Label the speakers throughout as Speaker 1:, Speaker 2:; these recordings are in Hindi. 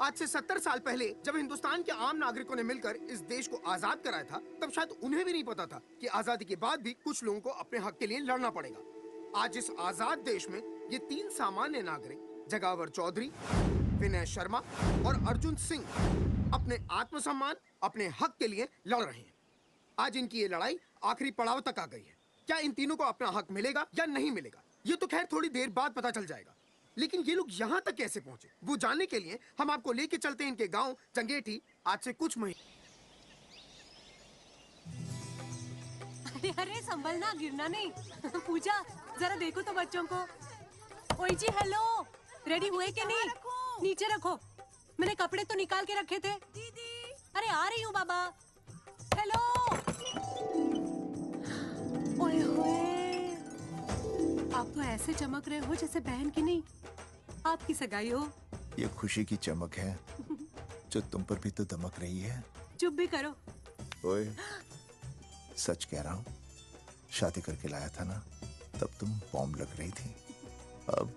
Speaker 1: आज से 70 साल पहले जब हिंदुस्तान के आम नागरिकों ने मिलकर इस देश को आजाद कराया था, तब शायद उन्हें भी नहीं पता था कि आजादी के बाद भी कुछ लोगों को अपने हक के लिए लड़ना पड़ेगा। आज इस आजाद देश में ये 3 सामान्य नागरिक जगावर चौधरी, विनय शर्मा और अर्जुन सिंह अपने आत्मसम्मान, अपने हक के लिए लड़ रहे हैं। आज इनकी ये लड़ाई आखिरी पड़ाव तक आ गई है। क्या इन तीनों को अपना हक मिलेगा या नहीं मिलेगा, ये तो खैर थोड़ी देर बाद पता चल जाएगा। लेकिन ये लोग यहाँ तक कैसे पहुंचे, वो जानने के लिए हम आपको लेके चलते हैं इनके गांव जंगेठी। आज से कुछ महीने।
Speaker 2: अरे अरे संभलना, गिरना नहीं। पूजा जरा देखो तो बच्चों को। ओए जी हेलो, रेडी हुए कि नहीं? नीचे रखो, मैंने कपड़े तो निकाल के रखे थे। दीदी अरे आ रही हूँ बाबा। हेलो। ओए होए, आप तो ऐसे चमक रहे हो जैसे बहन की नहीं आपकी सगाई हो।
Speaker 3: ये खुशी की चमक है जो तुम पर भी तो दमक रही है।
Speaker 2: चुप भी करो।
Speaker 3: ओए, सच कह रहा हूँ, शादी करके लाया था ना, तब तुम बॉम्ब लग रही थी, अब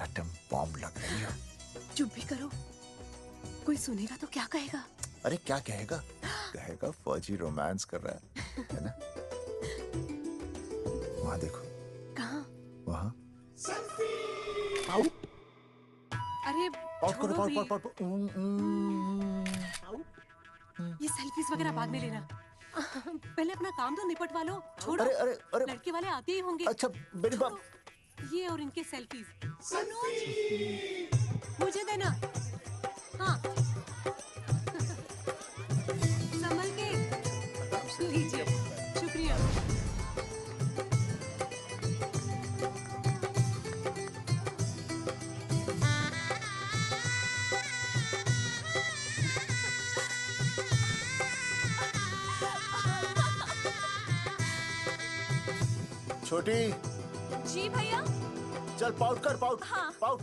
Speaker 3: एटम बॉम्ब लग रही हो।
Speaker 2: चुप भी करो, कोई सुनेगा तो क्या कहेगा?
Speaker 3: अरे क्या कहेगा? कहेगा फौजी रोमांस कर रहा है ना? वहाँ देखो।
Speaker 2: कहाँ?
Speaker 3: वहाँ।
Speaker 2: अरे
Speaker 3: छोड़ो भी।
Speaker 2: ये सेल्फीज वगैरह बाद में लेना, पहले अपना काम तो निपटवा लो। छोड़ो।
Speaker 3: अरे अरे अरे,
Speaker 2: लड़के वाले आते ही होंगे।
Speaker 3: अच्छा मेरी बात।
Speaker 2: ये और इनके सेल्फीज मुझे देना। हाँ संभल के लीजिए, शुक्रिया।
Speaker 3: छोटी।
Speaker 4: जी भैया।
Speaker 3: चल पाउट कर, पाउट।
Speaker 4: हाँ।
Speaker 3: पाउट।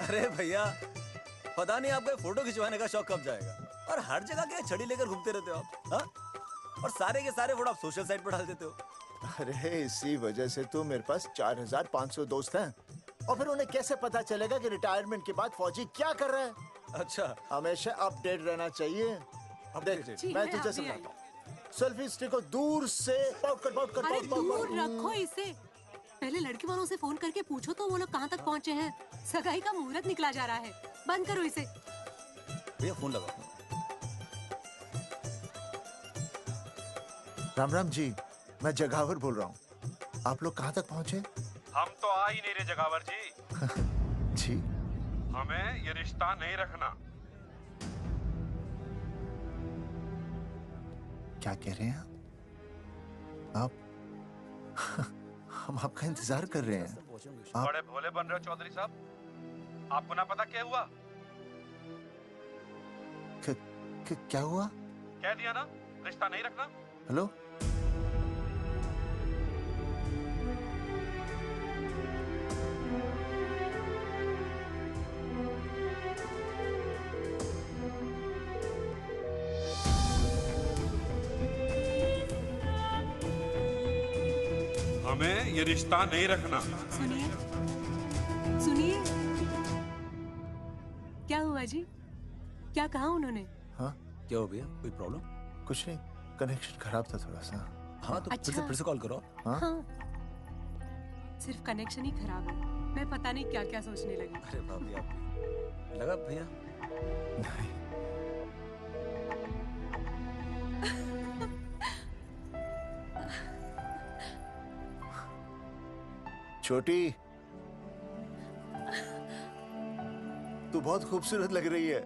Speaker 5: अरे भैया, पता नहीं आपको फोटो खिंचवाने का शौक कब जाएगा, और हर जगह के छड़ी लेकर घूमते रहते हो आप। हाँ? और सारे के सारे फोटो आप सोशल साइट पर डाल देते हो।
Speaker 3: अरे इसी वजह से तो मेरे पास 4500 दोस्त हैं, और फिर उन्हें कैसे पता चलेगा कि रिटायरमेंट के बाद फौजी क्या कर रहा है।
Speaker 5: अच्छा,
Speaker 3: हमेशा अपडेट रहना चाहिए। देख, मैं तुझे समझाता हूँ। सेल्फी स्टिक को दूर से पाउट कर, पाउट कर,
Speaker 2: अरे
Speaker 3: पाउट, पाउट,
Speaker 2: दूर
Speaker 3: पाउट।
Speaker 2: रखो इसे। पहले लड़की वालों से फोन करके पूछो तो वो लोग कहाँ तक पहुँचे हैं। सगाई का मुहूर्त निकला जा रहा है, बंद करो इसे।
Speaker 5: भैया फोन लगाओ।
Speaker 3: राम राम जी, मैं जगावर बोल रहा हूँ। आप लोग कहाँ तक पहुँचे?
Speaker 6: हम तो आ ही नहीं रहे जगावर जी।
Speaker 3: जी,
Speaker 6: हमें ये रिश्ता नहीं रखना।
Speaker 3: क्या कह रहे हैं आप? हम आपका इंतजार कर रहे हैं। आप
Speaker 6: बड़े भोले बन रहे हो चौधरी साहब। आपको ना पता क्या हुआ?
Speaker 3: क्या हुआ?
Speaker 6: कह दिया ना, रिश्ता नहीं रखना।
Speaker 3: हेलो,
Speaker 6: हमें ये रिश्ता नहीं रखना।
Speaker 2: सुनिए सुनिए, क्या हुआ जी? क्या कहा उन्होंने?
Speaker 3: हाँ
Speaker 5: क्या हो भैया, कोई प्रॉब्लम?
Speaker 3: कुछ नहीं, कनेक्शन खराब था थोड़ा सा।
Speaker 5: हाँ तो
Speaker 2: अच्छा।
Speaker 5: फिर से कॉल करो।
Speaker 3: हाँ?
Speaker 2: हाँ, सिर्फ कनेक्शन ही खराब है। मैं पता नहीं क्या क्या सोचने लगी।
Speaker 5: अरे भाभी, आप लगा भैया?
Speaker 3: नहीं, छोटी, तू बहुत खूबसूरत लग रही है।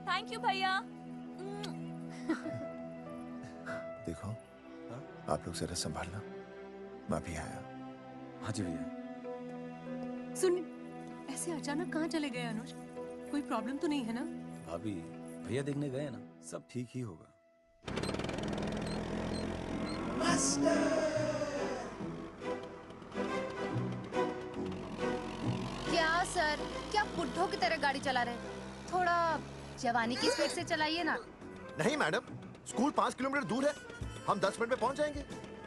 Speaker 4: थैंक यू भैया।
Speaker 3: देखो, आप लोग जरा संभालना, मैं भी आया।
Speaker 5: हाँ जी भैया।
Speaker 2: सुन, ऐसे अचानक कहाँ चले गए अनुज? कोई प्रॉब्लम तो नहीं है ना?
Speaker 5: भाभी, भैया देखने गए ना, सब ठीक ही होगा।
Speaker 7: क्या सर, क्या बुड्ढों की तरह गाड़ी चला रहे? थोड़ा जवानी की स्पीड से चलाइए ना।
Speaker 8: नहीं मैडम, स्कूल 5 किलोमीटर दूर है, हम 10 मिनट में पहुंच जाएंगे,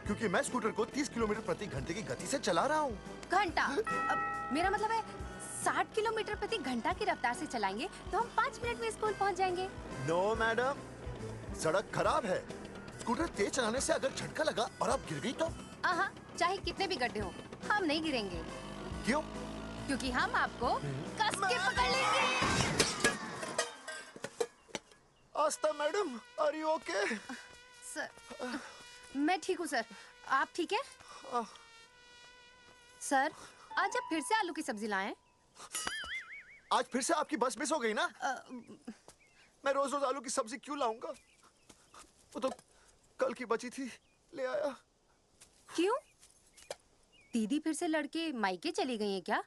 Speaker 8: क्योंकि मैं स्कूटर को 30 किलोमीटर प्रति घंटे की गति से चला रहा हूँ।
Speaker 7: घंटा। मेरा मतलब है 60 किलोमीटर प्रति घंटा की रफ्तार से चलाएंगे तो हम 5 मिनट में स्कूल पहुंच जाएंगे।
Speaker 8: नो मैडम, सड़क खराब है। स्कूटर तेज चलाने से अगर झटका लगा और आप गिर गई तो?
Speaker 7: हाँ, चाहे कितने भी गड्ढे हो, हम नहीं गिरेंगे।
Speaker 8: क्यों?
Speaker 7: क्योंकि हम आपको कस के पकड़ लेंगे।
Speaker 8: Astha madam, are you okay?
Speaker 7: Sir, मैं ठीक हूँ सर। आप ठीक है? सर, आज आप फिर से आलू की सब्जी लाएं?
Speaker 8: आज फिर से आपकी बस मिस हो गई ना? मैं रोज रोज आलू की सब्जी क्यों लाऊंगा? वो तो कल की बची थी, ले आया।
Speaker 7: क्यों? दीदी फिर से लड़के मायके चली गई हैं क्या?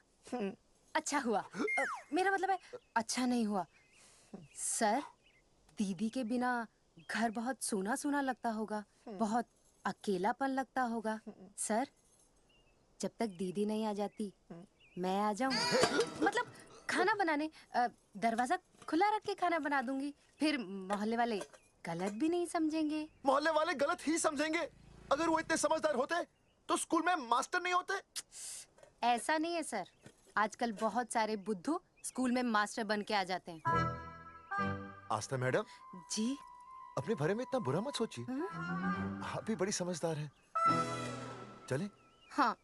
Speaker 7: अच्छा हुआ। मेरा मतलब है अच्छा नहीं हुआ। सर, दीदी के बिना घर बहुत सूना सूना लगता होगा, बहुत अकेलापन लगता होगा। सर, जब तक दीदी नहीं आ जाती मैं आ जाऊं। मतलब खाना बनाने दरवाजा खुला रख के खाना बना दूंगी, फिर मोहल्ले वाले गलत भी नहीं समझेंगे।
Speaker 8: मोहल्ले वाले गलत ही समझेंगे। अगर वो इतने समझदार होते तो स्कूल में मास्टर नहीं होते।
Speaker 7: ऐसा नहीं है सर, आजकल बहुत सारे बुद्धू स्कूल में मास्टर बन के आ जाते हैं।
Speaker 8: आस्था मैडम
Speaker 7: जी?
Speaker 8: अपने बारे में इतना बुरा मत सोचिए। आप भी बड़ी समझदार हैं। चले?
Speaker 7: हाँ।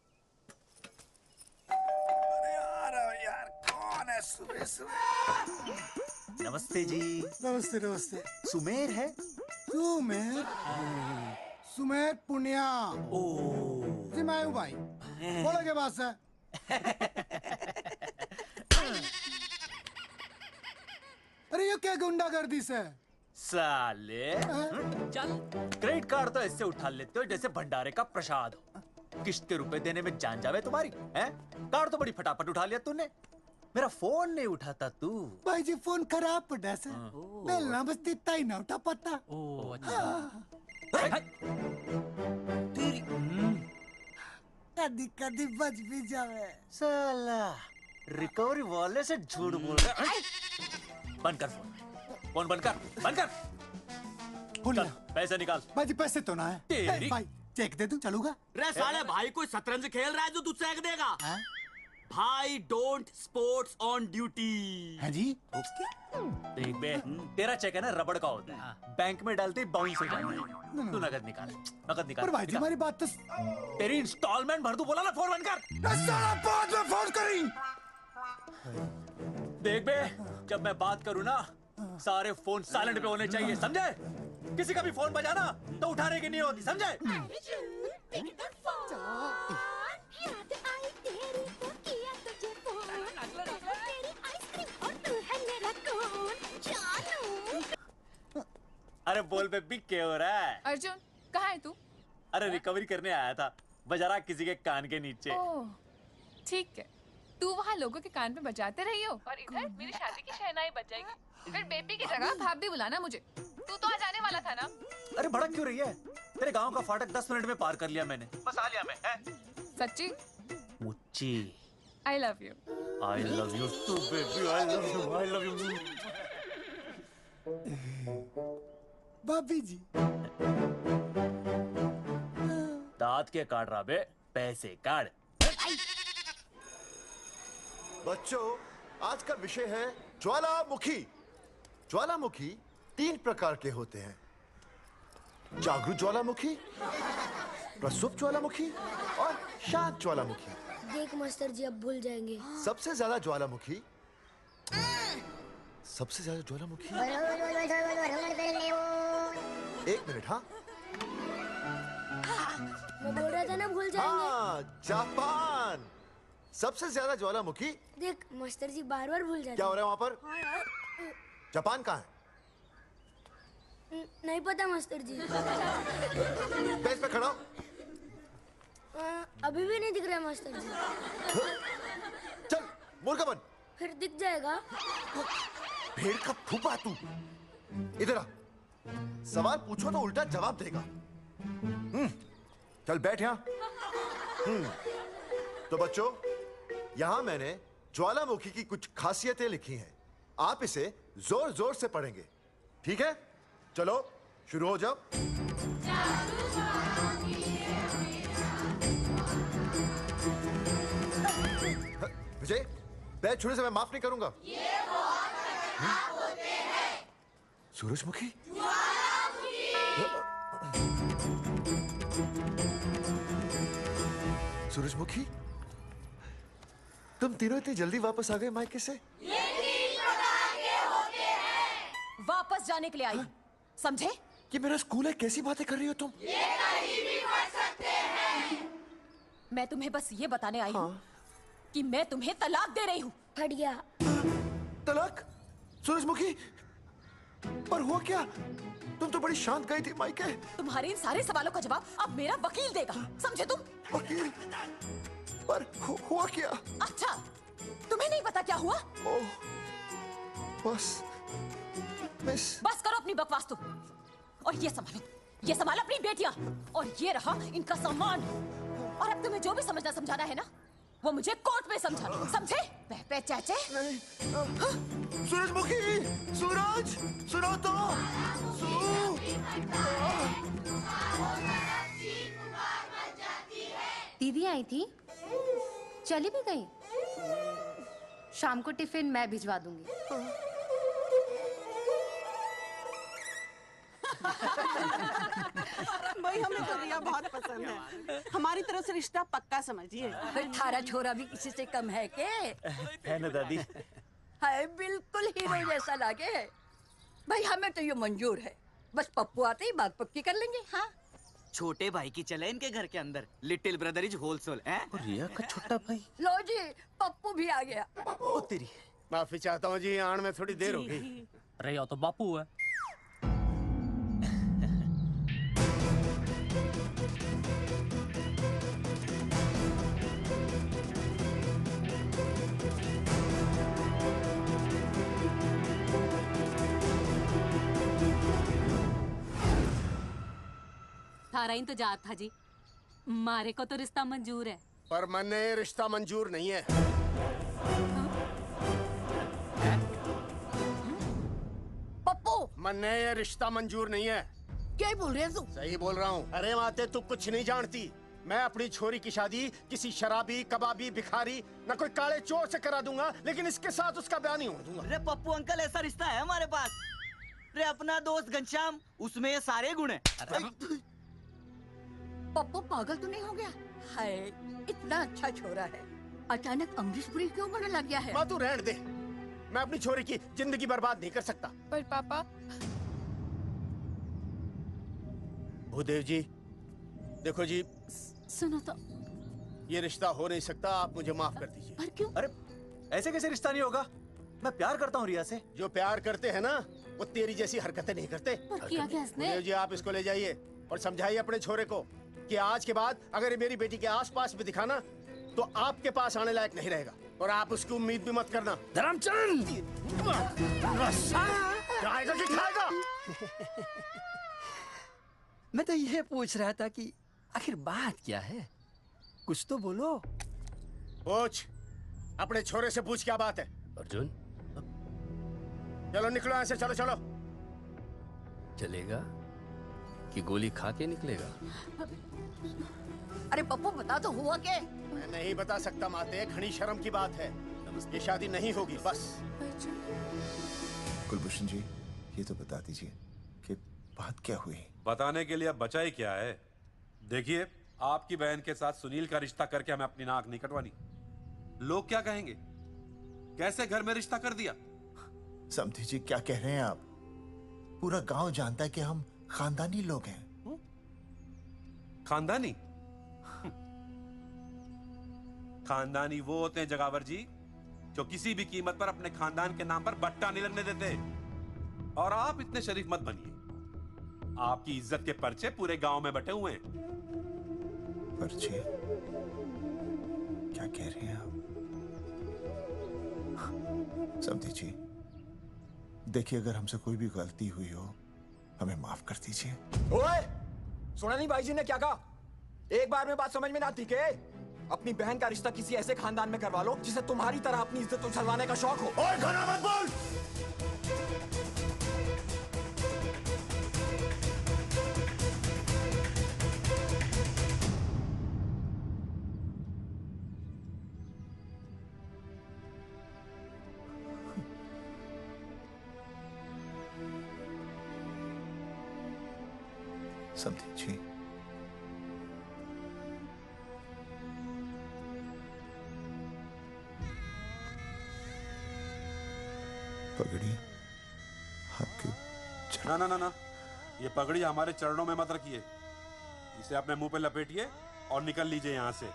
Speaker 3: सुबह सुबह।
Speaker 5: नमस्ते जी।
Speaker 9: नमस्ते नमस्ते।
Speaker 5: सुमेर है?
Speaker 9: सुमेर? सुमेर पुनिया।
Speaker 5: ओ
Speaker 9: जी मैं हूँ भाई। बोलो के पास है। अरे ये क्या गुंडागर्दी से?
Speaker 5: साले चल, क्रेडिट कार्ड तो ऐसे उठा लेते हो जैसे भंडारे का प्रसाद हो। किस्त के रुपए देने में जान जावे तुम्हारी हैं? कार्ड तो बड़ी फटाफट उठा लिया तूने। मेरा फोन नहीं उठाता तू।
Speaker 9: भाई जी फोन खराब पड़ा सर। बेलना बस इतना ही ना उठा पाता।
Speaker 5: ओ अच्छा।
Speaker 9: कदी कदी बच भी जावे।
Speaker 5: साला रिकवरी वाले से झूठ बोल रहा है। बंद कर फोन। फोन बंद कर, बंद कर। चल पैसे निकाल।
Speaker 9: भाई जी पैसे तो ना है।
Speaker 5: तेरी
Speaker 9: भाई चेक दे दूं, चलूगा?
Speaker 10: रे साले भाई कोई शतरंज खेल रहा है जो तुझसे चेक देगा? भाई डोंट स्पोर्ट्स ऑन ड्यूटी।
Speaker 9: है जी?
Speaker 5: देख बे, तेरा चेक है ना रबड़ का होता है, बैंक में डालते ही बाउंस हो जाता है। तू नकद निकाल, नकद निकाल।
Speaker 9: पर भाई जी हमारी बात तो
Speaker 5: तेरी इंस्टॉलमेंट भर दूं, बोला ना फोन बंद कर।
Speaker 9: साला बाद में फोन करी।
Speaker 5: देख बे, जब मैं बात करूं ना सारे फोन साइलेंट पे होने चाहिए, समझे? किसी का भी फोन बजाना तो उठाने की नहीं होती, समझे? अरे बोल बेबी क्या हो रहा है?
Speaker 4: अर्जुन कहाँ है तू?
Speaker 5: अरे रिकवरी करने आया था, बजा रहा किसी के कान के नीचे।
Speaker 4: ओह ठीक है, तू वहाँ लोगों के कान पे बजाते रही हो और इधर मेरी शादी की शहनाई बज जाएगी। फिर बेबी की जगह भाभी बुलाना मुझे। तू तो आ जाने वाला था ना?
Speaker 5: अरे भड़क क्यों रही है? तेरे गांव का फाटक 10 मिनट में पार कर लिया मैंने, बस आ लिया मैं।
Speaker 4: सच्ची?
Speaker 5: मुच्ची
Speaker 4: I love you.
Speaker 5: I love you too baby, I love you, I love you.
Speaker 9: भाभी जी
Speaker 5: दांत के काट रहा बे, पैसे काट।
Speaker 8: बच्चों, आज का विषय है ज्वालामुखी। ज्वालामुखी 3 प्रकार के होते हैं। जागरूक ज्वालामुखी, प्रसुप्त ज्वालामुखी और शांत ज्वालामुखी।
Speaker 11: देख मास्टर जी अब भूल जाएंगे।
Speaker 8: सबसे ज्यादा ज्वालामुखी एक मिनट। हाँ
Speaker 11: मैं बोल रहा था ना भूल जाएंगे।
Speaker 8: हाँ, जापान सबसे ज्यादा ज्वालामुखी।
Speaker 11: देख मास्टर जी बार बार भूल जाते।
Speaker 8: क्या हो रहा है वहाँ पर?
Speaker 11: हाँ यार।
Speaker 8: जापान कहाँ है?
Speaker 11: नहीं पता मास्टर जी।
Speaker 8: बेंच पे खड़ा हो।
Speaker 11: अभी भी नहीं दिख रहा मास्टर जी।
Speaker 8: चल मुर्गा बन।
Speaker 11: फिर दिख जाएगा।
Speaker 8: भेड़ का फूफा तू। इधर आ। सवाल पूछो तो उल्टा जवाब देगा। चल बैठ यहाँ। तो बच्चों, यहाँ मैंने ज्वालामुखी की कुछ खासियतें लिखी हैं। आप इसे जोर जोर से पढ़ेंगे, ठीक है? चलो शुरू हो जाओ। समझे? पैर छूने से मैं माफ नहीं करूंगा। सूरजमुखी? सूरजमुखी, तुम तीनों इतनी जल्दी वापस आ गए मायके से?
Speaker 7: वापस जाने के लिए आई, समझे?
Speaker 8: ये मेरा स्कूल है, कैसी बातें कर रही हो तुम?
Speaker 7: मैं तुम्हें बस ये बताने आई हूँ कि मैं तुम्हें तलाक दे रही हूँ।
Speaker 11: फट गया।
Speaker 8: तलाक? सूरजमुखी, पर हुआ क्या? तुम तो बड़ी शांत गई थी मायके।
Speaker 7: तुम्हारे इन सारे सवालों का जवाब अब मेरा वकील देगा, समझे तुम?
Speaker 8: वकील? पर हुआ क्या?
Speaker 7: अच्छा, तुम्हें नहीं पता क्या हुआ?
Speaker 8: ओह, बस
Speaker 7: करो अपनी बकवास तुम, और ये संभालो अपनी बेटियां, और ये रहा इनका सामान। और अब तुम्हें जो भी समझना समझाना है ना, वो मुझे कोर्ट में समझाना, समझे? पे चाचे?
Speaker 8: नहीं। सूरजमुखी, सूरज, सुनो तो।
Speaker 7: दीदी आई थी, चली भी गई। शाम को टिफिन मैं भिजवा दूंगी।
Speaker 12: भाई हमें तो रिया बहुत पसंद है, हमारी तरफ से रिश्ता पक्का समझिए।
Speaker 13: थारा छोरा भी किसी से कम है के?
Speaker 5: है ना दादी?
Speaker 13: है, बिल्कुल हीरो जैसा लागे है। भाई हमें तो ये मंजूर है, बस पप्पू आते ही बात पक्की कर लेंगे। हाँ,
Speaker 10: छोटे भाई की चले इनके घर के अंदर, लिटिल ब्रदर इज होलसेल है।
Speaker 5: रिया का छोटा भाई।
Speaker 13: लो जी, पप्पू भी आ गया।
Speaker 5: ओ तेरी।
Speaker 14: माफी चाहता हूँ जी, आने में थोड़ी देर हो गई।
Speaker 5: अरे या तो बापू है।
Speaker 2: थारा इंतजार था जी, मारे को तो रिश्ता मंजूर है,
Speaker 14: पर मैंने ये रिश्ता मंजूर नहीं है।
Speaker 13: पप्पू,
Speaker 14: मैंने ये रिश्ता मंजूर नहीं है।
Speaker 13: क्या बोल रहे हैं तू?
Speaker 14: सही बोल रहा हूँ। अरे माते, तू कुछ नहीं जानती। मैं अपनी छोरी की शादी किसी शराबी, कबाबी, भिखारी, न कोई काले चोर से करा दूंगा, लेकिन इसके साथ उसका ब्याह नहीं होने दूंगा।
Speaker 10: अरे पप्पू अंकल, ऐसा रिश्ता है हमारे पास। अरे अपना दोस्त घनश्याम, उसमें ये सारे गुण हैं।
Speaker 13: पप्पू पागल तो नहीं हो गया? हाय, इतना अच्छा छोरा है, अचानक अमरीशपुरी क्यों बनने लग गया है?
Speaker 14: माँ तू रहने दे, मैं अपनी छोरी की जिंदगी बर्बाद नहीं कर सकता।
Speaker 4: पर पापा।
Speaker 14: भूदेव जी, देखो जी,
Speaker 2: सुनो तो।
Speaker 14: ये रिश्ता हो नहीं सकता, आप मुझे माफ कर दीजिए।
Speaker 2: पर क्यों?
Speaker 5: अरे ऐसे कैसे रिश्ता नहीं होगा? मैं प्यार करता हूँ रिया से।
Speaker 14: जो प्यार करते हैं ना, वो तेरी जैसी हरकतें नहीं करते।
Speaker 2: पर किया क्या इसने?
Speaker 14: भूदेव जी, आप इसको ले जाइए और समझाइए अपने छोरे को कि आज के बाद अगर ये मेरी बेटी के आसपास भी दिखाना, तो आपके पास आने लायक नहीं रहेगा, और आप उसकी उम्मीद भी मत करना।
Speaker 10: धर्मचंद,
Speaker 14: खाएगा कि खाएगा?
Speaker 15: मैं तो ये पूछ रहा था कि आखिर बात क्या है, कुछ तो बोलो।
Speaker 14: पूछ, अपने छोरे से पूछ क्या बात है।
Speaker 15: अर्जुन,
Speaker 14: चलो निकलो यहाँ से, चलो चलो।
Speaker 15: चलेगा कि गोली खा के निकलेगा?
Speaker 13: अरे पप्पू बता तो, हुआ क्या?
Speaker 14: मैं नहीं बता सकता माते, घनी शर्म की बात है। ये शादी नहीं होगी, बस।
Speaker 3: कुलभूषण जी, ये तो बता दीजिए कि बात क्या हुई?
Speaker 6: बताने के लिए अब बचा ही क्या है। देखिए, आपकी बहन के साथ सुनील का रिश्ता करके हमें अपनी नाक नहीं कटवानी। लोग क्या कहेंगे? कैसे घर में रिश्ता कर दिया?
Speaker 3: समधी जी, क्या कह रहे हैं आप? पूरा गांव जानता है कि हम खानदानी लोग हैं।
Speaker 6: खानदानी? खानदानी वो होते हैं जगावर जी, जो किसी भी कीमत पर अपने खानदान के नाम पर बट्टा नहीं लगने देते। और आप इतने शरीफ मत बनिए, आपकी इज्जत के पर्चे पूरे गांव में बटे हुए हैं।
Speaker 3: पर्चे? क्या कह रहे हैं आप? समधी जी, देखिए, अगर हमसे कोई भी गलती हुई हो, हमें माफ कर दीजिए।
Speaker 16: ओए, सुना नहीं भाई जी ने क्या कहा? एक बार में बात समझ में ना आती के? अपनी बहन का रिश्ता किसी ऐसे खानदान में करवा लो जिसे तुम्हारी तरह अपनी इज्जत उछलवाने का शौक हो।
Speaker 8: ओए, खाना मत बोल।
Speaker 3: समथिंग जी, पगड़ी आपके
Speaker 6: ना ना ना ना, ये पगड़ी हमारे चरणों में मत रखिए। इसे अपने मुंह पे लपेटिए और निकल लीजिए यहाँ से।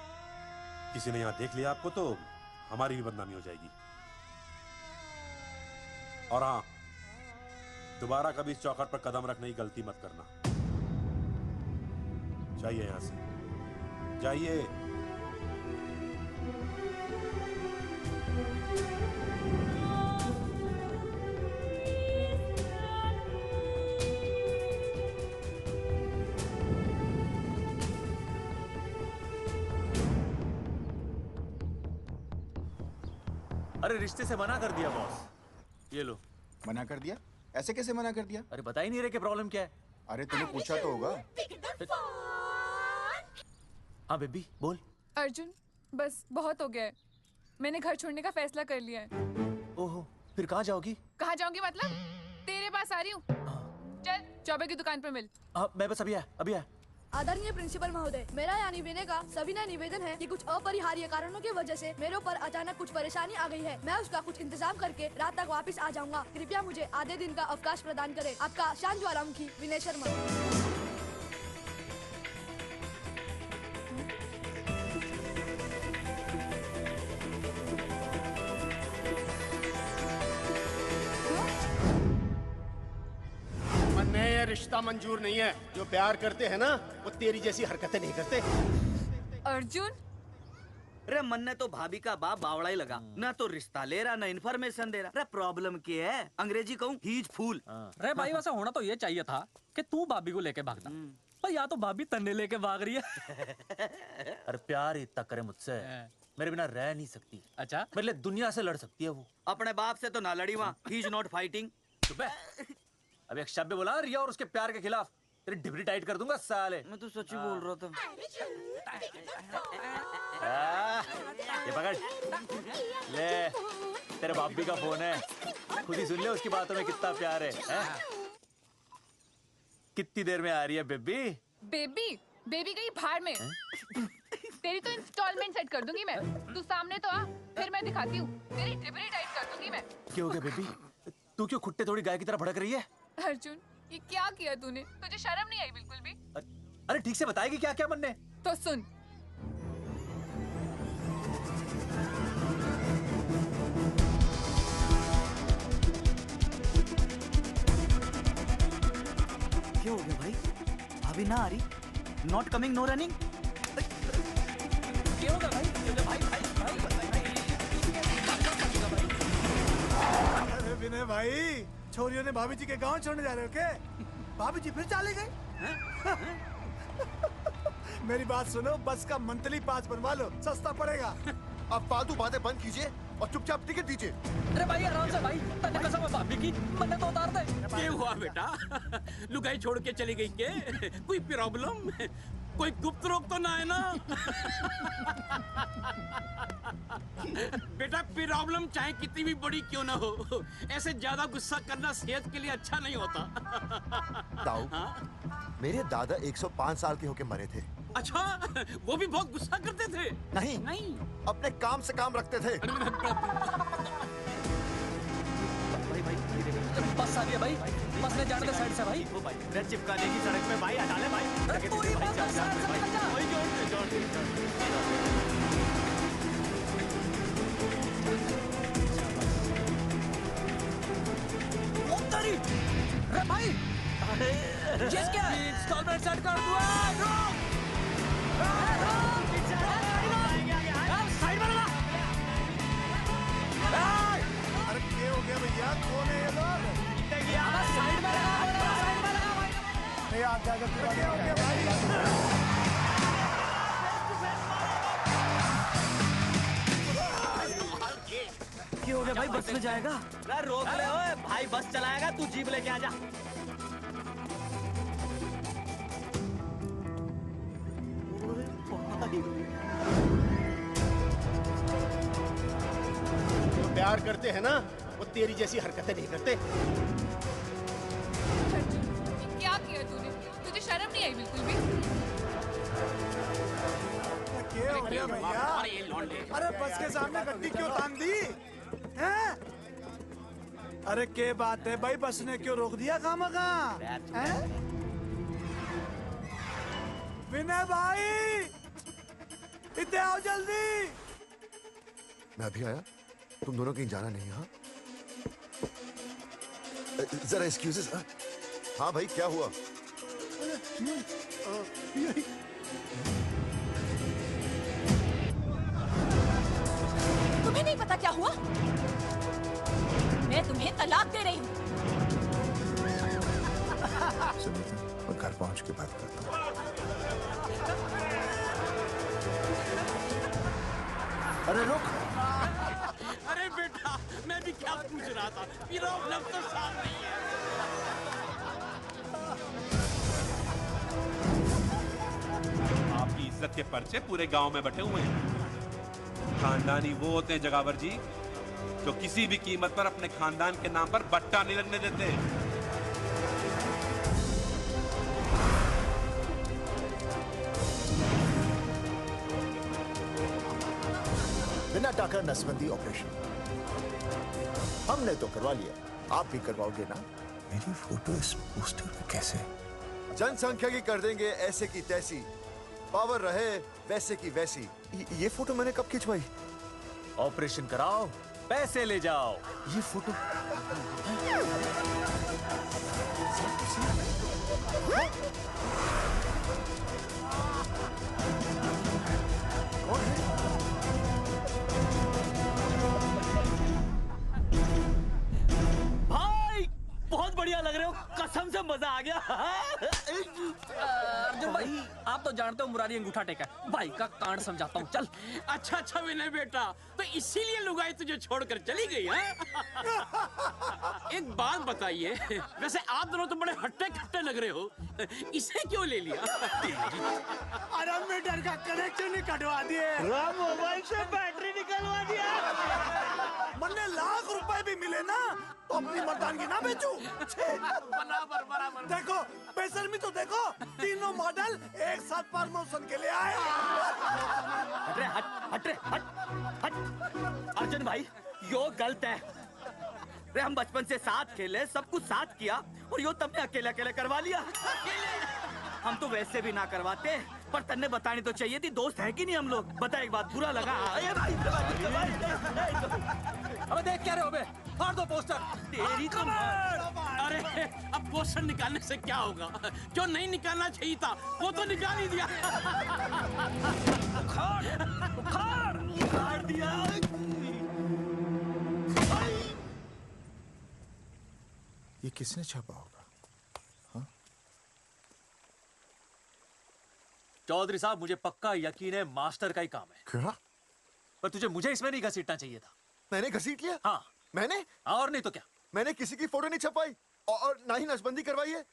Speaker 6: किसी ने यहाँ देख लिया आपको तो हमारी भी बदनामी हो जाएगी। और हाँ, दोबारा कभी इस चौखट पर कदम रखने की गलती मत करना। जाइए यहाँ से, जाइए।
Speaker 5: अरे रिश्ते से मना कर दिया बॉस। ये लो।
Speaker 16: मना कर दिया? ऐसे कैसे मना कर दिया?
Speaker 5: अरे बता ही नहीं रहे कि प्रॉब्लम क्या है।
Speaker 16: अरे तूने पूछा तो होगा।
Speaker 5: हाँ बेबी बोल।
Speaker 4: अर्जुन बस बहुत हो गया है, मैंने घर छोड़ने का फैसला कर लिया है।
Speaker 5: ओहो, फिर कहाँ जाओगी?
Speaker 4: कहाँ जाऊंगी मतलब? तेरे पास आ रही हूँ। चल चौबे की दुकान पर मिल।
Speaker 5: हाँ मैं बस अभी आया।
Speaker 11: आदरणीय प्रिंसिपल महोदय, मेरा यानी विनय का सविनय निवेदन है कि कुछ अपरिहार्य कारणों की वजह से मेरे ऊपर अचानक कुछ परेशानी आ गई है। मैं उसका कुछ इंतजाम करके रात तक वापस आ जाऊंगा। कृपया मुझे आधे दिन का अवकाश प्रदान करें। आपका शांत ज्वालामुखी विनय शर्मा।
Speaker 14: ये रिश्ता मंजूर नहीं है। जो प्यार करते हैं ना वो तेरी जैसी हरकतें नहीं करते।
Speaker 4: अर्जुन,
Speaker 10: अरे मन ने तो भाभी का बाप बावड़ा ही लगा, ना तो रिश्ता ले रहा ना इन्फॉर्मेशन दे रहा। अरे प्रॉब्लम क्या है? अंग्रेजी कहूँ हीज फूल।
Speaker 15: अरे भाई वैसा होना तो ये चाहिए था कि तू भाभी को लेके भागता, पर या तो भाभी तन्ने लेके भाग रही है।
Speaker 5: अरे प्यार इतना करे मुझसे, मेरे बिना रह नहीं सकती।
Speaker 15: अच्छा,
Speaker 5: मेरे लिए दुनिया से लड़ सकती है वो।
Speaker 10: अपने बाप से तो ना लड़ी वहाँ, ही इज नॉट फाइटिंग।
Speaker 5: अब एक शब्द बोला रिया और उसके प्यार के खिलाफ, तेरी डिबरी टाइट कर दूंगा साले।
Speaker 10: मैं तो सच्ची बोल रहा था।
Speaker 5: ये पकड़ ले, तेरे भाभी का फोन है, खुद ही सुन ले उसकी बातों में कितना प्यार है? कितनी देर में आ रही है बेबी?
Speaker 4: बेबी गई भाड़ में। तेरी तो इंस्टॉलमेंट सेट कर दूंगी मैं। तू सामने तो आ, फिर मैं दिखाती हूँ। तेरी डिबरी टाइट कर दूंगी मैं।
Speaker 5: क्या हो गया बेबी? तू क्यों खुट्टे थोड़ी गाय की तरह भड़क रही है?
Speaker 4: अर्जुन, ये क्या किया तूने? तुझे शर्म नहीं आई बिल्कुल भी?
Speaker 5: अरे ठीक से बताएगी क्या क्या मन ने?
Speaker 4: तो सुन।
Speaker 10: क्या हो गया भाई? भाभी ना आ रही? Not coming, no running?
Speaker 15: क्या हो गया भाई?
Speaker 9: अरे विनय भाई, छोरियों ने भाभी जी के गांव छोड़ने जा रहे हो क्या? भाभी जी फिर चले गए? मेरी बात सुनो, बस का मंथली पास बनवा लो, सस्ता पड़ेगा।
Speaker 8: अब फालतू बातें बंद कीजिए और चुपचाप टिकट दीजिए।
Speaker 15: अरे भाई आराम से भाई, तन्ने कसम है भाभी की, मन्ने तो उतार दे।
Speaker 10: क्या हुआ बेटा? लुगाई छोड़ के चली गई के? कोई प्रॉब्लम? कोई गुप्त रोग तो ना है ना? बेटा प्रॉब्लम चाहे कितनी भी बड़ी क्यों ना हो, ऐसे ज्यादा गुस्सा करना सेहत के लिए अच्छा नहीं होता।
Speaker 8: ताऊ, मेरे दादा 105 साल के होके मरे थे।
Speaker 10: अच्छा, वो भी बहुत गुस्सा करते थे?
Speaker 8: नहीं, अपने काम से काम रखते थे।
Speaker 15: बस आ गया भाई, बस ने जाने दे साइड से भाई।
Speaker 5: ओ भाई, रे चिपका देगी सड़क पे भाई, हटा ले भाई।
Speaker 15: तू ही बस साइड से निकल जा।
Speaker 5: वही जोड़।
Speaker 15: उतरी। रे भाई, ये क्या है? इंस्टॉलमेंट सेट कर दो।
Speaker 9: अरे क्या हो गया भैया? कौन है ये लोग?
Speaker 15: साइड में लगा भाई।
Speaker 9: नहीं आप जाकर क्या हो गया भाई?
Speaker 10: क्या हो गया भाई? बस में जाएगा? अरे रोक ले ओए भाई, बस चलाएगा, तू जीप लेके आ जा।
Speaker 14: जो प्यार करते हैं ना वो तेरी जैसी हरकतें नहीं करते।
Speaker 4: क्या किया तूने? तुझे शर्म नहीं आई?
Speaker 9: अरे भैया, अरे बस के सामने गड्डी क्यों तान दी हैं? अरे क्या बात है भाई, बस ने क्यों रोक दिया खामखा? विनय भाई, इतने आओ जल्दी।
Speaker 8: मैं अभी आया, तुम दोनों कहीं जाना नहीं? हाँ जरा एक्सक्यूजेस। हाँ भाई क्या हुआ?
Speaker 17: तुम्हें नहीं पता क्या हुआ? मैं तुम्हें तलाक दे रही हूँ।
Speaker 3: सुनीता, मैं घर पहुंच के बात करता हूँ। अरे रुक।
Speaker 18: अरे बेटा, मैं भी क्या पूछ रहा था, मेरा मतलब तो साफ नहीं है।
Speaker 6: आपकी इज्जत के पर्चे पूरे गांव में बटे हुए हैं। खानदानी वो होते हैं जगावर जी जो किसी भी कीमत पर अपने खानदान के नाम पर बट्टा नहीं लगने देते।
Speaker 3: बिना टाकर नसबंदी ऑपरेशन हमने तो करवा लिया, आप भी करवाओगे ना? मेरी फोटो इस पोस्टर पे कैसे?
Speaker 8: जनसंख्या की कर देंगे ऐसे की तैसी, पावर रहे वैसे की वैसी। ये फोटो मैंने कब खिंचवाई?
Speaker 5: ऑपरेशन कराओ, पैसे ले जाओ।
Speaker 8: ये फोटो
Speaker 15: भाई बहुत बढ़िया लग रहे हो, कसम से मजा आ गया। अर्जुन भाई, आप तो जानते हो मुरारी अंगूठा टेका, भाई का कांड समझाता हूँ, चल।
Speaker 18: अच्छा अच्छा विनय बेटा, तो इसीलिए लुगाई तुझे छोड़कर चली गई है? एक बात बताइए, वैसे आप दोनों तो बड़े हट्टे कट्टे लग रहे हो, इसे क्यों ले लिया?
Speaker 9: अरे मीटर का कनेक्शन ही कटवा दिए, मोबाइल से बैटरी निकलवा दिया। मन्ने लाख रुपए भी मिले ना तो अपनी मर्दानगी ना बेचूं।
Speaker 18: बराबर बराबर।
Speaker 9: देखो बेशर्मी तो देखो, तीनों मॉडल एक साथ प्रमोशन के लिए आए।
Speaker 10: हट रे, हट हट रे, हट हट। अर्जुन भाई यो गलत है रे, हम बचपन से साथ खेले, सब कुछ साथ किया, और यो तुमने अकेले अकेले करवा लिया। हम तो वैसे भी ना करवाते, पर तन्ने बतानी तो चाहिए थी, दोस्त है कि नहीं हम लोग? बता एक बात, बुरा लगा?
Speaker 5: अबे देख क्या रहे हो बे? फाड़ दो पोस्टर।
Speaker 10: तेरी तो
Speaker 18: अरे अब पोस्टर निकालने से क्या होगा? जो नहीं निकालना चाहिए था वो तो निकाल ही दिया।
Speaker 10: उखाड़ दिया।
Speaker 3: ये किसने छापा होगा? हाँ?
Speaker 5: चौधरी साहब, मुझे पक्का यकीन है मास्टर का ही काम है।
Speaker 8: क्या?
Speaker 5: पर तुझे मुझे इसमें नहीं घसीटना चाहिए था।
Speaker 8: मैंने घसीट लिया?
Speaker 5: हाँ
Speaker 8: मैंने?
Speaker 5: और नहीं तो क्या?
Speaker 8: मैंने किसी की फोटो नहीं छपाई और ना ही नसबंदी करवाई है।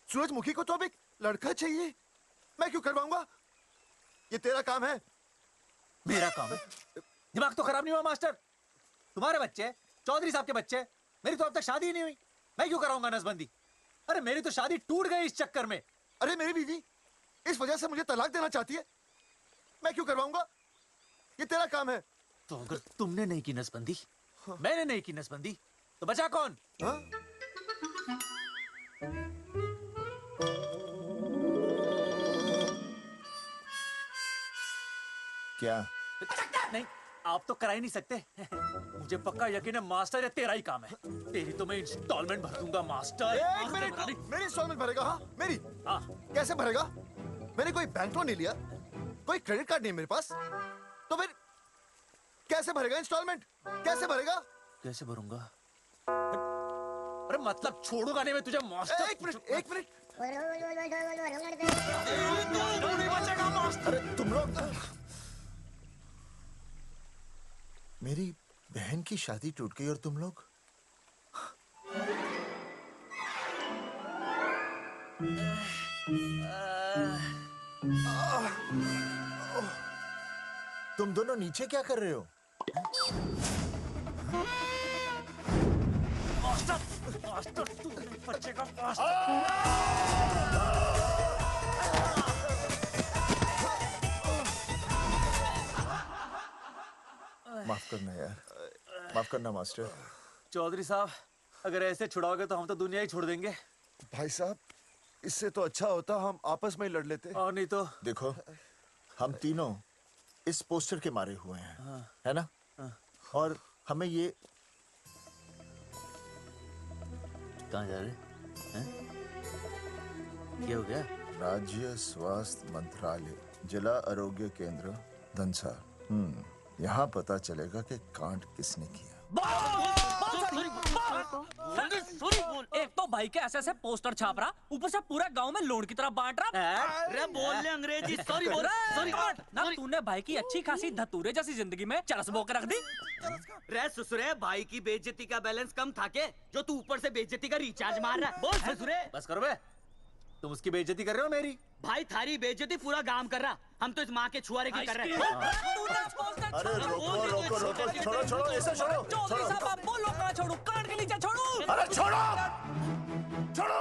Speaker 8: सूरजमुखी को तो अब एक लड़का चाहिए, मैं क्यों करवाऊंगा? ये तेरा काम है।
Speaker 5: मेरा काम है? दिमाग तो खराब नहीं हुआ मास्टर? तुम्हारे बच्चे, चौधरी साहब के बच्चे, मेरी तो अब तक शादी ही नहीं हुई, मैं क्यों कराऊंगा नसबंदी? अरे मेरी तो शादी टूट गई इस चक्कर में।
Speaker 8: अरे मेरी बीवी इस वजह से मुझे तलाक देना चाहती है, मैं क्यों करवाऊंगा? ये तेरा काम है।
Speaker 5: तो अगर तुमने नहीं की नसबंदी, मैंने नहीं की नसबंदी, तो बचा कौन?
Speaker 8: हाँ?
Speaker 3: क्या?
Speaker 5: नहीं, आप तो करा ही नहीं सकते। मुझे पक्का यकीन है मास्टर, ये तेरा ही काम है। तेरी तो मैं इंस्टॉलमेंट भर दूंगा मास्टर।
Speaker 8: एक मिनट, मेरी इंस्टॉलमेंट भरेगा? हाँ मेरी?
Speaker 5: हाँ।
Speaker 8: कैसे भरेगा? मैंने कोई बैंक लोन नहीं लिया, कोई क्रेडिट कार्ड नहीं है मेरे पास, तो फिर कैसे भरेगा इंस्टॉलमेंट? कैसे भरेगा?
Speaker 5: कैसे भरूंगा? अरे मतलब छोड़ूंगा नहीं मैं तुझे मास्टर।
Speaker 8: एक मिनट, एक मिनट। अरे तुम लोग,
Speaker 3: मेरी बहन की शादी टूट गई और तुम लोग? तुम दोनों नीचे क्या कर रहे हो?
Speaker 5: मास्टर, मास्टर तू बच्चे का मास्टर।
Speaker 3: माफ करना यार, माफ करना मास्टर।
Speaker 5: चौधरी साहब, अगर ऐसे छुड़ाओगे तो हम तो दुनिया ही छोड़ देंगे।
Speaker 8: भाई साहब, इससे तो अच्छा होता हम आपस में ही लड़ लेते।
Speaker 5: और नहीं तो।
Speaker 3: देखो, हम तीनों इस पोस्टर के मारे हुए हैं, है ना? और हमें ये
Speaker 5: कहाँ जा रहे हैं? क्या हो गया?
Speaker 3: राज्य स्वास्थ्य मंत्रालय, जिला आरोग्य केंद्र धनसा। यहाँ पता चलेगा कि कांड किसने किया।
Speaker 15: एक तो भाई के ऐसे पोस्टर छाप रहा, ऊपर से पूरा गांव में लोन की तरह बांट रहा।
Speaker 10: अरे बोल ले अंग्रेजी, सॉरी बोल,
Speaker 15: सॉरी ना। तूने भाई की अच्छी खासी धतूरे जैसी जिंदगी में चरस बो के रख दी।
Speaker 10: रे ससुरे, भाई की बेइज्जती का बैलेंस कम था के जो तू ऊपर से बेइज्जती का रिचार्ज मार रहा है? बोल ससुरे।
Speaker 5: बस करो बे, तुम उसकी बेइज्जती कर रहे हो मेरी।
Speaker 10: भाई थारी बेइज्जती पूरा गांव कर रहा, हम तो इस माँ के छुआरे की कर रहे हैं।
Speaker 3: अरे रोको रोको रोको, छोड़ो छोड़ो, ऐसे छोड़ो।
Speaker 15: चौधरी साहब, आप बोलो कहाँ छोड़ू? कान के नीचे छोड़ू?
Speaker 3: अरे छोड़ो, छोड़ो।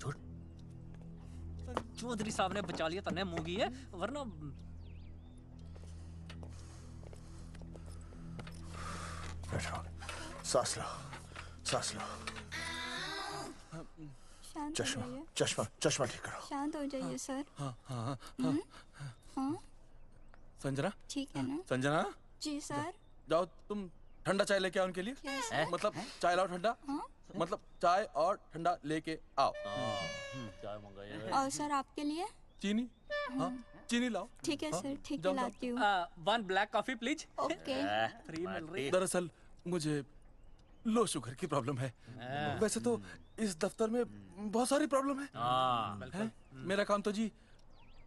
Speaker 5: छोड़।
Speaker 15: चौधरी साहब ने बचा लिया, तन्ने मूंगी है, वरना
Speaker 3: बैठो, सांस लो, सांस लो।
Speaker 19: शांत
Speaker 3: चश्मा
Speaker 19: हो जाइए।
Speaker 3: चश्मा चश्मा ठीक करो।
Speaker 19: शांत हो जाइए सर।
Speaker 18: हाँ हाँ
Speaker 19: हम्म? हाँ
Speaker 18: संजना,
Speaker 19: ठीक है ना?
Speaker 18: संजना
Speaker 19: जी सर।
Speaker 18: जाओ तुम ठंडा चाय लेके आओ उनके लिए।
Speaker 19: Yes, sir.
Speaker 18: मतलब चाय लाओ ठंडा। मतलब चाय और ठंडा लेके आओ।
Speaker 5: चाय मंगाइए।
Speaker 19: और सर आपके लिए?
Speaker 18: चीनी, हाँ चीनी लाओ।
Speaker 19: ठीक है
Speaker 18: हाँ,
Speaker 19: सर, ठीक
Speaker 18: जाओ,
Speaker 19: है
Speaker 18: जाओ।
Speaker 19: लाती हूँ।
Speaker 15: 1 black coffee please.
Speaker 19: Okay.
Speaker 15: Free मिल रही।
Speaker 18: दरअसल मुझे लो शुगर की प्रॉब्लम है। वैसे तो इस दफ्तर में बहुत सारी प्रॉब्लम है। मेरा काम तो जी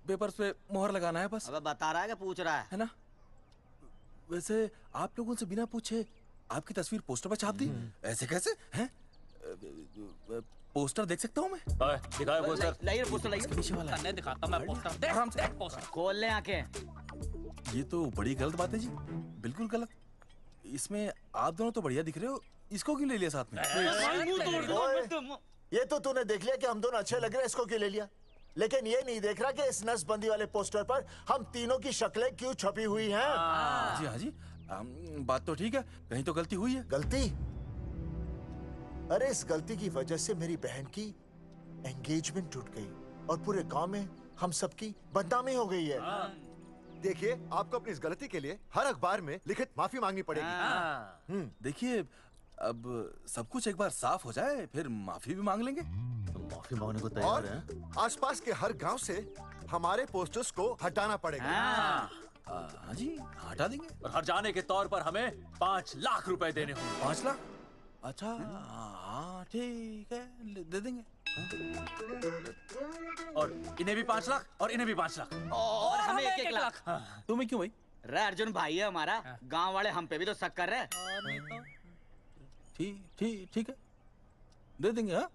Speaker 18: पेपर्स पे मोहर लगाना है बस।
Speaker 10: अबे बता रहा है कि पूछ रहा है
Speaker 18: ना? वैसे आप लोगों से बिना पूछे आपकी तस्वीर पोस्टर पर छाप दी, ऐसे कैसे हैं? पोस्टर देख सकता हूँ मैं?
Speaker 5: दिखाओ पोस्टर।
Speaker 10: लाइए पोस्टर लाइए।
Speaker 18: पीछे वाला है।
Speaker 15: तन्ने दिखाता मैं पोस्टर। देख,
Speaker 18: आराम से।
Speaker 15: देख पोस्टर।
Speaker 10: खोल ले आंखें।
Speaker 18: ये तो बड़ी गलत बात है जी, बिल्कुल गलत। इसमें आप दोनों तो बढ़िया दिख रहे हो, इसको क्यों ले लिया साथ में?
Speaker 3: ये तो तूने देख लिया कि हम दोनों अच्छे लग रहे हैं, इसको क्यों ले लिया? लेकिन ये नहीं देख रहा कि इस नसबंदी वाले पोस्टर पर हम तीनों की शक्लें क्यों छपी हुई हैं?
Speaker 18: जी हाँ जी, बात तो ठीक है, कहीं तो गलती हुई है।
Speaker 3: गलती? अरे इस गलती की वजह से मेरी बहन की एंगेजमेंट टूट गई और पूरे गांव में हम सबकी बदनामी हो गई है।
Speaker 8: देखिए, आपको अपनी इस गलती के लिए हर अखबार में लिखित माफी मांगनी पड़ेगी।
Speaker 18: देखिए, अब सब कुछ एक बार साफ हो जाए फिर माफी भी मांग लेंगे।
Speaker 5: तो माफी मांगने को
Speaker 8: और
Speaker 5: तैयार हैं?
Speaker 8: आसपास के हर गांव से हमारे पोस्टर्स को हटाना पड़ेगा।
Speaker 18: हाँ जी, हटा देंगे।
Speaker 5: और हर जाने के तौर पर हमें 5 लाख रुपए देने होंगे।
Speaker 18: 5 लाख? अच्छा हाँ ठीक है, दे देंगे।
Speaker 5: और इन्हें भी 5 लाख और इन्हें भी 5 लाख
Speaker 10: और हमें 1-1 लाख।
Speaker 18: तुम्हें क्यों भाई?
Speaker 10: रे अर्जुन भाई है हमारा, गांव वाले हम पे भी तो शक कर रहे हैं।
Speaker 18: ठीक है, दे देंगे। हाँ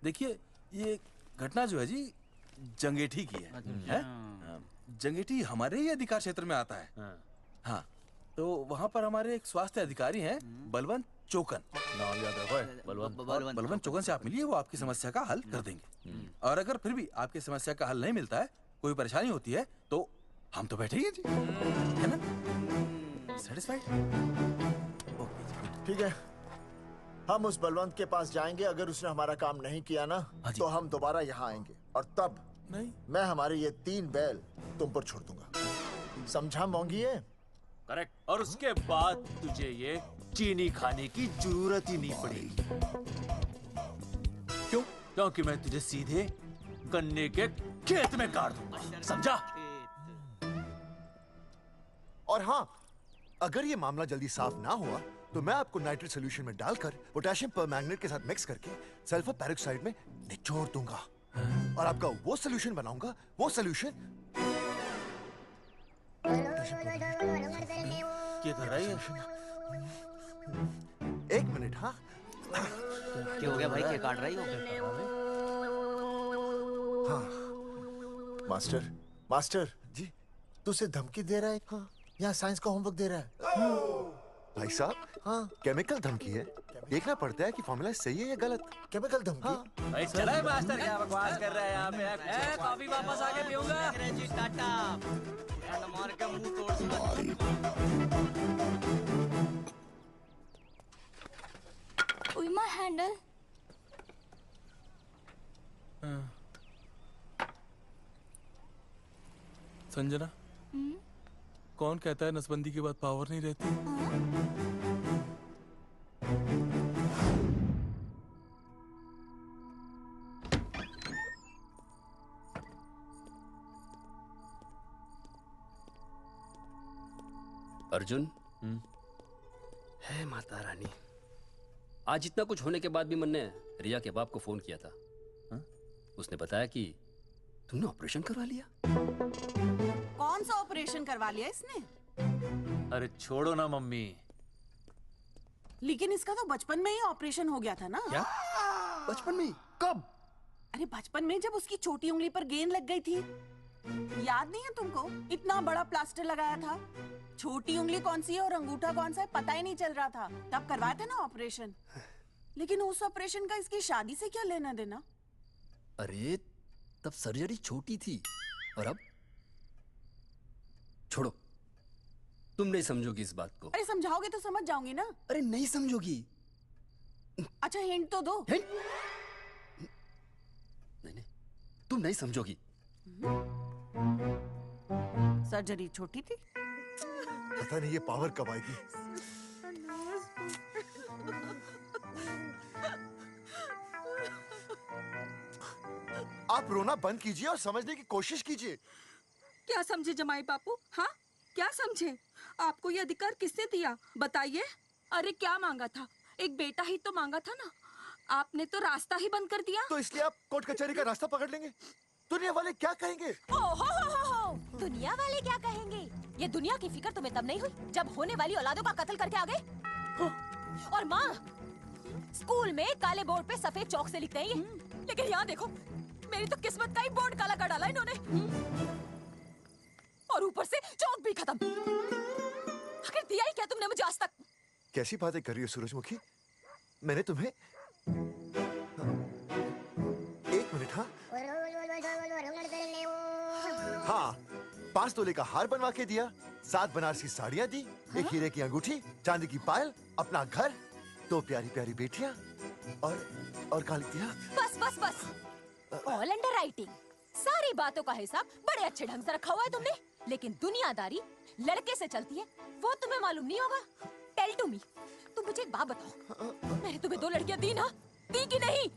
Speaker 18: देखिए, ये घटना जो है जी जंगेठी की है? जंगेठी हमारे ही अधिकार क्षेत्र में आता है। हाँ, तो वहाँ पर हमारे एक स्वास्थ्य अधिकारी हैं, बलवंत चौकन।
Speaker 5: नाम याद रखो।
Speaker 18: बलवंत चौकन से आप मिलिए, वो आपकी समस्या का हल कर देंगे। और अगर फिर भी आपकी समस्या का हल नहीं मिलता है, कोई परेशानी होती है, तो हम तो बैठे ही हैं जी, है ना? सेटिस्फाइड?
Speaker 3: ठीक है, हम उस बलवंत के पास जाएंगे। अगर उसने हमारा काम नहीं किया ना, तो हम दोबारा यहाँ आएंगे और तब
Speaker 18: नहीं,
Speaker 3: मैं हमारे ये 3 बैल तुम पर छोड़ दूंगा। समझा मोंगी है?
Speaker 5: करेक्ट। और उसके बाद तुझे ये चीनी खाने की जरूरत ही नहीं पड़ेगी। क्यों? क्योंकि मैं तुझे सीधे गन्ने के खेत में गाड़ दूंगा, समझा?
Speaker 8: और हाँ, अगर ये मामला जल्दी साफ ना हुआ तो मैं आपको नाइट्रेट सोल्यूशन में डालकर पोटेशियम परमैंगनेट के साथ मिक्स करके सल्फर पेरोक्साइड में निचोड़ दूंगा और आपका वो सोल्यूशन बनाऊंगा, वो सोल्यूशन।
Speaker 5: क्या कर रहा है?
Speaker 8: 1 मिनट। हाँ
Speaker 10: क्या हो गया भाई, क्या काट रही हो?
Speaker 3: हाँ मास्टर, मास्टर
Speaker 8: जी,
Speaker 3: तू उसे धमकी दे रहा है? हाँ, यहाँ साइंस का होमवर्क दे रहा है।
Speaker 8: भाई साहब, हाँ केमिकल धमकी है, देखना पड़ता है कि फॉर्मूला सही है या गलत।
Speaker 3: केमिकल धमकी?
Speaker 5: भाई चला मास्टर, क्या बकवास कर रहा है यहाँ पे?
Speaker 15: कॉफी वापस आके पीऊंगा।
Speaker 10: मार के मुंह तोड़ दूंगा।
Speaker 19: With my handle.
Speaker 20: संजना, कौन कहता है नसबंदी के बाद पावर नहीं रहती?
Speaker 21: अर्जुन, है माता रानी। आज इतना कुछ होने के बाद भी मन ने रिया के बाप को फोन किया था। उसने बताया कि तुमने ऑपरेशन करवा लिया।
Speaker 12: कौन सा ऑपरेशन करवा लिया इसने?
Speaker 5: अरे छोड़ो ना मम्मी।
Speaker 12: लेकिन इसका तो बचपन में ही ऑपरेशन हो गया था ना।
Speaker 21: क्या? बचपन में? कब?
Speaker 12: अरे बचपन में जब उसकी छोटी उंगली पर गेंद लग गई थी। याद नहीं है तुमको? इतना बड़ा प्लास्टर लगाया था। छोटी उंगली कौन सी है और अंगूठा कौन सा है पता ही नहीं चल रहा था। तब करवाए थे ना ऑपरेशन। लेकिन उस ऑपरेशन का इसकी शादी से क्या लेना देना?
Speaker 21: अरे तब सर्जरी छोटी थी और अब? छोड़ो, तुम नहीं समझोगी इस बात को।
Speaker 12: अरे समझाओगे तो समझ जाऊंगी ना।
Speaker 21: अरे नहीं समझोगी।
Speaker 12: अच्छा हिंट तो दो।
Speaker 21: हिंट? नहीं, तुम नहीं समझोगी।
Speaker 12: सर्जरी छोटी थी।
Speaker 8: पता नहीं ये पावर कब आएगी। आप रोना बंद कीजिए और समझने की कोशिश कीजिए।
Speaker 22: क्या समझे जमाई बापू? हाँ, क्या समझे? आपको ये अधिकार किसने दिया बताइए? अरे क्या मांगा था? एक बेटा ही तो मांगा था ना। आपने तो रास्ता ही बंद कर दिया।
Speaker 8: तो इसलिए आप कोर्ट कचहरी का रास्ता पकड़ लेंगे? दुनिया वाले क्या कहेंगे?
Speaker 17: हो। दुनिया वाले क्या कहेंगे? ये दुनिया की फिक्र तुम्हें तब नहीं हुई जब होने वाली औलादों का कत्ल करके आ गए। और माँ, स्कूल में काले बोर्ड पे सफेद चौक से लिखते हैं ये, लेकिन यहाँ देखो, मेरी तो किस्मत का ही बोर्ड काला कर डाला इन्होंने। और ऊपर से चौक भी खत्म। आखिर दिया ही क्या तुमने मुझे आज तक?
Speaker 8: कैसी बातें कर रही हो सूरजमुखी? मैंने तुम्हें एक मिनट। हाँ, 5 तोले का हार बनवा के दिया, 7 बनारसी साड़ियाँ दी, एक हीरे की अंगूठी, चांदी की पायल, अपना घर, 2 प्यारी प्यारी बेटियाँ और क्या लिख दिया?
Speaker 17: बस। All under writing. सारी बातों का हिसाब बड़े अच्छे ढंग से रखा हुआ है तुमने, लेकिन दुनियादारी लड़के से चलती है वो तुम्हें मालूम नहीं होगा। टेल टू मी, तुम मुझे एक बात बताओ, मैंने तुम्हें 2 लड़कियां दी ना? दी कि नहीं?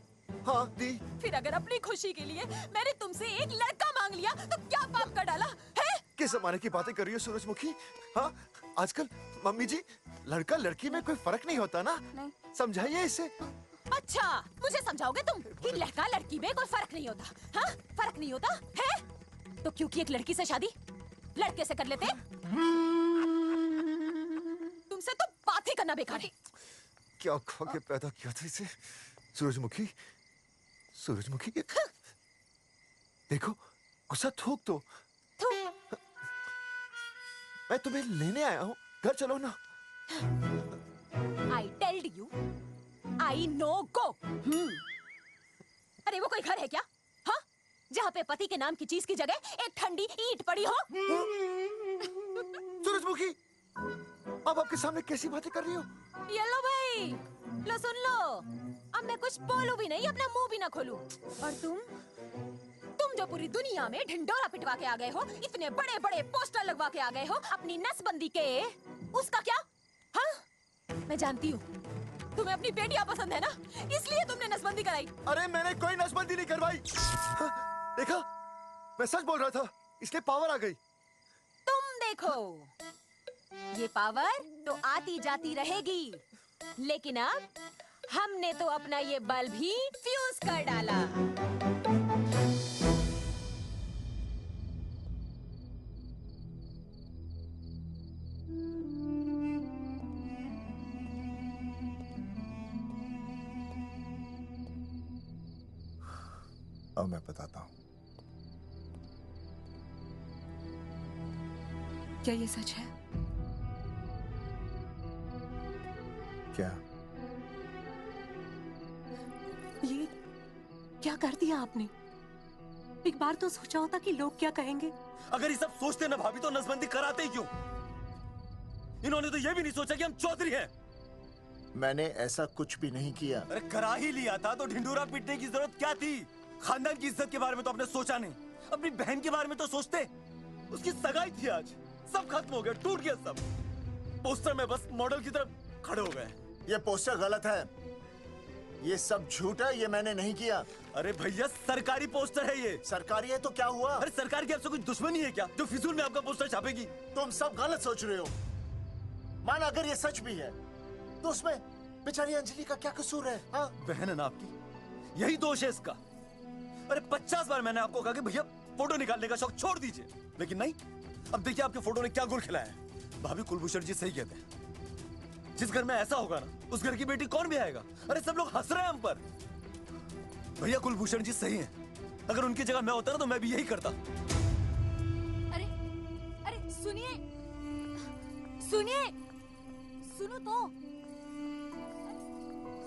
Speaker 8: हाँ दी।
Speaker 17: फिर अगर अपनी खुशी के लिए मैंने तुमसे एक लड़का मांग लिया तो क्या पाप कर डाला है?
Speaker 8: किस जमाने की बातें कर रही हो सूरजमुखी? हाँ, आजकल मम्मी जी लड़का लड़की में कोई फर्क नहीं होता ना। समझाइए इसे।
Speaker 17: अच्छा, मुझे समझाओगे तुम कि लड़का लड़की में कोई फर्क नहीं होता? हाँ, फर्क नहीं होता है? तो क्योंकि एक लड़की से शादी लड़के से कर लेते? तुमसे तो बात ही करना बेकार है।
Speaker 8: क्या खा के पैदा किया था इसे? सूरजमुखी, देखो, गुस्सा थूक दो। मैं तुम्हें लेने आया हूँ, घर चलो ना।
Speaker 17: I told you, I know go। अरे वो कोई घर है क्या? हाँ, जहाँ पे पति के नाम की चीज की जगह एक ठंडी ईंट पड़ी हो?
Speaker 8: सूरजमुखी, अब आपके सामने कैसी बातें कर रही हो?
Speaker 17: ये लो भाई, लो सुन लो। अब मैं कुछ बोलूं भी नहीं, अपना मुंह भी ना खोलूं। और तुम जो पूरी दुनिया में ढिंडोरा पिटवा के आ गए हो, इतने बड़े बड़े पोस्टर लगवा के आ गए हो अपनी नसबंदी के, उसका क्या? हाँ, मैं जानती हूँ तुम्हें अपनी बेटियां पसंद है ना, इसलिए तुमने नसबंदी कराई।
Speaker 8: अरे मैंने कोई नसबंदी नहीं करवाई। देखा, मैं सच बोल रहा था, इसलिए पावर आ गई।
Speaker 17: तुम देखो, ये पावर तो आती जाती रहेगी, लेकिन अब हमने तो अपना ये बल्ब ही फ्यूज कर डाला।
Speaker 3: अब मैं बताता हूँ।
Speaker 2: क्या ये सच है?
Speaker 3: क्या?
Speaker 2: ये क्या कर दिया आपने? एक बार तो सोचा होता कि लोग क्या कहेंगे।
Speaker 10: अगर ये सब सोचते ना भाभी तो नसबंदी कराते ही क्यों? इन्होंने तो ये भी नहीं सोचा कि हम चौधरी हैं।
Speaker 3: मैंने ऐसा कुछ भी नहीं किया।
Speaker 10: अरे करा ही लिया था तो ढिंडोरा पीटने की जरूरत क्या थी? खानदान की इज्जत के बारे में तो आपने सोचा नहीं, अपनी बहन के बारे में तो सोचते। उसकी सगाई थी आज, सब खत्म हो गया, टूट गया सब। पोस्टर में बस मॉडल की तरफ खड़े हो गए।
Speaker 3: ये पोस्टर गलत है, ये सब झूठ है, ये मैंने नहीं किया।
Speaker 10: अरे भैया सरकारी पोस्टर है ये।
Speaker 3: सरकारी है तो क्या हुआ?
Speaker 10: अरे सरकार की आपसे कोई दुश्मनी है क्या जो फिजूल में आपका पोस्टर छापेगी?
Speaker 3: तुम सब गलत सोच रहे हो। मान अगर ये सच भी है तो उसमें बेचारी अंजलि का क्या कसूर है? हाँ?
Speaker 10: बहन है ना आपकी, यही दोष है इसका। अरे 50 बार मैंने आपको कहा कि भैया फोटो निकालने का शौक छोड़ दीजिए, लेकिन नहीं। अब देखिए आपके फोटो ने क्या गुल खिलाया है। भाभी कुलभूषण जी सही कहते हैं, जिस घर में ऐसा होगा ना उस घर की बेटी कौन भी आएगा। अरे सब लोग हंस रहे हैं हम पर। भैया कुलभूषण जी सही हैं, अगर उनकी जगह मैं होता ना तो मैं भी यही करता।
Speaker 17: अरे अरे सुनिए सुनिए, सुनो तो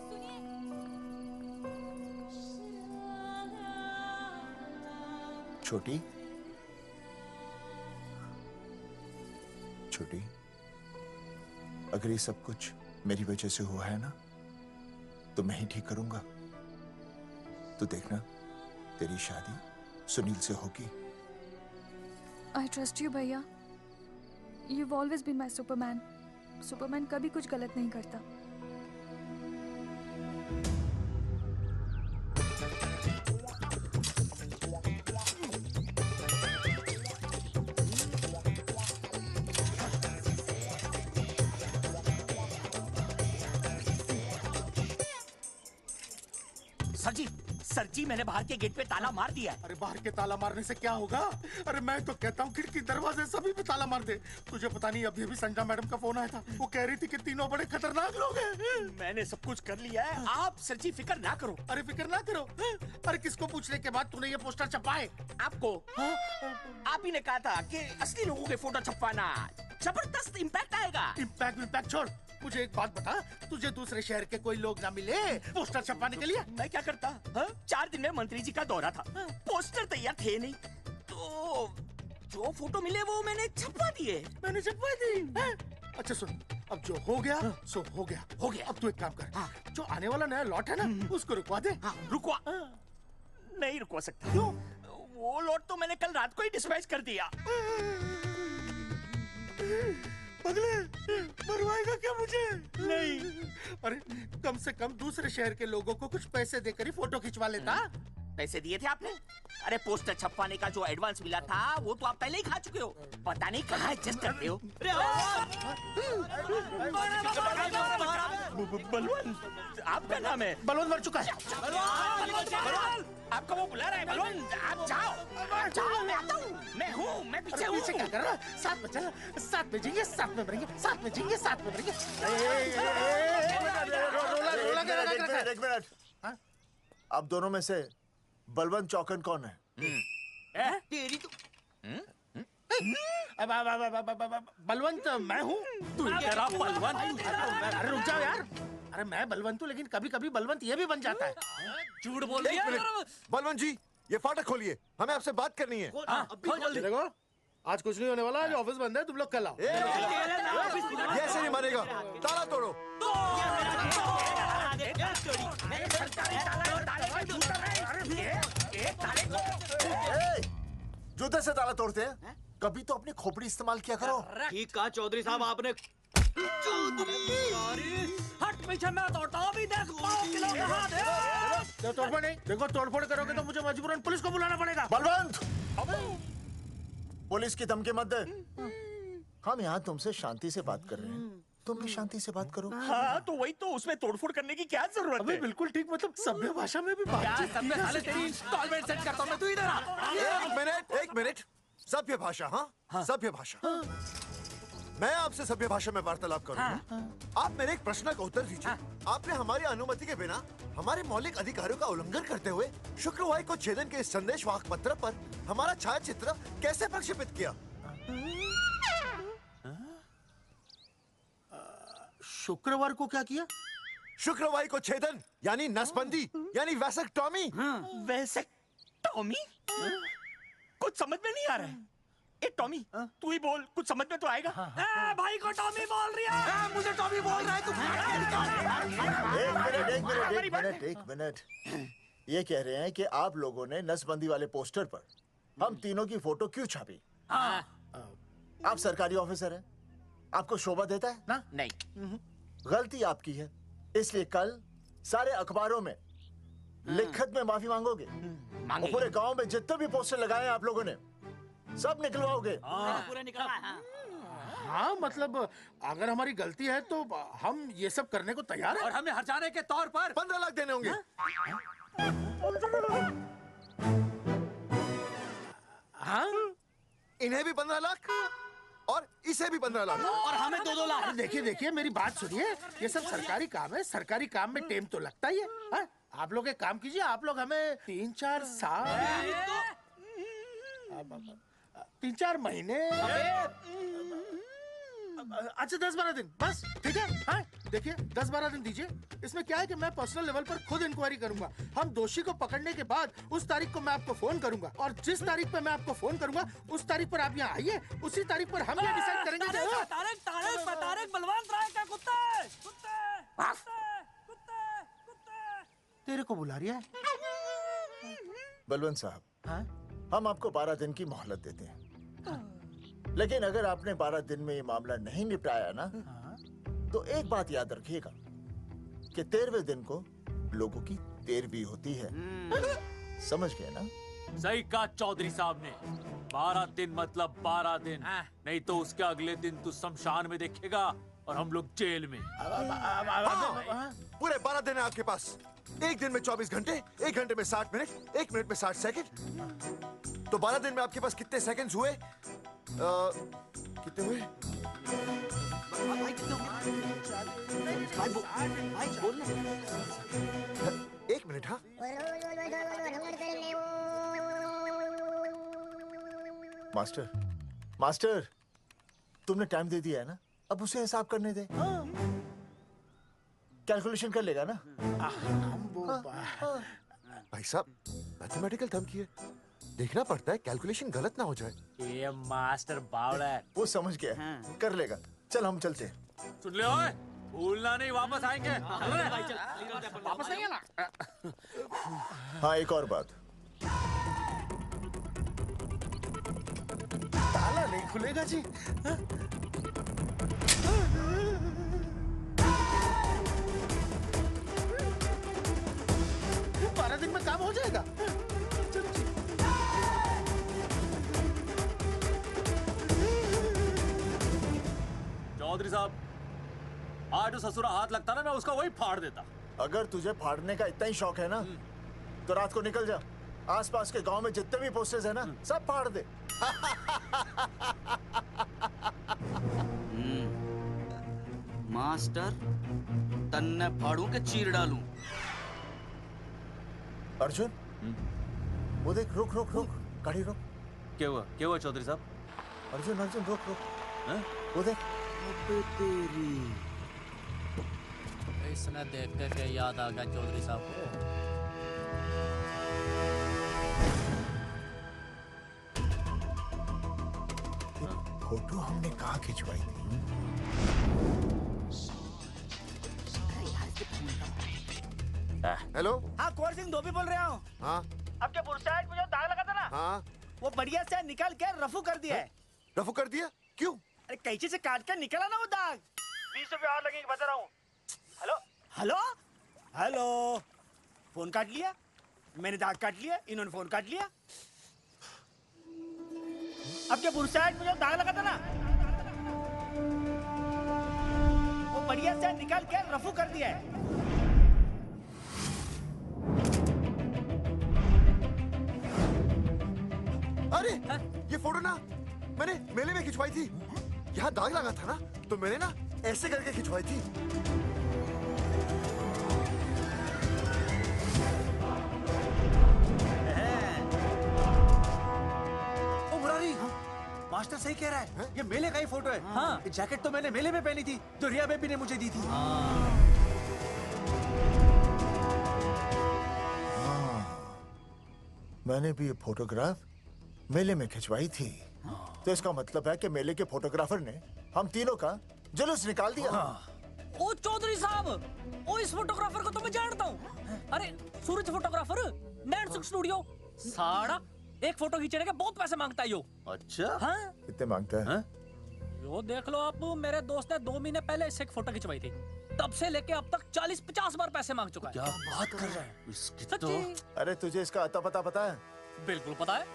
Speaker 17: सुनिए।
Speaker 3: छोटी छोटी, अगर ये सब कुछ मेरी वजह से हुआ है ना तो मैं ही ठीक करूंगा। तो देखना तेरी शादी सुनील से होगी।
Speaker 11: आई ट्रस्ट यू भैया। You've always been my Superman. Superman कभी कुछ गलत नहीं करता।
Speaker 9: सर जी मैंने बाहर के गेट पे ताला मार दिया है।
Speaker 14: अरे बाहर के ताला मारने से क्या होगा? अरे मैं तो कहता हूँ खिड़की दरवाजे सभी पे ताला मार दे। तुझे पता नहीं अभी अभी संजना मैडम का फोन आया था, वो कह रही थी कि तीनों बड़े खतरनाक लोग हैं।
Speaker 9: मैंने सब कुछ कर लिया है, आप सर जी फिक्र ना करो।
Speaker 14: अरे फिक्र ना करो। अरे किसको पूछने के बाद तूने ये पोस्टर छपाए?
Speaker 9: आपको। आप ही ने कहा था कि असली लोगों के फोटो छपवाना जबरदस्त इम्पैक्ट आएगा।
Speaker 14: इम्पैक्ट छोड़, मुझे एक बात बता, तुझे दूसरे शहर के कोई लोग ना मिले पोस्टर छपवाने के लिए?
Speaker 9: मैं क्या करता? 4 दिन में मंत्री जी का दौरा था, पोस्टर तैयार थे नहीं, तो जो फोटो मिले वो मैंने छपवा दिए।
Speaker 14: मैंने छपवा दी? अच्छा सुन, अब जो हो गया सो हो गया।
Speaker 9: हो गया।
Speaker 14: अब तू एक काम कर, जो आने वाला नया लॉट है ना उसको रुकवा दे।
Speaker 9: रुकवा? नहीं रुकवा सकता। क्यों? वो लॉट तो मैंने कल रात को ही डिस्पैच कर दिया।
Speaker 14: पगले, मरवाएगा क्या मुझे?
Speaker 9: नहीं।
Speaker 14: अरे कम से कम दूसरे शहर के लोगों को कुछ पैसे देकर ही फोटो खिंचवा लेता।
Speaker 9: पैसे दिए थे आपने? अरे पोस्टर छपवाने का जो एडवांस मिला था वो तो आप पहले ही खा चुके हो, पता नहीं कहाँ एडजस्ट करते हो। बलवंत आपका नाम है?
Speaker 14: बलवंत मर चुका है।
Speaker 9: आपका वो बुला रहा है बलवंत, आप जाओ जाओ, मैं आता हूँ। मैं हूँ, मैं पीछे हूँ।
Speaker 14: पीछे क्या कर रहा है? साथ में चल, साथ में जिएंगे, साथ में मरेंगे, साथ में जिएंगे, साथ में मरेंगे।
Speaker 3: एक मिनट, अब दोनों में से बलवंत चौकन कौन है?
Speaker 9: तेरी तो
Speaker 14: बलवंत मैं हूँ।
Speaker 9: तू तेरा बलवंत?
Speaker 14: अरे रुक जाओ यार। अरे मैं बलवंत हूँ, लेकिन कभी कभी बलवंत ये भी बन जाता है।
Speaker 9: झूठ बोल रही है।
Speaker 8: बलवंत जी, ये फाटक खोलिए, हमें आपसे बात करनी है।
Speaker 14: देखो आज कुछ नहीं होने वाला, आज ऑफिस बंद है, तुम लोग कल आओ।
Speaker 8: ये ऐसे नहीं मानेगा, ताला तोड़ो। जूते से ताला तोड़ते हैं? कभी तो अपनी खोपड़ी इस्तेमाल किया करो।
Speaker 10: ठीक कहा चौधरी साहब आपने।
Speaker 15: हट पीछे, मैं तोड़ता हूँ, अभी देख पाँव किलो का हाथ है।
Speaker 14: तोड़फोड़ नहीं, देखो तोड़फोड़ करोगे तो मुझे मजबूरन पुलिस को बुलाना पड़ेगा।
Speaker 3: बलवंत, पुलिस की धमकी मत दे। हम यहाँ तुमसे शांति से बात कर रहे हैं, तुम भी शांति से बात करो।
Speaker 9: हाँ तो वही तो, उसमें तोड़फोड़ करने की क्या जरूरत है?
Speaker 14: बिल्कुल ठीक, मतलब सभ्य भाषा में भी बात।
Speaker 9: कॉलमेट सेट करता हूँ मैं, तू इधर आ।
Speaker 8: एक मिनट, सभ्य भाषा? हाँ, सभ्य भाषा। मैं आपसे सभ्य भाषा में वार्तालाप करूंगा। आप मेरे एक प्रश्न का उत्तर दीजिए। आपने हमारी अनुमति के बिना हमारे मौलिक अधिकारों का उल्लंघन करते हुए शुक्रवार को छेदन के इस संदेशवाहक पत्र पर हमारा छायाचित्र कैसे प्रक्षेपित किया?
Speaker 14: शुक्रवार को क्या किया?
Speaker 8: शुक्रवार को छेदन यानी नसबंदी यानी वैसेक्टॉमी।
Speaker 9: वैसेक्टॉमी? कुछ समझ में नहीं आ रहा है।
Speaker 10: ए टॉमी तू ही बोल, कुछ समझ में तो आएगा।
Speaker 9: भाई को टॉमी बोल रही है।
Speaker 10: मुझे टॉमी बोल रहा है तू।
Speaker 8: एक मिनट। ये कह रहे हैं कि आप लोगों ने नसबंदी वाले पोस्टर पर हम तीनों की फोटो क्यों छापी? आप सरकारी ऑफिसर हैं, आपको शोभा देता है
Speaker 10: ना? नहीं।
Speaker 8: गलती आपकी है, इसलिए कल सारे अखबारों में लिखत में माफी मांगोगे। और पूरे गांव में जितने भी पोस्टर लगाए हैं आप लोगों ने सब निकलवाओगे।
Speaker 9: पूरा निकला। हाँ मतलब अगर हमारी गलती है तो हम ये सब करने को तैयार हैं।
Speaker 5: और हमें हर्जाने के तौर पर
Speaker 8: 15 लाख देने होंगे।
Speaker 9: हाँ?
Speaker 8: इन्हें भी 15 लाख और इसे भी 15 लाख
Speaker 9: और हमें 2-2 लाख। देखिए मेरी बात सुनिए, ये सब सरकारी काम है, सरकारी काम में टेम तो लगता ही है। हाँ? आप लोग एक काम कीजिए, आप लोग हमें 3-4 साल 3-4 महीने अच्छा 10-12 दिन बस, ठीक है? हाँ? देखिए 10-12 दिन दीजिए। इसमें क्या है कि मैं पर्सनल लेवल पर खुद इंक्वायरी करूंगा। हम दोषी को पकड़ने के बाद उस तारीख को मैं आपको फोन करूंगा और जिस तारीख पर मैं आपको फोन करूंगा उस तारीख पर आप यहाँ आइए। उसी तारीख पर हम ये डिसाइड करेंगे कि
Speaker 10: तारिक बलवंत राय का कुत्ता है।
Speaker 9: तेरे को बुला रही है।
Speaker 8: बलवंत साहब, हम आपको 12 दिन की मोहलत देते हैं, लेकिन अगर आपने 12 दिन में ये मामला नहीं निपटाया ना तो एक बात याद रखिएगा कि 13वें दिन को लोगों की 13वीं होती है। समझ गए ना?
Speaker 5: सही कहा चौधरी साहब ने। 12 दिन मतलब 12 दिन, नहीं तो उसके अगले दिन तू शमशान में देखेगा और हम लोग जेल में।
Speaker 8: पूरे 12 दिन है आपके पास। एक दिन में 24 घंटे, 1 घंटे में 60 मिनट, 1 मिनट में 60 सेकंड। तो 12 दिन में आपके पास कितने सेकंड्स हुए? कितने हुए? एक मिनट। हाँ मास्टर तुमने टाइम दे दिया है ना, अब उसे हिसाब करने दे। कैलकुलेशन कर लेगा ना? भाई साहब मैथमेटिकल थंब की है, देखना पड़ता है कैलकुलेशन गलत ना हो जाए।
Speaker 5: ये मास्टर बावड़ा है।
Speaker 8: वो समझ गया, कर लेगा। चल हम चलते हैं।
Speaker 5: सुन ले ओए, भूलना नहीं, वापस आएंगे। चल रहे?
Speaker 9: वापस नहीं आना।
Speaker 8: हाँ एक और बात,
Speaker 9: ताला नहीं खुलेगा जी। 12 दिन में काम हो जाएगा।
Speaker 5: चौधरी साहब, आज जो ससुरा हाथ लगता ना मैं उसका वही फाड़ देता।
Speaker 8: अगर तुझे फाड़ने का इतना ही शौक है ना तो रात को निकल जा, आसपास के गांव में जितने भी पोस्टर्स है ना सब फाड़ दे।
Speaker 10: मास्टर तन्ने फाड़ू के चीर डालूं।
Speaker 8: अर्जुन वो देख, रुक रुक रुक, गाड़ी रोक।
Speaker 5: क्या हुआ चौधरी साहब?
Speaker 8: अर्जुन रुक रुक, वो देख।
Speaker 15: तेरी इसने देख के याद आ गया चौधरी साहब को।
Speaker 8: फोटो हमने कहाँ खिंचवाई थी? हेलो।
Speaker 10: हाँ कुंवर सिंह धोबी बोल रहा हूँ।
Speaker 8: हाँ
Speaker 10: अब क्या बुरसाइड में जो दाग लगा था ना,
Speaker 8: हाँ
Speaker 10: वो बढ़िया से निकाल के रफू कर दिया है।
Speaker 8: रफू कर दिया? क्यों?
Speaker 10: अरे कैंची से काट कर निकला ना वो दाग। 20 रुपये और लगेंगे, बता रहा हूँ। हेलो हेलो हेलो, फोन काट लिया, मैंने दाग काट लिया, इन्होंने फोन काट लिया। अब क्या बुरसाइड में जो दाग लगा था ना, वो बढ़िया से निकाल के रफू कर दिया है।
Speaker 8: अरे ये फोटो ना मैंने मेले में खिंचवाई थी। यहाँ दाग लगा था ना तो मैंने ना ऐसे करके खिंचवाई थी।
Speaker 5: ओ मुरारी, मास्टर सही कह रहा है, ये मेले का ही फोटो है। हाँ, ये जैकेट तो मैंने मेले में पहनी थी जो रिया बेबी ने मुझे दी थी।
Speaker 8: मैंने भी ये फोटोग्राफ मेले में खिंचवाई थी।
Speaker 3: तो इसका मतलब है कि मेले के फोटोग्राफर ने हम तीनों का जुलूस निकाल दिया।
Speaker 15: ओ चौधरी साहब, ओ इस फोटोग्राफर को तो मैं जानता हूँ। अरे सूरज फोटोग्राफर, नैन स्टूडियो। साड़ा एक फोटो खींचने के बहुत पैसे मांगता है यो।
Speaker 5: अच्छा?
Speaker 15: हाँ?
Speaker 3: कितने मांगता है?
Speaker 15: यो देख लो आप, मेरे दोस्त ने 2 महीने पहले इससे एक फोटो खिंचवाई थी, तब से लेके अब तक 40-50 बार पैसे मांग चुका है।
Speaker 5: क्या बात कर रहा है? इसकी तो...
Speaker 3: अरे तुझे इसका अता पता पता है?
Speaker 15: बिल्कुल पता है।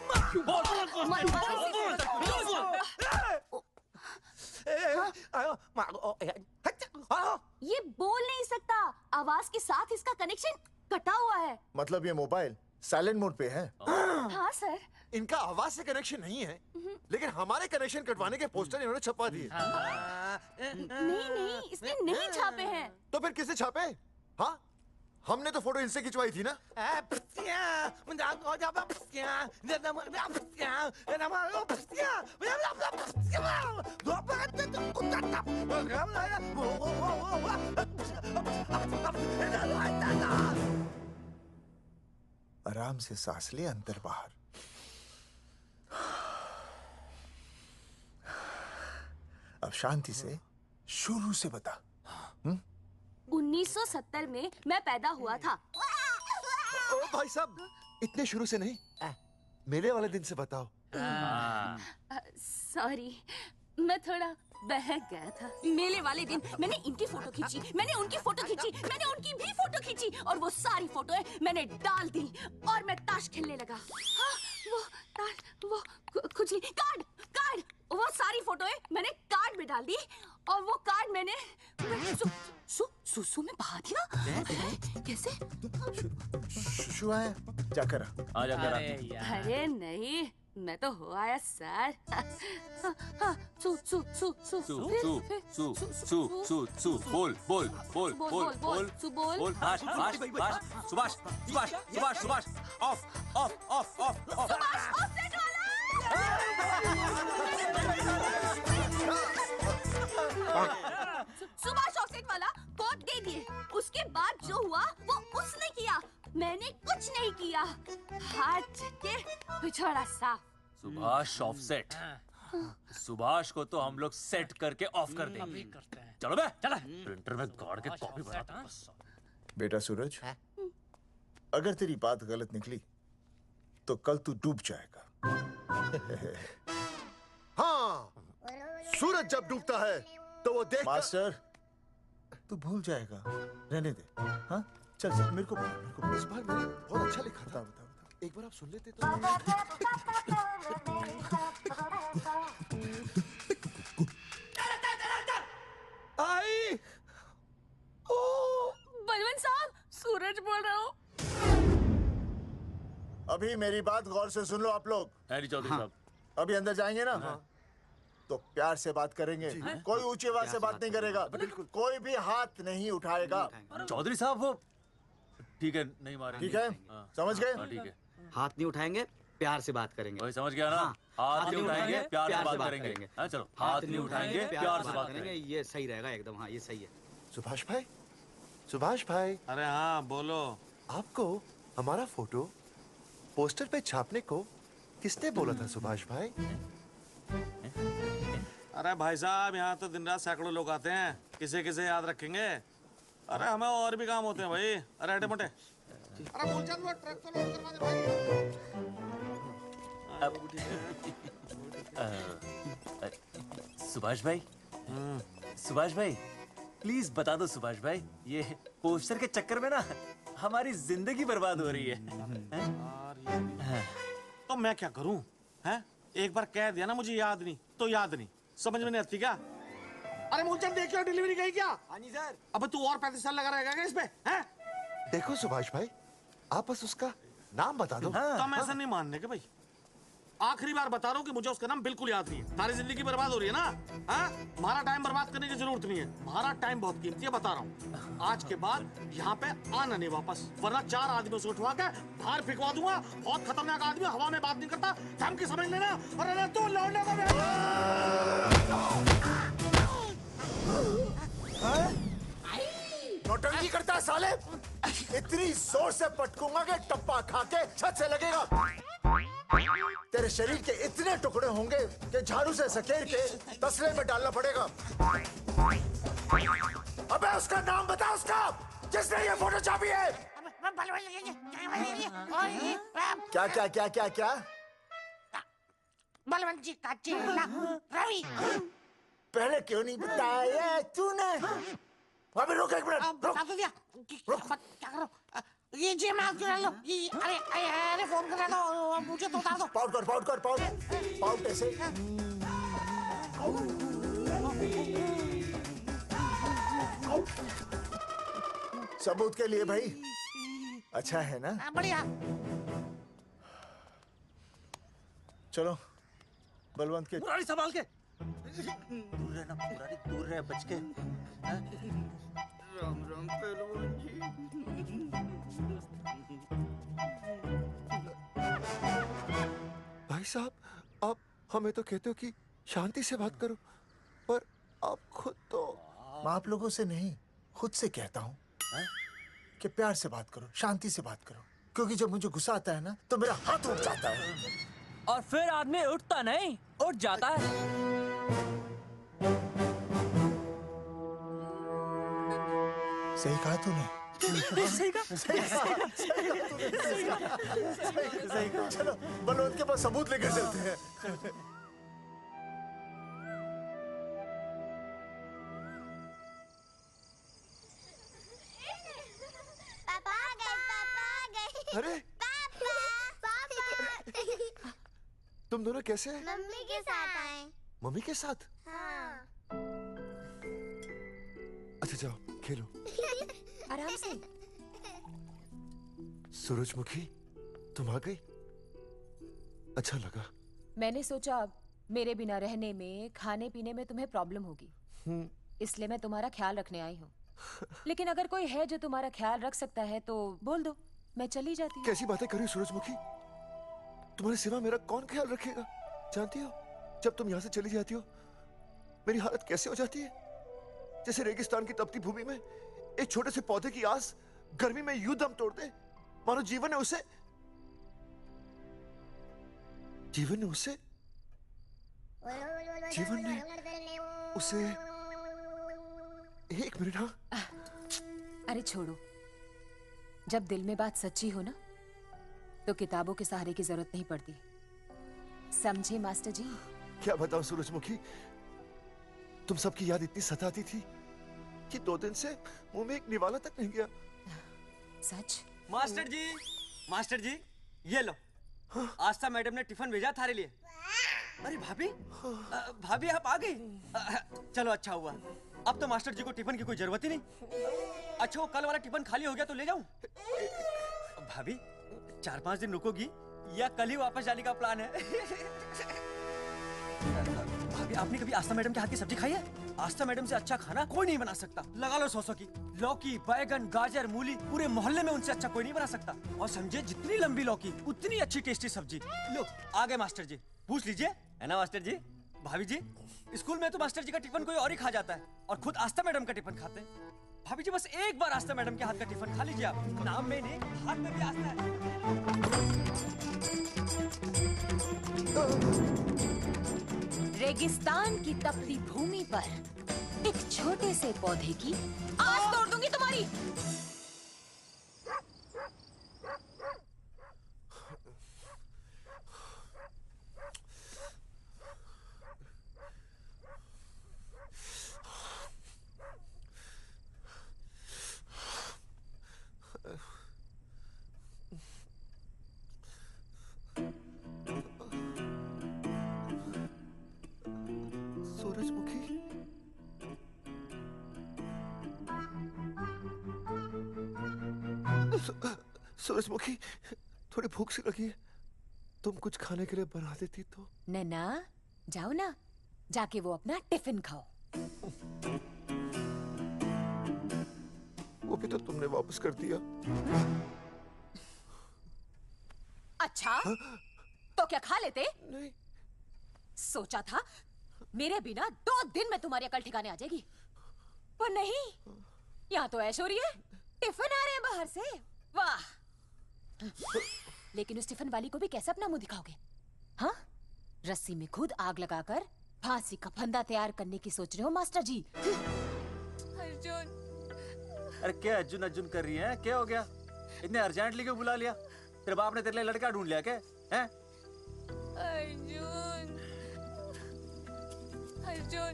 Speaker 11: ये बोल नहीं सकता, आवाज के साथ इसका कनेक्शन कटा हुआ है।
Speaker 3: मतलब ये मोबाइल साइलेंट मोड पे है?
Speaker 11: हाँ सर।
Speaker 8: इनका आवाज से कनेक्शन नहीं है, लेकिन हमारे कनेक्शन कटवाने के पोस्टर इन्होंने छपवा दिए।
Speaker 11: नहीं, इसने नहीं छापे हैं।
Speaker 8: तो फिर किसे छापे? हाँ, हमने तो फोटो इनसे खिंचवाई थी ना।
Speaker 3: आराम से सांस ले, अंदर बाहर। अब शांति से शुरू से बता।
Speaker 11: 1970 में मैं पैदा हुआ था।
Speaker 8: ओ भाई साहब, इतने शुरू से नहीं, मेले वाले दिन से बताओ।
Speaker 11: सॉरी, मैं थोड़ा बहक गया था। मेले वाले दिन मैंने इनकी फोटो खींची, मैंने उनकी फोटो खींची, मैंने उनकी भी फोटो खींची, और वो सारी फोटोएं मैंने डाल दी और मैं ताश खेलने लगा। हाँ, वो कुछ नहीं, कार्ड, वो सारी फोटोएं मैंने कार्ड में डाल दी, और वो कार्ड मैंने सुसु में बहा दिया। कैसे?
Speaker 3: शुआ है, जाकर
Speaker 5: आ जाकर।
Speaker 11: अरे नहीं, मैं तो हो आया सर।
Speaker 5: बोल। सुभाष ऑफ।
Speaker 11: सुभाष ऑफसेट वाला कोड दे दिए। उसके बाद जो हुआ वो उसने किया, मैंने कुछ नहीं किया। हाथ के पिछड़ा साफ।
Speaker 5: सुभाष ऑफसेट। सुभाष को तो हम लोग सेट करके ऑफ कर देंगे। चलो बे, चला। प्रिंटर में गाड़ के कॉपी बनाता हूँ।
Speaker 3: बेटा सूरज, अगर तेरी बात गलत निकली तो कल तू डूब जाएगा।
Speaker 8: हाँ, सूरज जब डूबता है तो वो देख।
Speaker 3: मास्टर, तू भूल जाएगा, रहने दे। हाँ, चल मेरे को
Speaker 8: इस बार मैंने बहुत अच्छा लिखा था। बता। एक बार आप सुन लेते तो।
Speaker 3: आई,
Speaker 11: बलवंत साहब, सूरज बोल रहा हूँ।
Speaker 3: अभी मेरी बात गौर से सुन लो आप लोग।
Speaker 5: चौधरी साहब,
Speaker 3: अभी अंदर जाएंगे ना, तो प्यार से बात करेंगे। कोई ऊंची आवाज से बात नहीं करेगा, कोई भी हाथ नहीं उठाएगा।
Speaker 5: चौधरी साहब वो ठीक है, नहीं मारेंगे।
Speaker 3: ठीक है, समझ गए?
Speaker 5: ठीक है।
Speaker 10: हाथ नहीं उठाएंगे, प्यार से बात करेंगे।
Speaker 5: वही समझ गया ना? हाथ नहीं उठाएंगे, प्यार से बात करेंगे। हाँ चलो, हाथ नहीं उठाएंगे, प्यार से बात करेंगे।
Speaker 10: ये सही रहेगा एकदम। हाँ, ये सही है।
Speaker 8: सुभाष भाई।
Speaker 9: अरे हाँ, बोलो।
Speaker 8: आपको हमारा फोटो पोस्टर पे छापने को किसने बोला था सुभाष भाई?
Speaker 9: अरे भाई साहब, यहाँ तो दिन रात सैकड़ों लोग आते हैं, किसे किसे याद रखेंगे। अरे हमें और भी काम होते हैं भाई। अरे हटे मोटे। अरे बोल चल, वो ट्रक को लोड करवा दे भाई।
Speaker 5: सुभाष भाई प्लीज बता दो सुभाष भाई, ये पोस्टर के चक्कर में ना हमारी जिंदगी बर्बाद हो रही है।
Speaker 9: तो मैं क्या करूं? हैं? एक बार कह दिया ना मुझे याद नहीं तो याद नहीं, समझ में नहीं आती क्या? अरे मूलचंद देखियो, डिलीवरी गई क्या? हाँ जी सर। अब तू और 35 साल लगा रहेगा क्या इसमें? हैं?
Speaker 8: देखो सुभाष भाई, आप बस उसका नाम बता दो।
Speaker 9: तो हम ऐसा नहीं मानने के भाई। आखिरी बार बता रहा हूँ कि मुझे उसका नाम बिल्कुल याद नहीं है। सारी जिंदगी बर्बाद हो रही है ना? हाँ? हमारा टाइम बर्बाद करने की जरूरत नहीं है। हमारा टाइम बहुत कीमती है, बता रहा हूँ। आज के बाद यहाँ पे आना नहीं वापस, वरना 4 आदमियों से उठवा के बाहर फेंकवा दूंगा। बहुत खतरनाक आदमी, हवा में बात नहीं करता, धमकी समझ लेना। और अरे तू लौटने का
Speaker 3: नौटंकी करता है साले। इतनी जोर से पटकूंगा कि टप्पा खा के छत से लगेगा।
Speaker 8: तेरे शरीर के इतने टुकड़े होंगे कि झाड़ू से सकेर के तसले में डालना पड़ेगा। अबे उसका नाम बता, उसका जिसने ये फोटो छापी है। क्या क्या क्या क्या क्या?
Speaker 9: बलवंत जी का चेला रवि।
Speaker 8: पहले क्यों नहीं बताया तूने? अबे रुक एक मिनट, रुक।
Speaker 9: क्या करो? ये जी माफ करा लो। ये अरे फोन करा लो, मुझे तो उतार दो।
Speaker 8: पाउट ऐसे। सबूत के लिए भाई, अच्छा है ना?
Speaker 9: बढ़िया।
Speaker 8: चलो बलवंत के।
Speaker 10: मुरारी संभाल के। दूर रहना मुरारी, दूर रह, बच के। राम राम पहलवान जी।
Speaker 8: भाई साहब, आप हमें तो कहते हो कि शांति से बात करो, पर आप खुद तो। मैं आप लोगों से नहीं, खुद से कहता हूँ कि प्यार से बात करो, शांति से बात करो, क्योंकि जब मुझे गुस्सा आता है ना तो मेरा हाथ उठ जाता है।
Speaker 15: और फिर आदमी उठता नहीं, उठ जाता है।
Speaker 8: सही कहा तूने।
Speaker 15: सही कहा।
Speaker 8: चलो बलवंत के पास सबूत लेकर चलते हैं।
Speaker 1: पापा आ गए।
Speaker 8: अरे तुम दोनों कैसे हैं?
Speaker 1: मम्मी के साथ आए।
Speaker 8: मम्मी के साथ?
Speaker 1: हाँ।
Speaker 8: अच्छा जाओ खेलो।
Speaker 17: आराम से।
Speaker 8: सूरजमुखी, तुम आ गई, अच्छा लगा।
Speaker 17: मैंने सोचा मेरे बिना रहने में, खाने पीने में तुम्हें प्रॉब्लम होगी, इसलिए मैं तुम्हारा ख्याल रखने आई हूँ। लेकिन अगर कोई है जो तुम्हारा ख्याल रख सकता है तो बोल दो, मैं चली जाती हूँ।
Speaker 8: कैसी बातें कर रही हो सूरजमुखी? तुम्हारे सिवा मेरा कौन ख्याल रखेगा? जानती हो, जब तुम यहाँ से चली जाती हो मेरी हालत कैसे हो जाती है? जैसे रेगिस्तान की तपती भूमि में एक छोटे से पौधे की आस गर्मी में यूं दम तोड़ दे, मानो जीवन ने उसे एक मिनट। हाँ
Speaker 17: अरे छोड़ो, जब दिल में बात सच्ची हो ना तो किताबों के सहारे की जरूरत नहीं पड़ती, समझे मास्टर जी?
Speaker 8: क्या बताऊं सूरजमुखी, तुम सबकी याद इतनी सताती थी कि 2 दिन से मुंह में एक निवाला तक नहीं गया।
Speaker 17: सच?
Speaker 10: मास्टर जी ये लो। आस्था मैडम ने टिफिन भेजा थारे लिए। अरे भाभी, भाभी आप आ गई। चलो अच्छा हुआ, अब तो मास्टर जी को टिफिन की कोई जरूरत ही नहीं। अच्छा वो कल वाला टिफिन खाली हो गया तो ले जाऊं? भाभी 4-5 दिन रुकोगी या कल ही वापस जाने का प्लान है? भाभी आपने कभी आस्था मैडम के हाथ की सब्जी खाई है? आस्था मैडम से अच्छा खाना कोई नहीं बना सकता। लगा लो 100 की। लौकी, बैगन, गाजर, मूली, पूरे मोहल्ले में उनसे अच्छा कोई नहीं बना सकता। और समझे, जितनी लंबी लौकी उतनी अच्छी टेस्टी सब्जी। लो आ गए मास्टर जी, पूछ लीजिए, है ना मास्टर जी? भाभी जी, स्कूल में तो मास्टर जी का टिफिन कोई और ही खा जाता है और खुद आस्था मैडम का टिफिन खाते हैं। भाभी जी बस एक बार आस्था मैडम के हाथ का टिफिन खा लीजिए आप। नाम में नहीं, हाथ में भी आस्था है।
Speaker 17: रेगिस्तान की तपती भूमि पर एक छोटे से पौधे की आस तोड़ दूंगी तुम्हारी।
Speaker 8: सूरजमुखी, थोड़ी भूख सी लगी है, तुम कुछ खाने के लिए बना देती तो।
Speaker 17: नैना जाओ ना, जाके वो अपना टिफिन खाओ।
Speaker 8: वो भी तो तुमने वापस कर दिया।
Speaker 17: अच्छा तो क्या खा लेते?
Speaker 8: नहीं।
Speaker 17: सोचा था मेरे बिना 2 दिन में तुम्हारी अकल ठिकाने आ जाएगी, पर नहीं, यहाँ तो ऐश हो रही है। टिफिन आ रहे हैं बाहर से, वाह। लेकिन उस टिफिन वाली को भी कैसे अपना मुंह दिखाओगे? हाँ, रस्सी में खुद आग लगाकर फांसी का फंदा तैयार करने की सोच रहे हो मास्टर जी?
Speaker 4: अर्जुन,
Speaker 5: अरे क्या अर्जुन अर्जुन कर रही है? क्या हो गया? इतने अर्जेंटली क्यों बुला लिया? तेरे बाप ने तेरे लिए लड़का ढूंढ लिया क्या? हैं?
Speaker 4: अर्जुन, अर्जुन,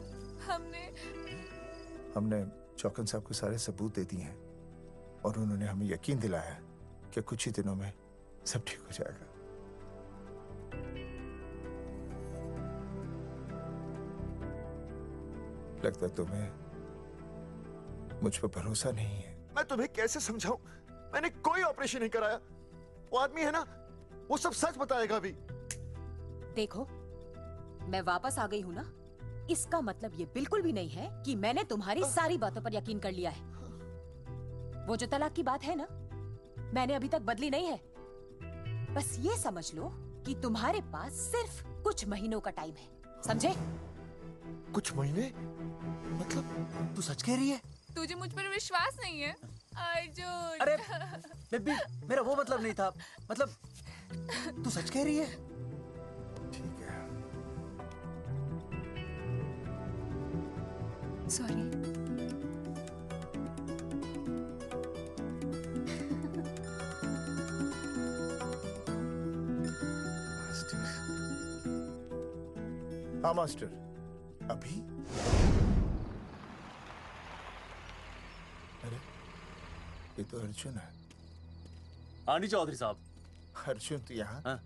Speaker 3: हमने चौकन साहब को सारे सबूत दे दिए हैं और उन्होंने हमें यकीन दिलाया है कि कुछ ही दिनों में सब ठीक हो जाएगा। लगता है तुम्हें मुझ पर भरोसा नहीं है।
Speaker 8: मैं तुम्हें कैसे समझाऊं? मैंने कोई ऑपरेशन नहीं कराया। वो आदमी है ना, वो सब सच बताएगा अभी।
Speaker 17: देखो, मैं वापस आ गई हूँ ना, इसका मतलब ये बिल्कुल भी नहीं है कि मैंने तुम्हारी सारी बातों पर यकीन कर लिया है। वो जो तलाक की बात है ना, मैंने अभी तक बदली नहीं है। बस ये समझ लो कि तुम्हारे पास सिर्फ कुछ महीनों का टाइम है, समझे?
Speaker 8: कुछ महीने?
Speaker 5: मतलब तू सच कह रही है?
Speaker 4: तुझे मुझ पर विश्वास नहीं है अर्जुन?
Speaker 5: अरे बेबी, मेरा वो मतलब नहीं था। मतलब तू सच कह रही है?
Speaker 3: ठीक है।
Speaker 17: सॉरी।
Speaker 3: हाँ मास्टर, अभी? अरे ये तो अर्जुन है।
Speaker 5: हाँ नहीं चौधरी साहब।
Speaker 3: अर्जुन तो यहाँ?
Speaker 5: हाँ।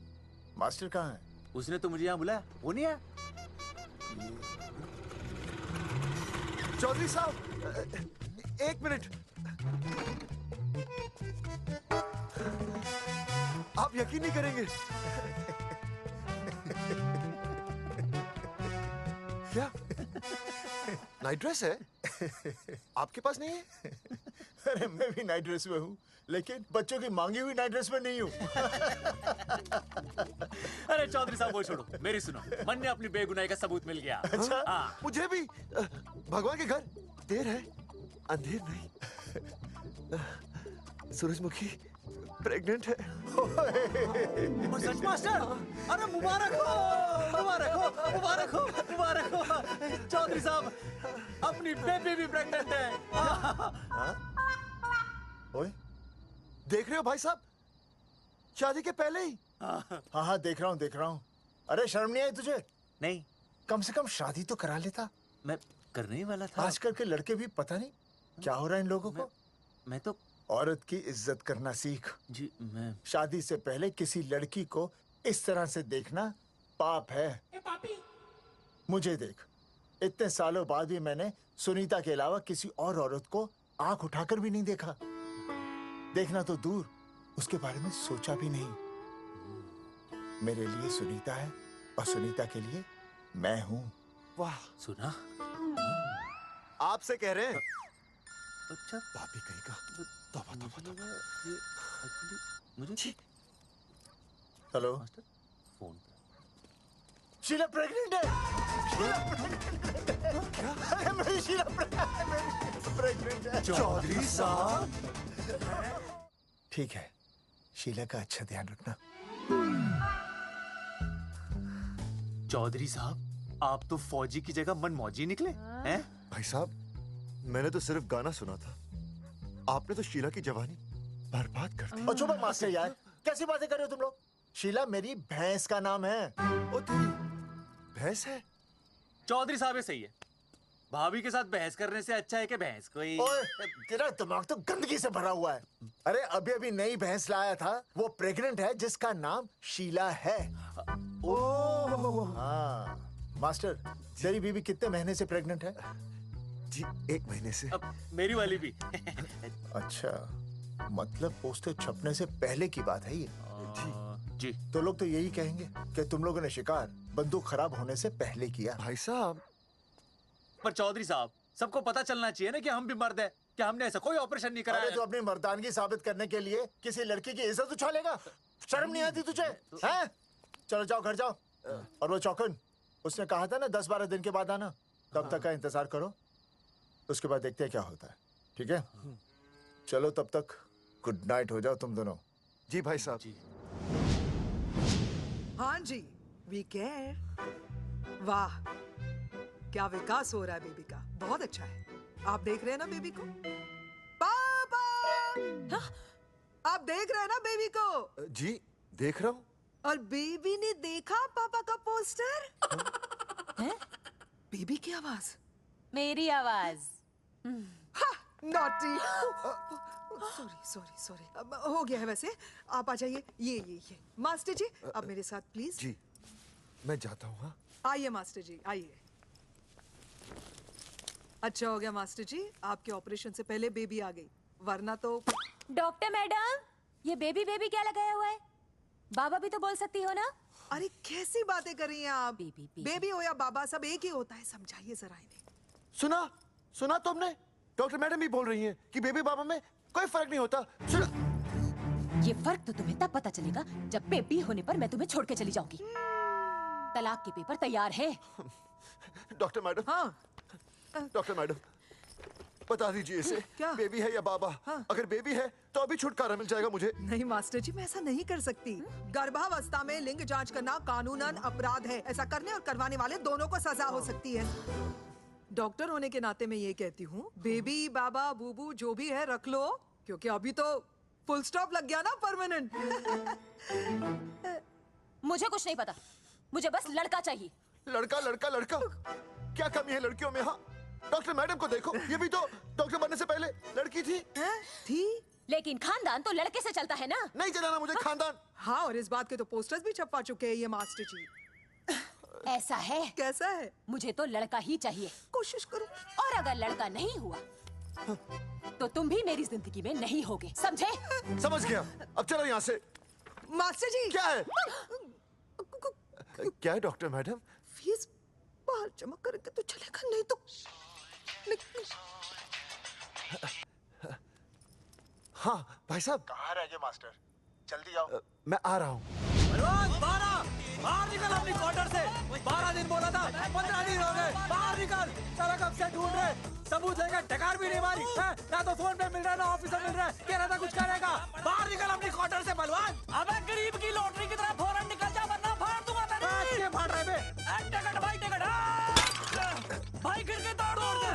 Speaker 3: मास्टर कहाँ है?
Speaker 5: उसने तो मुझे यहाँ बुलाया, वो नहीं आया।
Speaker 8: चौधरी साहब, एक मिनट। आप यकीन नहीं करेंगे। क्या नाइट ड्रेस है? आपके पास नहीं है?
Speaker 3: अरे मैं भी नाइट ड्रेस में हूँ, लेकिन बच्चों की मांगी हुई नाइट ड्रेस में नहीं हूँ।
Speaker 5: अरे चौधरी साहब वो छोड़ो, मेरी सुनो। मन ने अपनी बेगुनाही का सबूत मिल गया।
Speaker 8: अच्छा,
Speaker 5: हाँ।
Speaker 8: मुझे भी। भगवान के घर देर है, अंधेर नहीं। सूरजमुखी प्रेग्नेंट है।
Speaker 5: सच मास्टर? अरे मुबारक हो, मुबारक हो, मुबारक हो, मुबारक हो। चौधरी साहब, अपनी बेबी भी प्रेग्नेंट है।
Speaker 3: ओए,
Speaker 8: देख रहे हो भाई साहब, शादी के पहले ही।
Speaker 3: हाँ हाँ देख रहा हूँ। अरे शर्म नहीं आई तुझे?
Speaker 5: नहीं।
Speaker 3: कम से कम शादी तो करा लेता।
Speaker 5: मैं करने ही वाला था।
Speaker 3: आजकल के लड़के भी पता नहीं क्या हो रहा है इन लोगों को।
Speaker 5: मैं तो
Speaker 3: औरत की इज्जत करना सीख।
Speaker 5: जी मैं
Speaker 3: शादी से पहले किसी लड़की को इस तरह से देखना पाप है। मुझे देख, इतने सालों बाद भी मैंने सुनीता के अलावा किसी और औरत को आंख उठाकर भी नहीं देखा। देखना तो दूर, उसके बारे में सोचा भी नहीं। मेरे लिए सुनीता है और सुनीता के लिए मैं हूँ।
Speaker 8: वाह,
Speaker 5: सुना?
Speaker 8: आपसे कह रहे हैं।
Speaker 5: अच्छा,
Speaker 8: पापी कहीं का। तौबा तौबा तौबा।
Speaker 5: मुझे
Speaker 3: हेलो,
Speaker 5: फोन
Speaker 3: शीला प्रेग्नेंट है। अरे मेरी शीला प्रेग्नेंट है।
Speaker 8: चौधरी साहब,
Speaker 3: ठीक है, शीला का अच्छा ध्यान रखना।
Speaker 5: चौधरी साहब, आप तो फौजी की जगह मनमौजी निकले हैं?
Speaker 8: भाई साहब, मैंने तो सिर्फ गाना सुना था। आपने तो शीला की जवानी बर्बाद कर दी।
Speaker 3: और चुप मास्टर यार, कैसी बातें कर रहे हो तुम लोग? शीला मेरी भैंस का नाम है।
Speaker 8: ओ तेरी भैंस है?
Speaker 5: चौधरी साहब ये सही है। भाभी के साथ बहस करने से अच्छा है कि भैंस कोई।
Speaker 3: ओए, तेरा दिमाग तो गंदगी से भरा हुआ है। अरे अभी अभी नई भैंस लाया था, वो प्रेग्नेंट है, जिसका नाम शीला है। ओह हाँ मास्टर, तेरी बीवी कितने महीने से प्रेग्नेंट है?
Speaker 8: जी 1 महीने से।
Speaker 5: अब मेरी वाली भी।
Speaker 3: अच्छा, मतलब पोस्टर छपने से पहले की बात है ये?
Speaker 5: जी।
Speaker 3: तो लोग तो यही कहेंगे कि तुम लोगों ने शिकार बंदूक खराब होने से पहले किया।
Speaker 8: भाई साहब,
Speaker 5: पर चौधरी साहब, सबको पता चलना चाहिए ना कि हम भी मर्द हैं, कि हमने ऐसा कोई ऑपरेशन नहीं कराया।
Speaker 3: अरे तो अपनी मर्दानगी साबित करने के लिए किसी लड़की की इज्जत उछालेगा? शर्म नहीं आती तुझे? हैं? चलो जाओ, घर जाओ। और वो चौकन, उसने कहा था ना 10-12 दिन के बाद आना, तब तक का इंतजार करो, उसके बाद देखते हैं क्या होता है। ठीक है? चलो तब तक गुड नाइट हो जाओ तुम दोनों।
Speaker 8: जी भाई साहब।
Speaker 7: हाँ जी, वी केयर। वाह, क्या विकास हो रहा है बेबी का, बहुत अच्छा है। आप देख रहे हैं ना बेबी को? पापा! आप देख रहे हैं ना बेबी को?
Speaker 8: जी, देख रहा हूँ।
Speaker 7: और बेबी ने देखा पापा का पोस्टर? बेबी की आवाज?
Speaker 17: मेरी आवाज।
Speaker 7: नॉटी। सॉरी। हो गया है वैसे। आप आ जाइए। ये मास्टर जी, आप मेरे साथ प्लीज।
Speaker 8: जी, मैं जाता हूँ। हाँ,
Speaker 7: आइए मास्टर जी, आइए। अच्छा हो गया मास्टर जी, आपके ऑपरेशन से पहले बेबी आ गई, वरना तो।
Speaker 17: डॉक्टर मैडम, ये बेबी क्या लगाया हुआ है? बाबा भी तो बोल सकती हो ना?
Speaker 7: अरे कैसी बातें कर रही हैं आप? बेबी हो या बाबा, सब एक ही होता है, समझाइए जरा इन्हें।
Speaker 8: सुना तुमने? डॉक्टर मैडम भी बोल रही हैं कि बेबी बाबा में कोई फर्क नहीं होता।
Speaker 17: ये फर्क तो तुम्हें तब पता चलेगा जब बेबी होने पर मैं तुम्हें छोड़ के चली जाऊंगी। तलाक के पेपर तैयार है।
Speaker 8: Doctor madam.
Speaker 7: हाँ।
Speaker 8: डॉक्टर मैडम, बता दीजिए इसे, क्या बेबी है या बाबा? हाँ। अगर बेबी है तो अभी छुटकारा मिल जाएगा मुझे।
Speaker 7: नहीं मास्टर जी, मैं ऐसा नहीं कर सकती। गर्भावस्था में लिंग जांच करना कानूनन अपराध है। ऐसा करने और करवाने वाले दोनों को सजा हो सकती है। डॉक्टर होने के नाते मैं ये कहती हूँ, बेबी बाबा बूबू जो भी है रख लो, क्योंकि अभी तो फुल स्टॉप लग गया ना परमानेंट।
Speaker 17: मुझे कुछ नहीं पता, मुझे बस लड़का चाहिए।
Speaker 8: लड़का क्या कमी है लड़कियों में? हाँ, डॉक्टर मैडम को देखो, ये भी तो डॉक्टर बनने से पहले लड़की थी।
Speaker 17: लेकिन खानदान तो लड़के से चलता है ना।
Speaker 8: नहीं चलाना मुझे खानदान।
Speaker 7: हाँ, और इस बात के तो पोस्टर्स भी छपवा चुके हैं ये मास्टर जी।
Speaker 17: ऐसा है?
Speaker 7: कैसा है?
Speaker 17: मुझे तो लड़का ही चाहिए।
Speaker 7: कोशिश करो।
Speaker 17: और अगर लड़का नहीं हुआ तो तुम भी मेरी जिंदगी में नहीं होगे, समझे?
Speaker 8: समझ गया। अब चलो यहाँ से।
Speaker 7: मास्टर जी।
Speaker 8: क्या है? क्या है डॉक्टर मैडम?
Speaker 7: फीस बाहर जमा करेंगे तो चलेगा, नहीं तो।
Speaker 8: हाँ भाई साहब।
Speaker 3: कहाँ रह गए मास्टर? जल्दी आओ।
Speaker 8: मैं आ रहा हूँ।
Speaker 5: बाहर निकल अपनी क्वार्टर से। 12 दिन बोला था, 15 दिन हो गए। बाहर निकल। सारा कब से ढूंढ रहे, सबूत लेकर डकार भी नहीं मारी है। ना तो फोन पे मिल रहा है, ना ऑफिस में मिल रहा है। कह रहा था कुछ करेगा। बाहर निकल अपनी क्वार्टर से बलवान।
Speaker 15: अबे गरीब की लॉटरी की तरह फौरन निकल जा, वरना फाड़ दूंगा तेरी।
Speaker 5: क्या फाड़ रहे बे?
Speaker 15: टिकट भाई खिड़की तोड़ दे।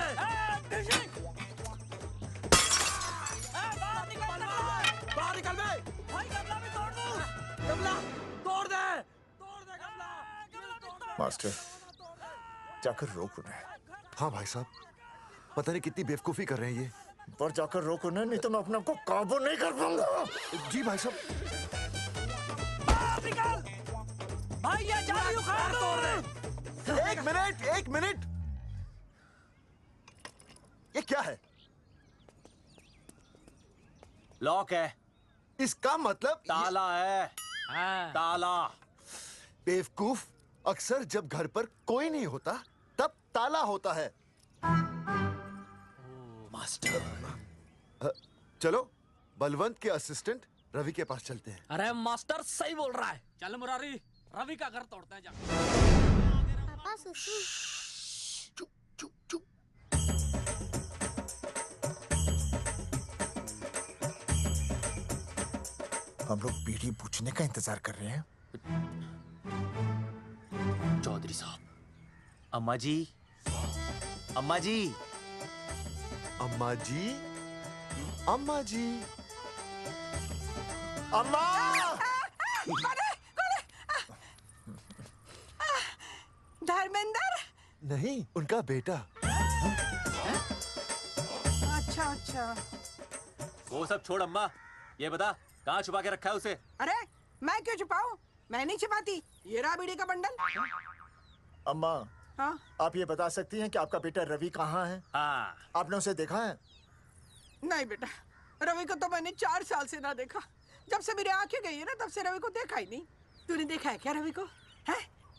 Speaker 5: बाहर निकल बे।
Speaker 15: भाई गमला भी तोड़ दूं।
Speaker 5: गमला तोड़ दे।
Speaker 3: मास्टर, जाकर रोक उन्हें।
Speaker 8: हाँ भाई साहब, पता नहीं कितनी बेवकूफी कर रहे हैं ये।
Speaker 3: पर जाकर रोक उन्हें, नहीं तो मैं अपने आप को काबू नहीं कर पाऊंगा।
Speaker 8: जी भाई साहब।
Speaker 15: भाई ये जाली उखाड़ दो।
Speaker 8: एक मिनट। ये क्या है?
Speaker 5: लॉक है।
Speaker 8: इसका मतलब
Speaker 5: ताला है।
Speaker 15: हाँ।
Speaker 5: ताला।
Speaker 8: बेवकूफ, अक्सर जब घर पर कोई नहीं होता तब ताला होता है।
Speaker 5: मास्टर।
Speaker 8: चलो बलवंत के असिस्टेंट रवि के पास चलते हैं।
Speaker 15: अरे मास्टर सही बोल रहा है। चल मुरारी, रवि का घर तोड़ते हैं। जा
Speaker 1: पापा सुसु।
Speaker 3: हम लोग बीड़ी पूछने का इंतजार कर रहे हैं।
Speaker 5: चौधरी साहब। अम्मा जी। अम्मा जी।
Speaker 8: अम्मा जी। अम्मा जी।
Speaker 3: अम्मा।
Speaker 12: धर्मेंद्र?
Speaker 8: नहीं, उनका बेटा।
Speaker 12: अच्छा।
Speaker 5: वो सब छोड़ अम्मा, ये बता कहाँ छुपा के रखा है उसे?
Speaker 12: अरे मैं क्यों छुपाऊं? मैं नहीं छुपाती। ये रहा बीड़ी का बंडल।
Speaker 3: अम्मा,
Speaker 12: हाँ?
Speaker 3: आप ये बता सकती हैं कि आपका बेटा रवि कहाँ है?
Speaker 5: हाँ।
Speaker 3: आपने उसे देखा है?
Speaker 12: नहीं बेटा, रवि को तो मैंने 4 साल से ना देखा। जब से मेरी आंखें गई है ना, तब से रवि को देखा ही नहीं। तूने देखा है क्या रवि को? है?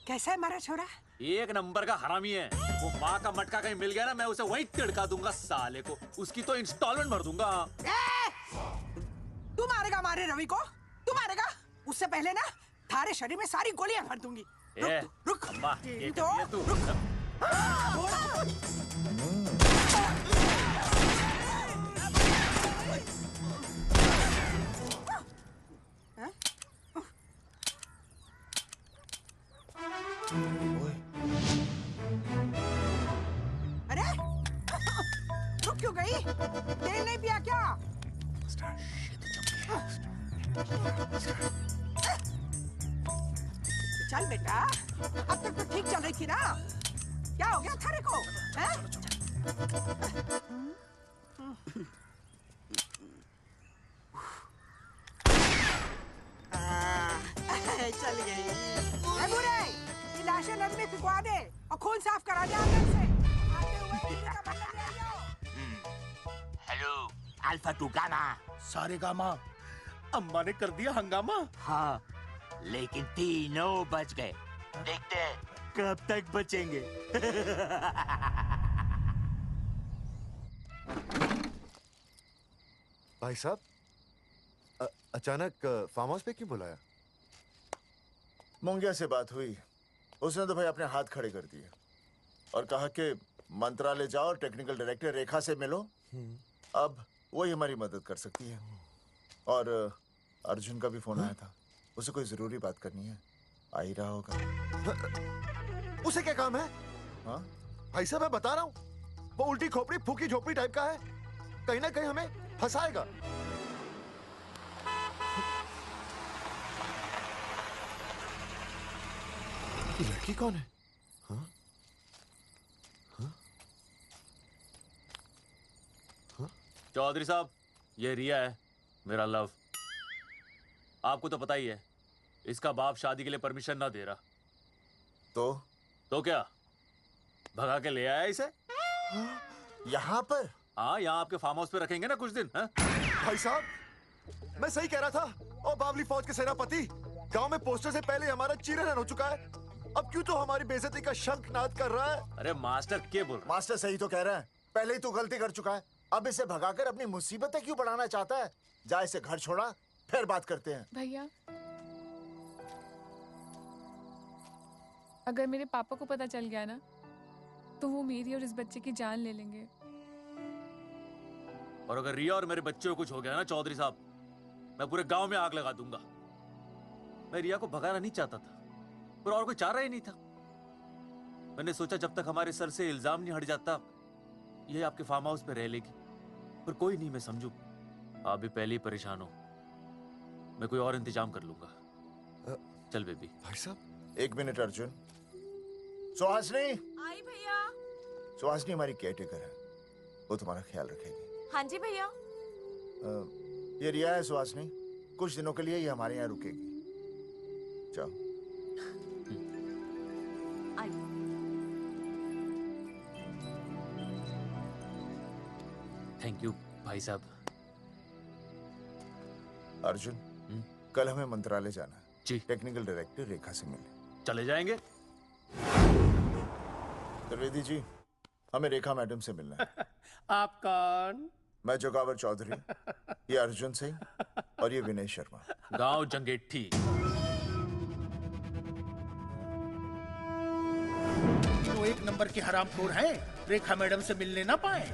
Speaker 12: कैसा है हमारा छोरा?
Speaker 5: एक नंबर का हरामी है। वो माँ का मटका कहीं मिल गया ना, मैं उसे वहीं तिड़का दूंगा साले को। उसकी तो इंस्टॉलमेंट भर दूंगा।
Speaker 12: तू मारेगा मारे रवि को? तू मारेगा? उससे पहले ना थारे शरीर में सारी गोलियां भर दूंगी। रुक
Speaker 5: अम्मा, ये
Speaker 12: तो
Speaker 5: तू।
Speaker 13: रुक क्यों गई? तेल नहीं पिया क्या? चल बेटा, अब तक तो ठीक चल रही थी ना? क्या हो गया थारे को? हैं? चल गई। ए बुरे, ये लाशें नदी में फिकवा दे और खून साफ करा दे अंदर से। आते हुए दिल्ली का बंदा ले आओ।
Speaker 16: Hello alpha two gamma.
Speaker 9: सारे गामा, अम्मा ने कर दिया हंगामा।
Speaker 16: हाँ, लेकिन तीनों बच गए। देखते हैं कब तक बचेंगे।
Speaker 8: भाई साहब, अचानक फार्म हाउस पे क्यों बुलाया?
Speaker 3: मुंगिया से बात हुई, उसने तो भाई अपने हाथ खड़े कर दिए और कहा कि मंत्रालय जाओ, टेक्निकल डायरेक्टर रेखा से मिलो, अब वही हमारी मदद कर सकती है। और अर्जुन का भी फोन आया था, उसे कोई जरूरी बात करनी है, आ ही रहा होगा।
Speaker 8: उसे क्या काम है?
Speaker 3: हाँ
Speaker 8: भाई साहब, मैं बता रहा हूँ, वो उल्टी खोपड़ी फूकी झोपड़ी टाइप का है, कहीं ना कहीं हमें फंसाएगा। ये लड़की कौन है? हाँ? हाँ?
Speaker 5: हाँ? चौधरी साहब, ये रिया है, मेरा लव। आपको तो पता ही है, इसका बाप शादी के लिए परमिशन ना दे रहा। तो क्या, भगा के ले आया इसे?
Speaker 3: यहाँ पर?
Speaker 5: हाँ, यहाँ आपके फार्म हाउस पे रखेंगे ना कुछ दिन। हाँ?
Speaker 8: भाई साहब, मैं सही कह रहा था। और बावली फौज के सेनापति, गांव में पोस्टर से पहले हमारा चीरहरण हो चुका है, अब क्यों तो हमारी बेइज्जती का शंखनाद कर रहा है?
Speaker 5: अरे मास्टर क्या बोल रहा?
Speaker 3: मास्टर सही तो कह रहा है, पहले ही तो गलती कर चुका है, अब इसे भगाकर अपनी मुसीबतें क्यों बढ़ाना चाहता है? जा इसे घर छोड़ा, फिर बात करते हैं।
Speaker 4: भैया, अगर मेरे पापा को पता चल गया ना, तो वो मेरी और इस बच्चे की जान ले लेंगे।
Speaker 5: और अगर रिया और मेरे बच्चे को कुछ हो गया ना चौधरी साहब, मैं पूरे गांव में आग लगा दूंगा। मैं रिया को भगाना नहीं चाहता था, पर और कोई चारा ही नहीं था। मैंने सोचा जब तक हमारे सर से इल्जाम नहीं हट जाता, ये आपके फार्म हाउस पे रह लेगी। पर कोई नहीं, मैं समझू आप भी पहले ही परेशान हो, मैं कोई और इंतजाम कर लूंगा। चल बेबी।
Speaker 8: भाई साहब,
Speaker 3: एक मिनट अर्जुन। सुहासनी।
Speaker 22: आई भैया।
Speaker 3: सुहासनी हमारी केयरटेकर है, वो तुम्हारा ख्याल रखेगी।
Speaker 22: हाँ जी भैया।
Speaker 3: ये रिया है सुहासनी, कुछ दिनों के लिए ये हमारे यहाँ रुकेगी। जाओ।
Speaker 5: थैंक यू भाई साहब।
Speaker 3: अर्जुन, कल हमें मंत्रालय जाना है
Speaker 5: जी।
Speaker 3: टेक्निकल डायरेक्टर रेखा से मिले।
Speaker 5: चले जाएंगे।
Speaker 3: त्रिवेदी जी, हमें रेखा मैडम से मिलना है।
Speaker 18: आप कौन?
Speaker 3: मैं जोगावर चौधरी, ये अर्जुन सिंह और ये विनय शर्मा।
Speaker 5: गांव जंगेठी।
Speaker 9: तो एक नंबर के हरामखोर हैं, रेखा मैडम से मिलने ना पाए।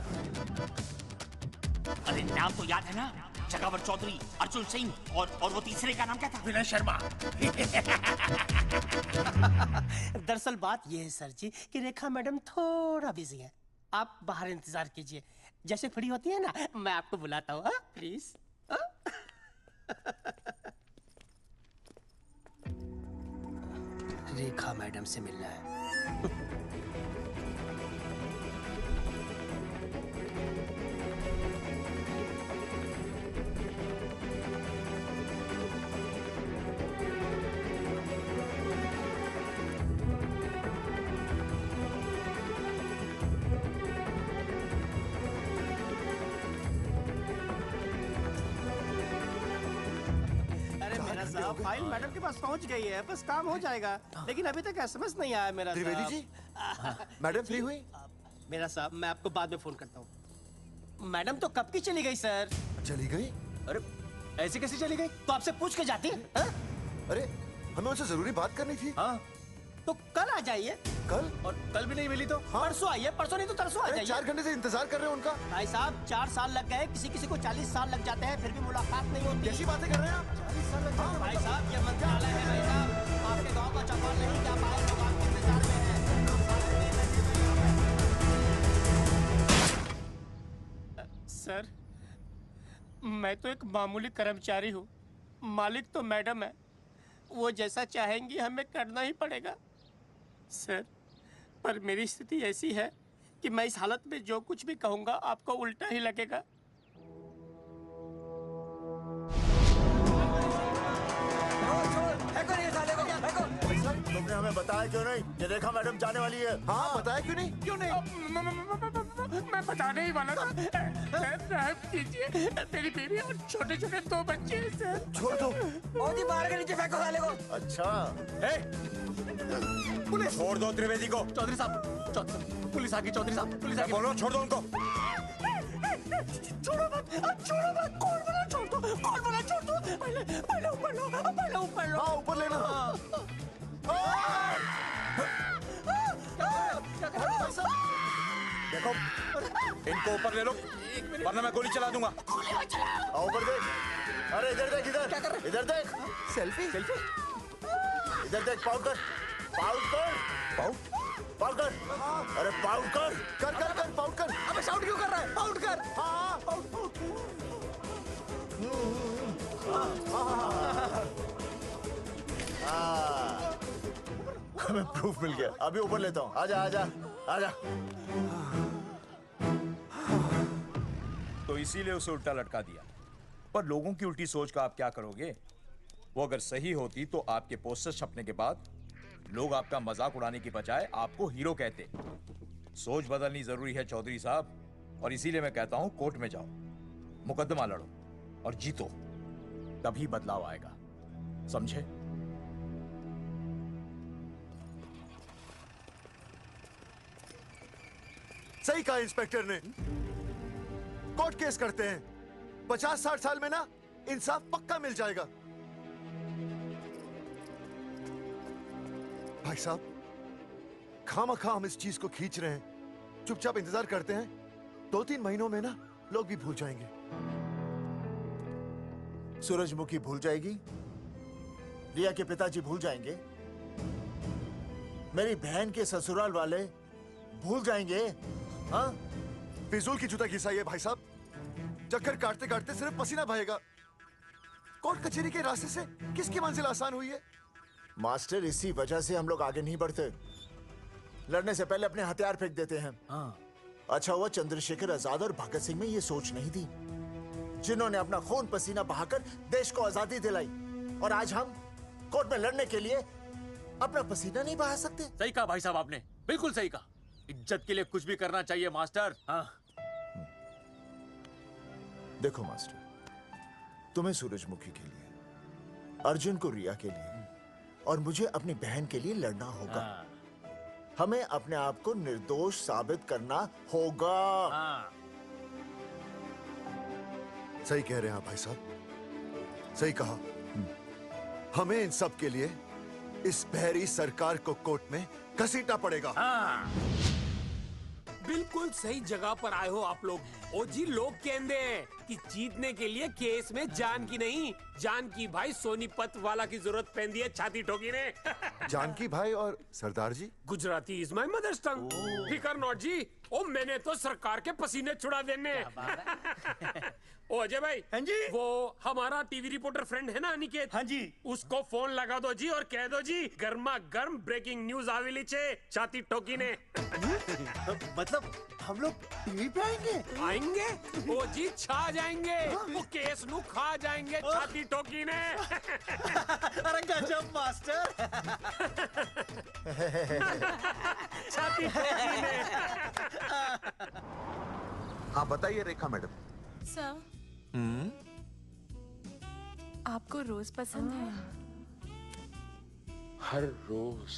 Speaker 18: अरे नाम तो याद है ना, जगावर चौधरी, अर्जुन सिंह और वो तीसरे का नाम क्या था?
Speaker 9: विनय शर्मा।
Speaker 23: दरअसल बात ये है सर जी कि रेखा मैडम थोड़ा बिजी है, आप बाहर इंतजार कीजिए, जैसे फ्री होती है ना मैं आपको बुलाता हूँ, प्लीज। रेखा मैडम से मिलना है। फाइल मैडम के पास पहुंच गई है, बस काम हो जाएगा, लेकिन अभी तक एसएमएस नहीं आया मेरा।
Speaker 8: त्रिवेदी जी, मैडम फ्री हुई?
Speaker 23: मेरा साहब, मैं आपको बाद में फोन करता हूँ। मैडम तो कब की चली गई सर।
Speaker 8: चली गई?
Speaker 5: अरे ऐसे कैसे चली गई?
Speaker 23: तो आपसे पूछ के जाती है?
Speaker 8: अरे हमें उनसे जरूरी बात करनी थी।
Speaker 5: हाँ,
Speaker 23: तो कल आ जाइए।
Speaker 8: कल?
Speaker 5: और कल भी नहीं मिली तो?
Speaker 23: हाँ? परसों आइए, परसों नहीं तो तरसों आ जाइए।
Speaker 8: 4 घंटे से इंतजार कर रहे हैं उनका।
Speaker 23: भाई साहब 4 साल लग गए, किसी किसी को 40 साल लग जाते हैं, फिर भी मुलाकात नहीं होती।
Speaker 8: कैसी बातें कर रहे हैं आप? 40 साल लग जाते हैं।
Speaker 23: भाई साहब ये मंत्रालय है भाई साहब, आपके गाँव का चौपाल नहीं क्या पाए, लोग आपके इंतजार में हैं। सर, मैं तो एक मामूली कर्मचारी हूँ, मालिक तो मैडम है, वो जैसा चाहेंगी हमें करना ही पड़ेगा। सर, पर मेरी स्थिति ऐसी है कि मैं इस हालत में जो कुछ भी कहूँगा आपको उल्टा ही लगेगा।
Speaker 3: तुमने हमें बताया क्यों नहीं कि रेखा मैडम जाने वाली है?
Speaker 8: हाँ, बताया क्यों नहीं? क्यों नहीं?
Speaker 23: मैं बताने ही वाला था। रहम कीजिए, मेरी बीवी और छोटे छोटे 2 बच्चे हैं सर।
Speaker 8: छोड़ दो।
Speaker 15: ओजी बाहर के नीचे फेंको साले को।
Speaker 3: अच्छा।
Speaker 5: पुलिस छोड़ दो त्रिवेदी को। चौधरी साहब, पुलिस आ गई। चौधरी साहब, पुलिस आ गई। बोलो, छोड़ दो उनको।
Speaker 23: छोड़ो मत, कौन बोला छोड़ दो, पहले ऊपर लो।
Speaker 8: हाँ, ऊपर लेना।
Speaker 5: देखो, इनको ऊपर ले लो, वरना मैं गोली चला दूंगा।
Speaker 3: आओ ऊपर देख। अरे इधर देख, इधर देख।
Speaker 8: सेल्फी।
Speaker 3: इधर देख, पाउट कर। अरे पाउट कर। पाउट कर।
Speaker 15: अबे शाउट क्यों कर रहा है? पाउट कर।
Speaker 3: हाँ, हमें प्रूफ मिल गया। अभी ऊपर लेता हूँ। आजा।
Speaker 5: तो इसीलिए उसे उल्टा लटका दिया। पर लोगों की उल्टी सोच का आप क्या करोगे? वो अगर सही होती तो आपके पोस्टर छपने के बाद लोग आपका मजाक उड़ाने की बजाय आपको हीरो कहते। सोच बदलनी जरूरी है चौधरी साहब, और इसीलिए मैं कहता हूं कोर्ट में जाओ, मुकदमा लड़ो और जीतो, तभी बदलाव आएगा। समझे?
Speaker 8: सही कहा इंस्पेक्टर ने। कोर्ट केस करते हैं, 50-60 साल में ना इंसाफ पक्का मिल जाएगा। भाई साहब, खामखा हम इस चीज को खींच रहे हैं। चुपचाप इंतजार करते हैं, 2-3 महीनों में ना लोग भी भूल जाएंगे।
Speaker 3: सूरजमुखी भूल जाएगी, रिया के पिताजी भूल जाएंगे, मेरी बहन के ससुराल वाले भूल जाएंगे। हाँ,
Speaker 8: फिजूल की जूता घिसाई है भाई साहब। चक्कर काटते काटते सिर्फ पसीना बहेगा। कोर्ट कचहरी के रास्ते से किसकी मंजिल आसान हुई है?
Speaker 3: मास्टर, इसी वजह से हम लोग आगे नहीं बढ़ते। लड़ने से पहले अपने हथियार फेंक देते हैं। अच्छा हुआ चंद्रशेखर आजाद और भगत सिंह में ये सोच नहीं थी, जिन्होंने अपना खून पसीना बहाकर देश को आजादी दिलाई। और आज हम कोर्ट में लड़ने के लिए अपना पसीना नहीं बहा सकते।
Speaker 5: सही कहा भाई साहब आपने, बिल्कुल सही कहा। इज्जत के लिए कुछ भी करना चाहिए मास्टर।
Speaker 3: देखो मास्टर, तुम्हें सूरजमुखी के लिए, अर्जुन को रिया के लिए और मुझे अपनी बहन के लिए लड़ना होगा। हमें अपने आप को निर्दोष साबित करना होगा।
Speaker 8: सही कह रहे हैं आप भाई साहब, सही कहा। हमें इन सब के लिए इस बहरी सरकार को कोर्ट में घसीटना पड़ेगा।
Speaker 18: बिल्कुल सही जगह पर आए हो आप लोग। ओ जी, लोग कहते हैं कि जीतने के लिए केस में जान की नहीं, जान की भाई सोनीपत वाला की जरूरत पैंदी है छाती ठोकी ने।
Speaker 8: जानकी भाई और सरदार जी,
Speaker 18: गुजराती इज माय मदर्स टंग। फिकर नॉट जी। ओ मैंने तो सरकार के पसीने छुड़ा देने। ओ अजय भाई, हाँ जी, वो हमारा टीवी रिपोर्टर फ्रेंड है ना अनिकेत, हाँ जी, उसको फोन लगा दो जी और कह दो जी गर्मा गर्म ब्रेकिंग न्यूज आवेली छे छाती ठोकी ने।
Speaker 14: मतलब हम लोग टीवी पे
Speaker 18: आएंगे? ओ जी छा जाएंगे, वो केस नु खा जाएंगे छाती ठोकी ने।
Speaker 14: अरे गजब मास्टर।
Speaker 18: छाती ठोकी ने।
Speaker 6: हाँ बताइए रेखा मैडम।
Speaker 4: सर, आपको रोज पसंद है?
Speaker 6: हर रोज।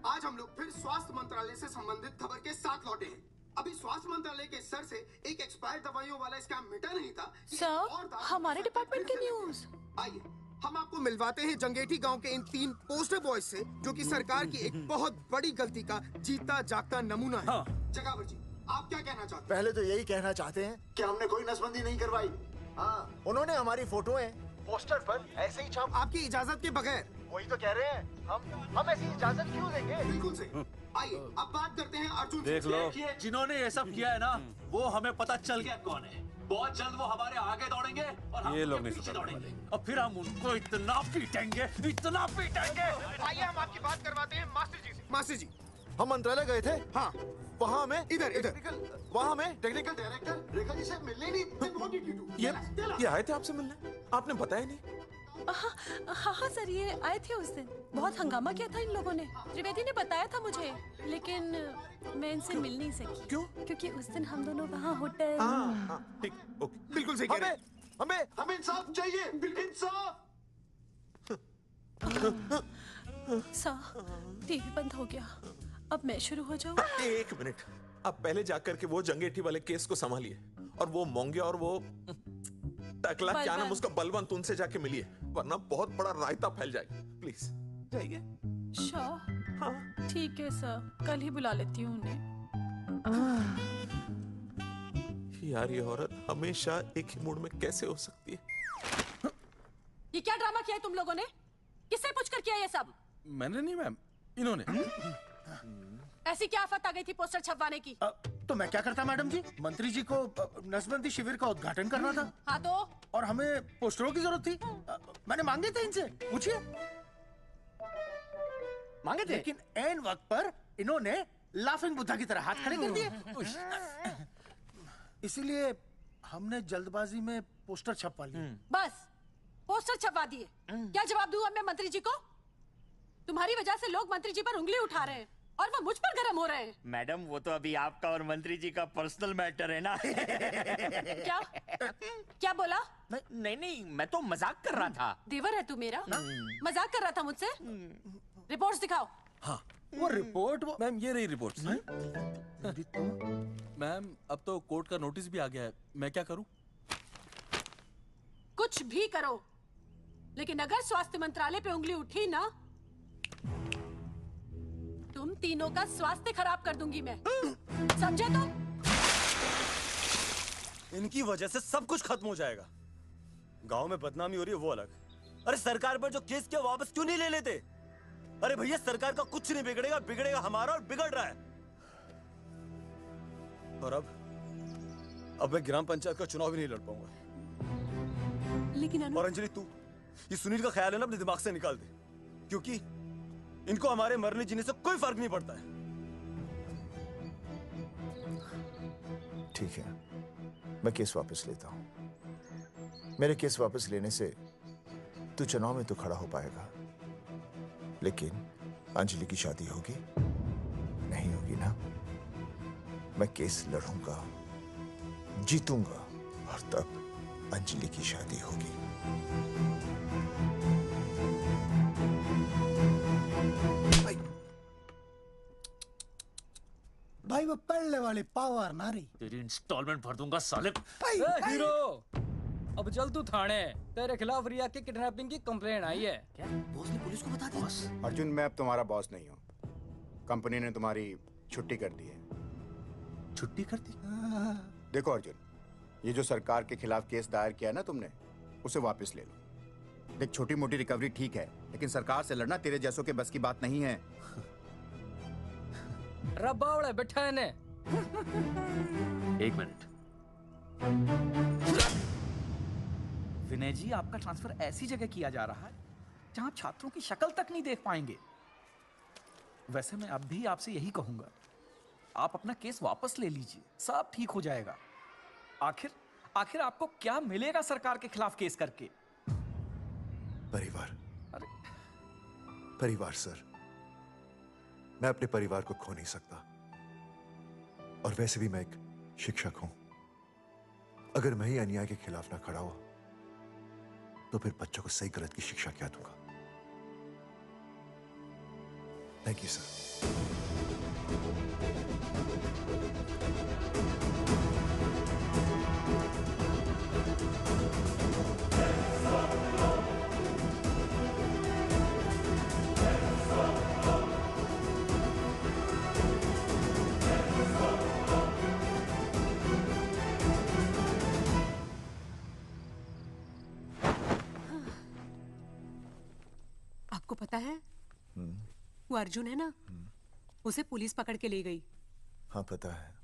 Speaker 19: आज हम लोग फिर स्वास्थ्य मंत्रालय से संबंधित खबर के साथ लौटे हैं। अभी स्वास्थ्य मंत्रालय के सर से एक एक्सपायर्ड दवाइयों वाला स्कैम मिटा नहीं था।
Speaker 4: सर, हमारे डिपार्टमेंट की न्यूज।
Speaker 19: आइए हम आपको मिलवाते हैं जंगेठी गांव के इन 3 पोस्टर बॉयज से, जो कि सरकार की एक बहुत बड़ी गलती का जीता जागता नमूना है। जगावर जी, आप क्या कहना चाहते हैं?
Speaker 3: पहले तो यही कहना चाहते हैं कि हमने कोई नसबंदी नहीं करवाई। हाँ, उन्होंने हमारी फोटोएं पोस्टर पर ऐसे ही छाप,
Speaker 19: आपकी इजाजत के बगैर।
Speaker 3: वही तो कह रहे हैं, हम ऐसी इजाजत क्यों देंगे?
Speaker 19: बिल्कुल सही। आइए अब बात करते हैं अर्जुन
Speaker 5: देख
Speaker 19: से।
Speaker 5: लो, जिन्होंने ये सब किया है ना, वो हमें पता चल गया कौन है। बहुत जल्द वो हमारे आगे दौड़ेंगे और हम
Speaker 2: ये लोग
Speaker 5: उनके
Speaker 2: नहीं
Speaker 5: पीछे
Speaker 2: सुधरने
Speaker 5: दौड़ेंगे। और फिर हम उनको इतना पीटेंगे, इतना पीटेंगे।
Speaker 19: आइए हम आपकी बात करवाते हैं मास्टर जी से। मास्टर जी,
Speaker 8: हम मंत्रालय गए थे।
Speaker 19: हाँ,
Speaker 8: वहाँ हमें
Speaker 19: इधर
Speaker 8: वहाँ हमें टेक्निकल डायरेक्टर रेखा जी से मिलने नहीं। Then what did you do?
Speaker 2: ये आए थे आपसे मिलने, आपने बताया नहीं।
Speaker 17: हाँ हाँ सर, ये आए थे उस दिन। बहुत हंगामा किया था इन लोगों ने। त्रिवेदी ने बताया था मुझे, लेकिन मैं इनसे मिल नहीं सकी।
Speaker 2: क्यों?
Speaker 17: क्योंकि उस दिन हम दोनों वहाँ होटल।
Speaker 2: ठीक, ओके।
Speaker 19: बिल्कुल सही कह रहे हैं।
Speaker 8: हमें इंसाफ चाहिए, इंसाफ।
Speaker 17: सर, टीवी बंद हो गया। अब मैं शुरू हो जाऊँ?
Speaker 2: एक मिनट, आप पहले जाकर के वो जंगेठी वाले केस को संभालिए और वो मोंगे और वो टकला क्या नाम उसका बलवंत, उनसे जाके मिलिए, वरना बहुत बड़ा रायता फैल जाएगा। प्लीज जाइए।
Speaker 17: हाँ ठीक है सर, कल ही बुला लेती हूँ उन्हें।
Speaker 2: यार ये औरत हमेशा एक ही मूड में कैसे हो सकती है?
Speaker 17: ये क्या ड्रामा किया है तुम लोगों ने? किससे पूछकर किया ये सब?
Speaker 2: मैंने नहीं मैम, इन्होंने।
Speaker 17: ऐसी क्या आफत आ गई थी पोस्टर छपवाने की?
Speaker 9: तो मैं क्या करता मैडम जी? मंत्री जी को नसबंदी शिविर का उद्घाटन करना था।
Speaker 17: हाँ तो?
Speaker 9: और हमें पोस्टरों की जरूरत थी। मैंने मांगे थे इनसे, पूछिए। मांगे थे, लेकिन ऐन वक्त पर इन्होंने लाफिंग बुद्धा की तरह हाथ खड़े कर दिए। इसीलिए हमने जल्दबाजी में पोस्टर छपवा लिए।
Speaker 17: बस पोस्टर छपवा दिए। क्या जवाब दूं अब मैं मंत्री जी को? तुम्हारी वजह से लोग मंत्री जी पर उंगली उठा रहे हैं और वो मुझ पर गर्म हो रहे हैं।
Speaker 10: मैडम वो तो अभी आपका और मंत्री जी का पर्सनल मैटर है ना।
Speaker 17: क्या क्या बोला?
Speaker 10: नहीं, मैं तो मजाक कर रहा था।
Speaker 17: देवर है तू मेरा? मजाक कर रहा था मुझसे? रिपोर्ट्स दिखाओ।
Speaker 2: हाँ
Speaker 9: वो रिपोर्ट
Speaker 2: मैम, ये रही रिपोर्ट्स। मैम अब तो कोर्ट का नोटिस भी आ गया है, मैं क्या करूं?
Speaker 17: कुछ भी करो, लेकिन अगर स्वास्थ्य मंत्रालय पे उंगली उठी ना, तुम तीनों का स्वास्थ्य खराब कर दूंगी मैं। समझे तुम?
Speaker 20: इनकी वजह से सब कुछ खत्म हो जाएगा। गांव में बदनामी हो रही है वो अलग, अरे सरकार पर जो केस किया वापस क्यों नहीं ले लेते? अरे भैया सरकार का कुछ नहीं बिगड़ेगा, बिगड़ेगा हमारा, और बिगड़ रहा है। और अब मैं ग्राम पंचायत का चुनाव भी नहीं लड़ पाऊंगा।
Speaker 17: लेकिन
Speaker 20: और अंजलि तू ये सुनील का ख्याल है ना अपने दिमाग से निकाल दे, क्योंकि इनको हमारे मरने जीने से कोई फर्क नहीं पड़ता है।
Speaker 3: ठीक है, मैं केस वापस लेता हूं। मेरे केस वापस लेने से तू चुनाव में तो खड़ा हो पाएगा, लेकिन अंजलि की शादी होगी नहीं होगी ना? मैं केस लड़ूंगा, जीतूंगा, और तब अंजलि की शादी होगी।
Speaker 9: भाई वो पढ़ने वाले पावर ना रही।
Speaker 5: तेरी इंस्टॉलमेंट भर दूंगा साले।
Speaker 15: हीरो, अब चल तू थाने। तेरे खिलाफ रिया की किडनैपिंग की कंप्लेंट आई है।
Speaker 10: क्या बॉस ने पुलिस को बता दिया?
Speaker 21: अर्जुन, मैं अब तुम्हारा बॉस नहीं हूँ। कंपनी ने तुम्हारी छुट्टी कर दी है।
Speaker 5: छुट्टी कर दी?
Speaker 21: देखो अर्जुन, ये जो सरकार के खिलाफ केस दायर किया ना तुमने, उसे वापस ले लो। देख, छोटी मोटी रिकवरी ठीक है, लेकिन सरकार से लड़ना तेरे जैसों के बस की बात नहीं है।
Speaker 15: रबावड़े बैठा है ने।
Speaker 5: एक मिनट।
Speaker 10: विनय जी, आपका ट्रांसफर ऐसी जगह किया जा रहा है जहां आप छात्रों की शक्ल तक नहीं देख पाएंगे। वैसे मैं अब भी आपसे यही कहूंगा, आप अपना केस वापस ले लीजिए, सब ठीक हो जाएगा। आखिर आपको क्या मिलेगा सरकार के खिलाफ केस करके?
Speaker 8: परिवार। परिवार सर, मैं अपने परिवार को खो नहीं सकता, और वैसे भी मैं एक शिक्षक हूं। अगर मैं ही अन्याय के खिलाफ ना खड़ा हुआ तो फिर बच्चों को सही गलत की शिक्षा क्या दूंगा? Thank you sir.
Speaker 17: आपको पता है वो अर्जुन है ना,
Speaker 1: उसे पुलिस पकड़ के ले गई।
Speaker 3: हाँ पता है।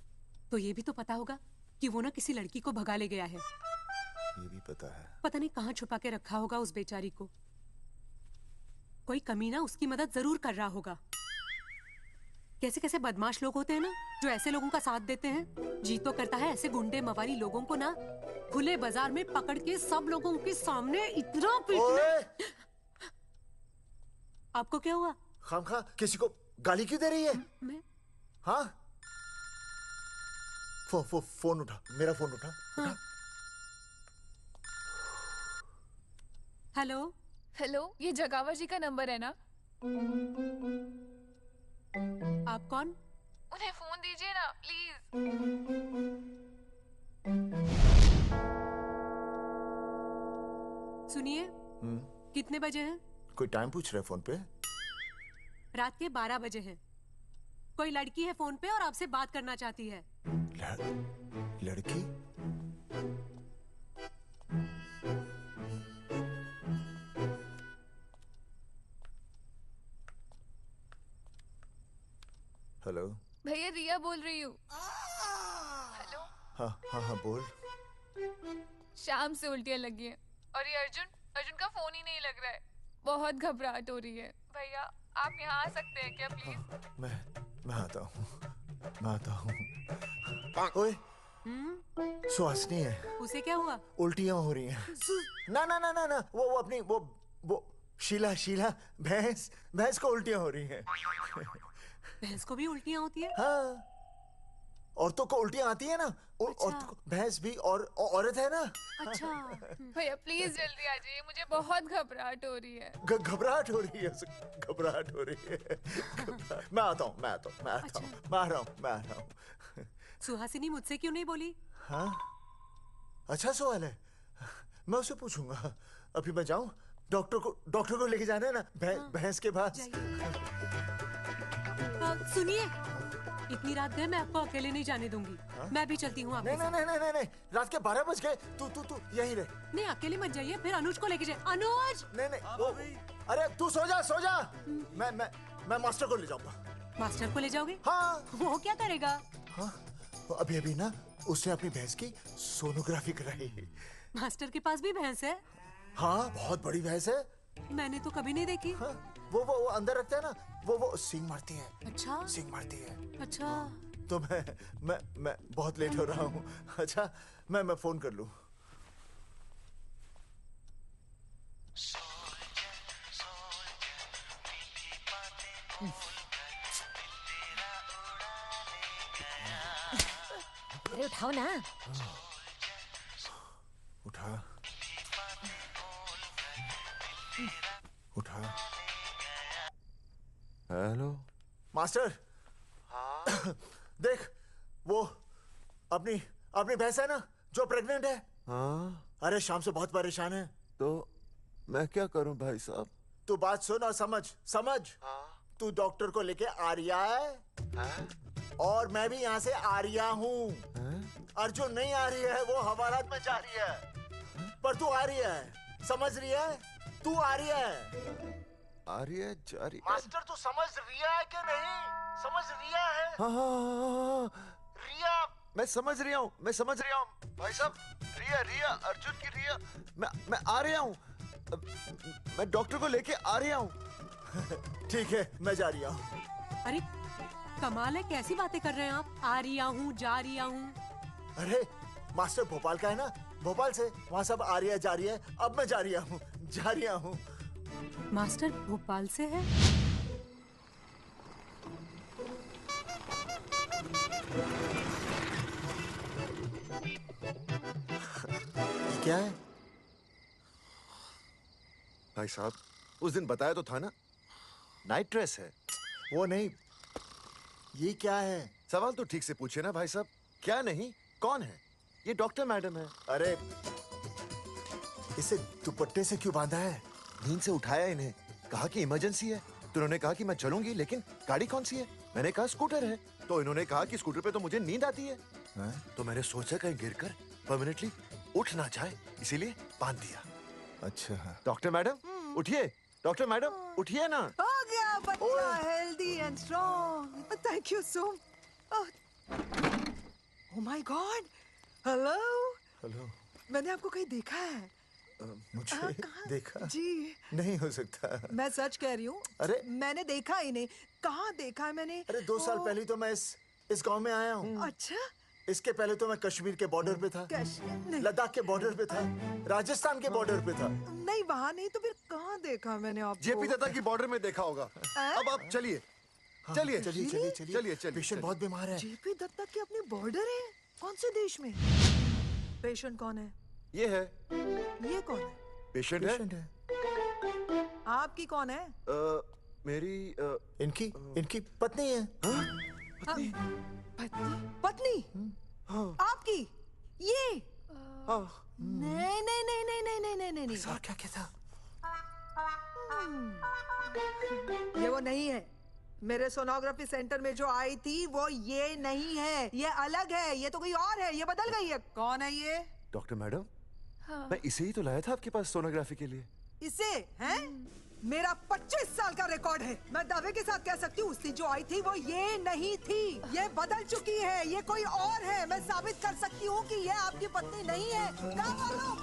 Speaker 1: तो ये भी तो पता होगा कि वो ना किसी लड़की को भगा ले गया है।
Speaker 3: ये भी पता है।
Speaker 1: पता नहीं कहाँ छुपा के रखा होगा उस बेचारी को। कोई कमीना उसकी मदद जरूर कर रहा होगा। कैसे कैसे बदमाश लोग होते हैं ना जो ऐसे लोगों का साथ देते हैं। जी तो करता है ऐसे गुंडे मवाली लोगों को ना खुले बाजार में पकड़ के सब लोगों के सामने इतना पीटना। आपको क्या हुआ?
Speaker 3: खामखा किसी को गाली क्यों दे रही है?
Speaker 1: मैं?
Speaker 3: हाँ? फोन उठा, मेरा फोन उठा।
Speaker 1: हाँ। हेलो
Speaker 4: हेलो, ये जगावर जी का नंबर है ना?
Speaker 1: आप कौन?
Speaker 4: उन्हें फोन दीजिए ना प्लीज।
Speaker 1: सुनिए, कितने बजे हैं?
Speaker 3: कोई टाइम पूछ रहे फोन पे?
Speaker 1: रात के 12 बजे हैं। कोई लड़की है फोन पे और आपसे बात करना चाहती है।
Speaker 3: लड़की? हेलो
Speaker 4: भैया, रिया बोल रही हूँ। हेलो।
Speaker 3: हाँ हाँ हाँ बोल।
Speaker 4: शाम से उल्टियाँ लगी हैं और ये अर्जुन का फोन ही नहीं लग रहा है। बहुत घबराहट हो रही है। भैया आप यहाँ आ सकते हैं क्या प्लीज?
Speaker 3: मैं आता हूँ। ओए, सुहासिनी है।
Speaker 1: उसे क्या हुआ?
Speaker 3: उल्टियाँ हो रही हैं। ना वो अपनी वो शीला भैंस को उल्टियाँ हो रही हैं।
Speaker 1: भैंस को भी उल्टियाँ होती है?
Speaker 3: हाँ, औरतों को उल्टियाँ आती है ना।
Speaker 1: अच्छा।
Speaker 3: औरतों को, भैंस भी और औरत है ना।
Speaker 4: अच्छा। भैया प्लीज जल्दी आ जाइए, मुझे बहुत घबराहट हो रही है।
Speaker 3: घबराहट हो रही है। मैं आता हूँ। मैं आ रहा हूँ।
Speaker 1: सुहासिनी मुझसे क्यों नहीं बोली?
Speaker 3: हाँ, अच्छा सवाल है। मैं उसे पूछूंगा। अभी मैं जाऊँ? डॉक्टर को लेके जाना है ना भैंस के पास।
Speaker 1: सुनिए, इतनी रात गए मैं आपको अकेले नहीं जाने दूंगी। मैं भी चलती हूँ आपके साथ।
Speaker 3: नहीं, रात के 12 बज गए। तू यहीं रह।
Speaker 1: नहीं, अकेले मत जाइए, फिर अनुज को लेके जाए। अनुज!
Speaker 3: नहीं, अरे तू सो जा। मैं मास्टर को ले जाऊंगा।
Speaker 1: मास्टर को ले जाओगे?
Speaker 3: हाँ।
Speaker 1: वो क्या करेगा?
Speaker 3: हाँ, अभी ना उसने अपनी भैंस की सोनोग्राफी कराई।
Speaker 1: मास्टर के पास भी भैंस है?
Speaker 3: हाँ, बहुत बड़ी भैंस है।
Speaker 1: मैंने तो कभी नहीं देखी।
Speaker 3: हाँ, वो अंदर रखते हैं ना, वो सींग मारती है।
Speaker 1: अच्छा।
Speaker 3: सींग मारती है।
Speaker 1: अच्छा।
Speaker 3: तो मैं बहुत लेट हो रहा हूँ। अच्छा, मैं फोन कर लूँ।
Speaker 17: अरे उठाओ ना।
Speaker 3: उठा।
Speaker 2: Hello
Speaker 3: master. हाँ? देख, वो अपनी भैंस है ना जो प्रेग्नेंट है।
Speaker 2: हाँ?
Speaker 3: अरे शाम से बहुत परेशान है।
Speaker 2: तो मैं क्या करूं भाई साहब?
Speaker 3: तू बात सुन और समझ। तू डॉक्टर को लेके आ रिया है? और मैं भी यहाँ से आ रिया हूँ। अर्जुन नहीं आ रही है, वो हवालात में जा रही है। पर तू आ रही है, समझ रही है? तू आ रही है।
Speaker 2: आ रही है, जा रही है।
Speaker 3: मास्टर तू समझ रिया है कि नहीं? समझ रिया है?
Speaker 2: हाँ।
Speaker 3: रिया।
Speaker 2: मैं समझ रहा हूँ भाई साहब। रिया अर्जुन की रिया। मैं आ रहा हूँ। मैं डॉक्टर को लेके आ रहा हूँ।
Speaker 3: ठीक है, मैं जा रही हूँ।
Speaker 1: अरे कमाल है, कैसी बातें कर रहे हैं आप? आ रिया हूँ, जा रिया हूँ।
Speaker 3: अरे मास्टर भोपाल का है ना, भोपाल से वहाँ सब आ रही है, जा रही है। अब मैं जा रही हूँ।
Speaker 1: मास्टर भोपाल से है?
Speaker 3: क्या है?
Speaker 8: भाई साहब, उस दिन बताया तो था ना, नाइट ड्रेस है।
Speaker 3: वो नहीं, ये क्या है?
Speaker 8: सवाल तो ठीक से पूछे ना भाई साहब। क्या नहीं, कौन है? ये डॉक्टर मैडम है।
Speaker 3: अरे इसे दुपट्टे से क्यों बांधा है?
Speaker 8: नींद से उठाया इन्हें, कहा कि इमरजेंसी है। तो उन्होंने कहा कि मैं चलूंगी, लेकिन गाड़ी कौन सी है? मैंने कहा स्कूटर है। तो इन्होंने कहा कि स्कूटर पे तो मुझे नींद आती है। तो मैंने सोचा कहीं गिरकर परमानेंटली उठ ना जाए, इसीलिए बांध दिया।
Speaker 3: अच्छा।
Speaker 8: डॉक्टर मैडम उठिए, डॉक्टर मैडम उठिए ना।
Speaker 13: हो गया बच्चा healthy and strong. Thank you so oh my God hello
Speaker 3: hello
Speaker 13: मैंने आपको कहीं देखा है
Speaker 3: मुझे देखा
Speaker 13: जी
Speaker 3: नहीं हो सकता।
Speaker 13: मैं सच कह रही हूँ
Speaker 3: अरे
Speaker 13: मैंने देखा ही नहीं कहाँ देखा है मैंने
Speaker 3: अरे 2 साल पहले तो मैं इस गांव में आया हूँ।
Speaker 13: अच्छा
Speaker 3: इसके पहले तो मैं कश्मीर के बॉर्डर पे था, लद्दाख के बॉर्डर पे था, राजस्थान के बॉर्डर पे था।
Speaker 13: नहीं वहाँ नहीं तो फिर कहाँ देखा मैंने आपको?
Speaker 8: जेपी दत्ता की बॉर्डर में देखा होगा। अब आप चलिए चलिए
Speaker 3: चलिए चलिए चलिए चलिए। पेशेंट बहुत बीमार है।
Speaker 13: जेपी दत्ता की अपनी बॉर्डर है? कौन से देश में? पेशेंट कौन है?
Speaker 8: ये है।
Speaker 13: ये कौन है?
Speaker 8: पेशेंट है।
Speaker 13: आपकी कौन है?
Speaker 8: मेरी
Speaker 3: इनकी पत्नी है।
Speaker 13: पत्नी? पत्नी? आपकी? ये? नहीं नहीं नहीं नहीं नहीं नहीं नहीं नहीं।
Speaker 3: सर क्या था?
Speaker 13: ये वो नहीं है। मेरे सोनोग्राफी सेंटर में जो आई थी वो ये नहीं है, ये अलग है, ये तो कोई और है, ये बदल गई है। कौन है ये?
Speaker 8: डॉक्टर मैडम मैं इसे ही तो लाया था आपके पास सोनोग्राफी के लिए।
Speaker 13: इसे हैं? मेरा 25 साल का रिकॉर्ड है। मैं दावे के साथ कह सकती हूँ उस दिन जो आई थी वो ये नहीं थी, ये बदल चुकी है, ये कोई और है। मैं साबित कर सकती हूँ कि ये आपकी पत्नी नहीं है।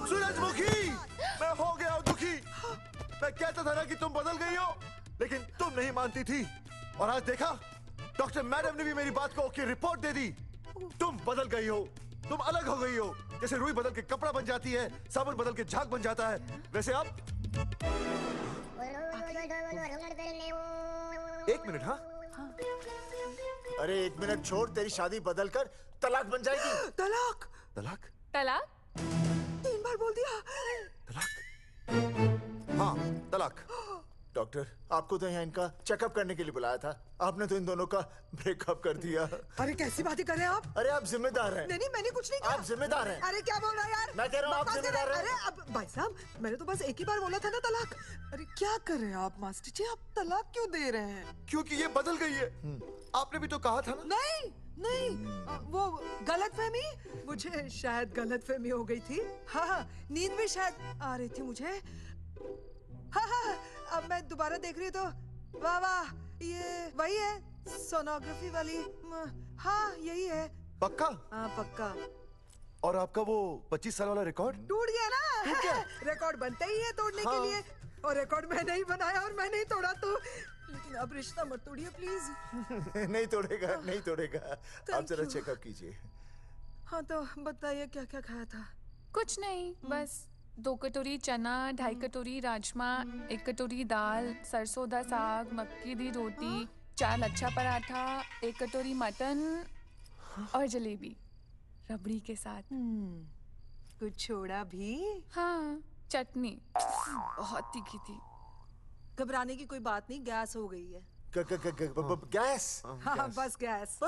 Speaker 8: सूरजमुखी मैं हो गया हूँ दुखी। मैं कहता था ना कि तुम बदल गई हो, लेकिन तुम नहीं मानती थी। और आज देखा डॉक्टर मैडम ने भी मेरी बात को ओके रिपोर्ट दे दी। तुम बदल गई हो, तुम अलग हो गई हो। जैसे रुई बदल के कपड़ा बन जाती है, साबुन बदल के झाग बन जाता है, वैसे आप। एक मिनट। हाँ
Speaker 3: अरे 1 मिनट छोड़, तेरी शादी बदल कर तलाक बन जाएगी।
Speaker 13: तलाक?
Speaker 8: तलाक?
Speaker 4: तलाक?
Speaker 13: 3 बार बोल दिया।
Speaker 8: हाँ तलाक।
Speaker 3: डॉक्टर आपको तो यहाँ इनका चेकअप करने के लिए बुलाया था, आपने तो इन दोनों का ब्रेकअप कर दिया।
Speaker 13: अरे कैसी बातें कर रहे हैं आप?
Speaker 3: अरे आप जिम्मेदार हैं।
Speaker 13: नहीं मैंने कुछ नहीं कहा।
Speaker 3: आप जिम्मेदार हैं।
Speaker 13: अरे क्या बोल रहा है यार?
Speaker 3: मैं कह रहा हूँ आप जिम्मेदार हैं।
Speaker 13: अरे अब भाई साहब मैंने तो बस एक ही बार बोला था ना तलाक। अरे क्या कर रहे हैं आप मास्टर जी? आप तलाक क्यों दे रहे हैं?
Speaker 8: क्योंकि ये बदल गई है। आपने भी तो कहा था ना।
Speaker 13: नहीं वो गलतफहमी, मुझे शायद गलतफहमी हो गई थी। हाँ नींद भी शायद आ रही थी मुझे। हाँ अब मैं दोबारा देख रही हूँ तो वाह वाह ये वही है सोनोग्राफी वाली। हाँ यही है।
Speaker 8: पक्का?
Speaker 13: हाँ पक्का।
Speaker 8: और आपका वो 25 साल वाला रिकॉर्ड
Speaker 13: टूट गया ना? रिकॉर्ड बनते ही है तोड़ने के लिए, और रिकॉर्ड मैंने ही बनाया और मैंने ही तोड़ा। तो लेकिन अब रिश्ता मत तोड़िए प्लीज।
Speaker 3: नहीं तोड़ेगा नहीं तोड़ेगा। आप जरा चेकअप कीजिए।
Speaker 13: हाँ तो बताइए क्या क्या खाया था?
Speaker 4: कुछ नहीं, बस 2 कटोरी चना, 2.5 कटोरी राजमा, 1 कटोरी दाल, सरसों दा साग, मक्की दी रोटी, 4 लच्छा पराठा, 1 कटोरी मटन और जलेबी रबड़ी के साथ।
Speaker 13: कुछ छोड़ा भी?
Speaker 4: हाँ चटनी बहुत तीखी थी।
Speaker 13: घबराने की कोई बात नहीं, गैस हो गई है।
Speaker 3: गैस?
Speaker 13: हाँ बस गैस।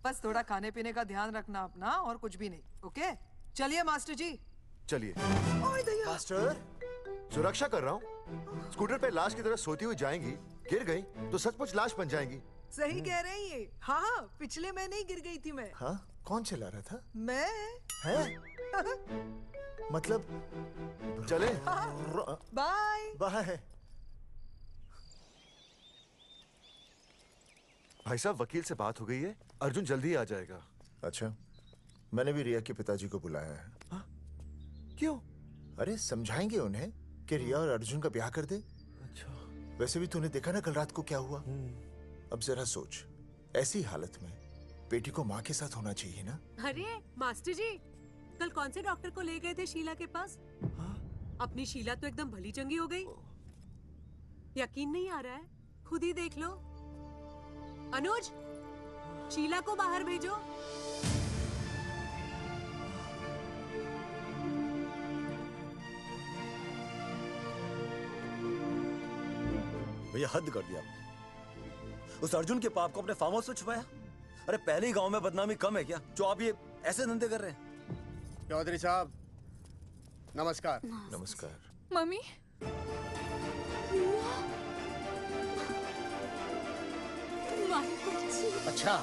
Speaker 13: बस थोड़ा खाने पीने का ध्यान रखना अपना, और कुछ भी नहीं। ओके चलिए मास्टर जी।
Speaker 8: चलिए।
Speaker 3: मास्टर
Speaker 8: सुरक्षा कर रहा हूँ। स्कूटर पे लाश की तरह सोती हुई जाएंगी, गिर गई तो सचमुच लाश बन जाएंगी।
Speaker 13: सही कह रहे हैं ये। हाँ पिछले महीने ही गिर गई थी मैं।
Speaker 3: हाँ कौन चला रहा था?
Speaker 13: मैं।
Speaker 3: है? मतलब
Speaker 8: चले।
Speaker 13: Bye
Speaker 3: bye.
Speaker 8: भाई साहब वकील से बात हो गई है, अर्जुन जल्दी आ जाएगा।
Speaker 3: अच्छा मैंने भी रिया के पिताजी को बुलाया है।
Speaker 8: क्यों?
Speaker 3: अरे समझाएंगे उन्हें कि रिया और अर्जुन का ब्याह कर दे।
Speaker 8: अच्छा
Speaker 3: वैसे भी तूने देखा ना कल रात को क्या हुआ। अब जरा सोच, ऐसी हालत में बेटी को माँ के साथ होना चाहिए ना।
Speaker 1: अरे मास्टर जी कल कौन से डॉक्टर को ले गए थे शीला के पास? अपनी शीला तो एकदम भली चंगी हो गई। यकीन नहीं आ रहा है? खुद ही देख लो। अनुज शीला को बाहर भेजो।
Speaker 20: भैया हद कर दिया। उस अर्जुन के पाप को अपने फार्म हाउस में छुपाया। अरे पहले ही गांव में बदनामी कम है क्या, जो आप ये ऐसे धंधे कर रहे हैं?
Speaker 14: चौधरी साहब नमस्कार।
Speaker 3: नमस्कार।
Speaker 4: मम्मी
Speaker 14: अच्छा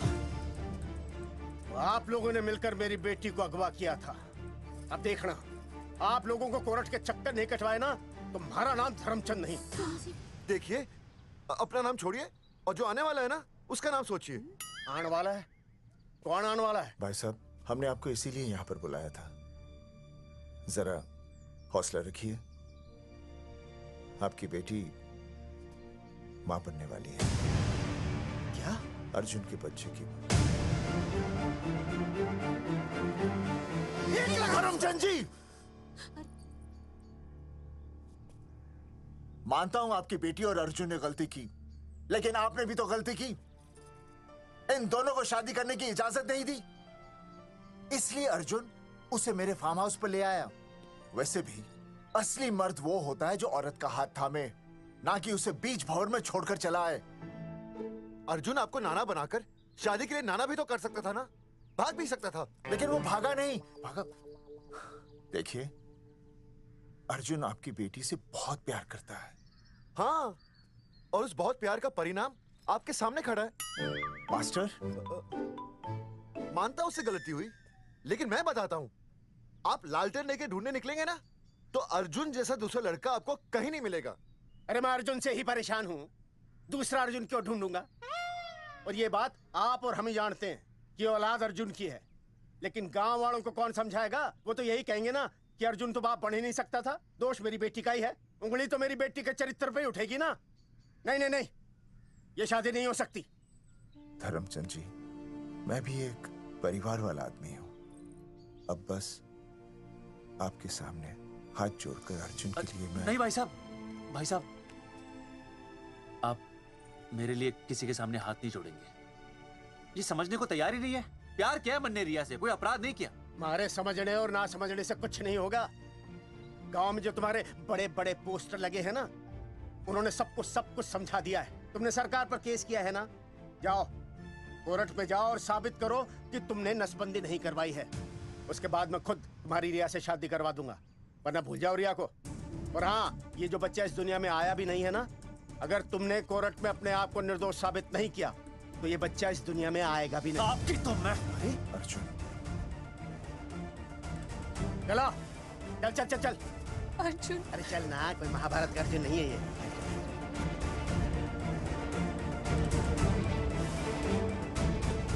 Speaker 14: तो आप लोगों ने मिलकर मेरी बेटी को अगवा किया था। अब देखना, आप लोगों को कोर्ट के चक्कर नहीं कटवाए ना, तुम्हारा नाम धर्मचंद नहीं।
Speaker 8: देखिए अपना नाम छोड़िए, और जो आने वाला है ना उसका नाम सोचिए।
Speaker 14: आने वाला है? कौन आने वाला है?
Speaker 3: भाई साहब, हमने आपको इसीलिए यहाँ पर बुलाया था। जरा हौसला रखिए, आपकी बेटी मां बनने वाली है।
Speaker 14: क्या?
Speaker 3: अर्जुन के बच्चे की। धर्मचंद जी, मानता हूं आपकी बेटी और अर्जुन ने गलती की, लेकिन आपने भी तो गलती की। इन दोनों को शादी करने की इजाजत नहीं दी, इसलिए अर्जुन उसे मेरे फार्म हाउस पर ले आया। वैसे भी असली मर्द वो होता है जो औरत का हाथ थामे, ना कि उसे बीच भंवर में छोड़कर चला आए।
Speaker 8: अर्जुन आपको नाना बनाकर शादी के लिए नाना भी तो कर सकता था ना, भाग भी सकता था।
Speaker 3: लेकिन वो भागा नहीं। भागा? देखिए, अर्जुन आपकी बेटी से बहुत प्यार करता है।
Speaker 8: हाँ, और उस बहुत प्यार का परिणाम आपके सामने खड़ा है।
Speaker 3: मास्टर,
Speaker 8: मानता हूं उससे गलती हुई, लेकिन मैं बताता हूं, आप लालटेन लेके ढूंढने निकलेंगे ना, तो अर्जुन जैसा दूसरा लड़का आपको कहीं नहीं मिलेगा।
Speaker 14: अरे मैं अर्जुन से ही परेशान हूँ, दूसरा अर्जुन क्यों ढूंढूंगा? और ये बात आप और हम ही जानते हैं कि औलाद अर्जुन की है, लेकिन गांव वालों को कौन समझाएगा? वो तो यही कहेंगे ना कि अर्जुन तो बाप बन ही नहीं सकता था, दोष मेरी बेटी का ही है। उंगली तो मेरी बेटी के चरित्र पे ही उठेगी ना। नहीं नहीं नहीं, ये शादी नहीं हो सकती।
Speaker 3: धर्मचंद जी, मैं भी एक परिवार वाला आदमी हूँ। अब बस आपके सामने हाथ जोड़कर अर्जुन के लिए मैं...
Speaker 5: नहीं भाई साहब, भाई साहब, आप मेरे लिए किसी के सामने हाथ नहीं जोड़ेंगे। ये समझने को तैयार ही नहीं है। प्यार किया मन्ने रिया से, कोई अपराध नहीं किया।
Speaker 14: तुम्हारे समझने और ना समझने से कुछ नहीं होगा। गांव में जो तुम्हारे बड़े बड़े पोस्टर लगे हैं ना, उन्होंने सब कुछ समझा दिया है। तुमने सरकार पर केस किया है ना, जाओ कोर्ट पे जाओ और साबित करो कि तुमने नसबंदी नहीं करवाई है। उसके बाद मैं खुद तुम्हारी रिया से शादी करवा दूंगा, वरना भूल जाओ रिया को। और हाँ, ये जो बच्चा इस दुनिया में आया भी नहीं है ना, अगर तुमने कोर्ट में अपने आप को निर्दोष साबित नहीं किया तो ये बच्चा इस दुनिया में आएगा भी नहीं।
Speaker 5: आपकी तो मैं...
Speaker 3: अर्जुन,
Speaker 14: चलो चल चल चल चल।
Speaker 4: अर्जुन,
Speaker 14: अरे चल ना, कोई महाभारत का अर्जुन नहीं है ये।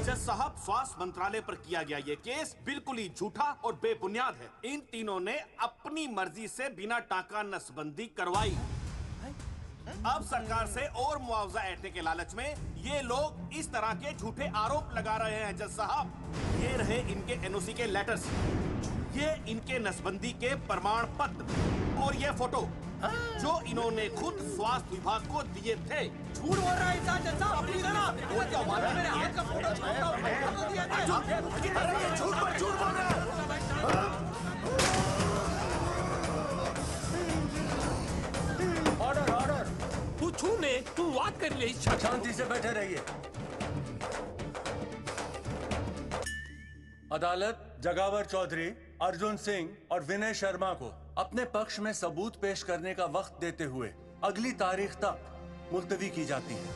Speaker 18: जज साहब, स्वास्थ्य मंत्रालय पर किया गया ये केस बिल्कुल ही झूठा और बेबुनियाद है। इन तीनों ने अपनी मर्जी से बिना टाका नसबंदी करवाई। अब सरकार से और मुआवजा ऐंठने के लालच में ये लोग इस तरह के झूठे आरोप लगा रहे हैं। जज साहब, ये रहे इनके एनओसी के लेटर्स, ये इनके नसबंदी के प्रमाण पत्र और ये फोटो जो इन्होंने खुद स्वास्थ्य विभाग को दिए थे।
Speaker 15: झूठ बोल रहा है इंसान। जज साहब, प्लीज ना, मेरे हाथ का फोटो
Speaker 3: झूठ बोल रहा है।
Speaker 15: ऑर्डर ऑर्डर, तू छूने तू बात कर ले।
Speaker 20: शांति से बैठे रहिए। अदालत जगावर चौधरी, अर्जुन सिंह और विनय शर्मा को अपने पक्ष में सबूत पेश करने का वक्त देते हुए अगली तारीख तक मुलतवी की जाती है।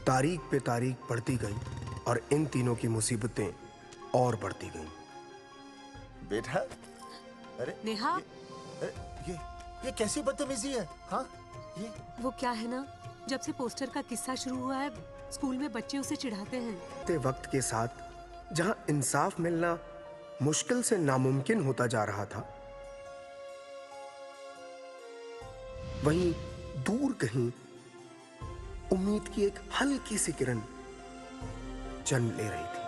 Speaker 7: तारीख पे तारीख बढ़ती गई और इन तीनों की मुसीबतें और बढ़ती गईं।
Speaker 3: बेटा, अरे
Speaker 1: नेहा,
Speaker 3: ये कैसी बदतमीजी है? हाँ, ये
Speaker 1: वो क्या है ना, जब से पोस्टर का किस्सा शुरू हुआ है, स्कूल में बच्चे उसे चिढ़ाते हैं।
Speaker 7: ते वक्त के साथ जहां इंसाफ मिलना मुश्किल से नामुमकिन होता जा रहा था, वहीं दूर कहीं उम्मीद की एक हल्की सी किरण जन्म ले रही थी।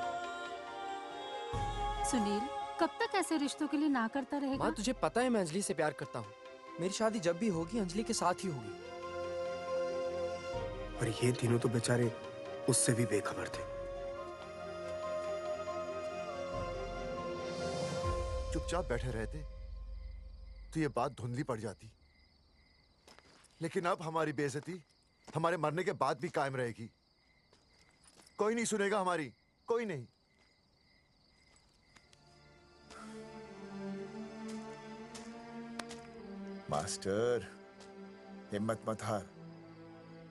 Speaker 11: सुनील, कब तक ऐसे रिश्तों के लिए ना करता रहेगा?
Speaker 12: माँ, तुझे पता है मैं अंजलि से प्यार करता हूँ। मेरी शादी जब भी होगी अंजलि के साथ ही होगी।
Speaker 7: पर ये तीनों तो बेचारे उससे भी बेखबर थे।
Speaker 8: चुपचाप बैठे रहते तो ये बात धुंधली पड़ जाती, लेकिन अब हमारी बेइज्जती हमारे मरने के बाद भी कायम रहेगी। कोई नहीं सुनेगा हमारी, कोई नहीं।
Speaker 3: मास्टर, हिम्मत मत हार,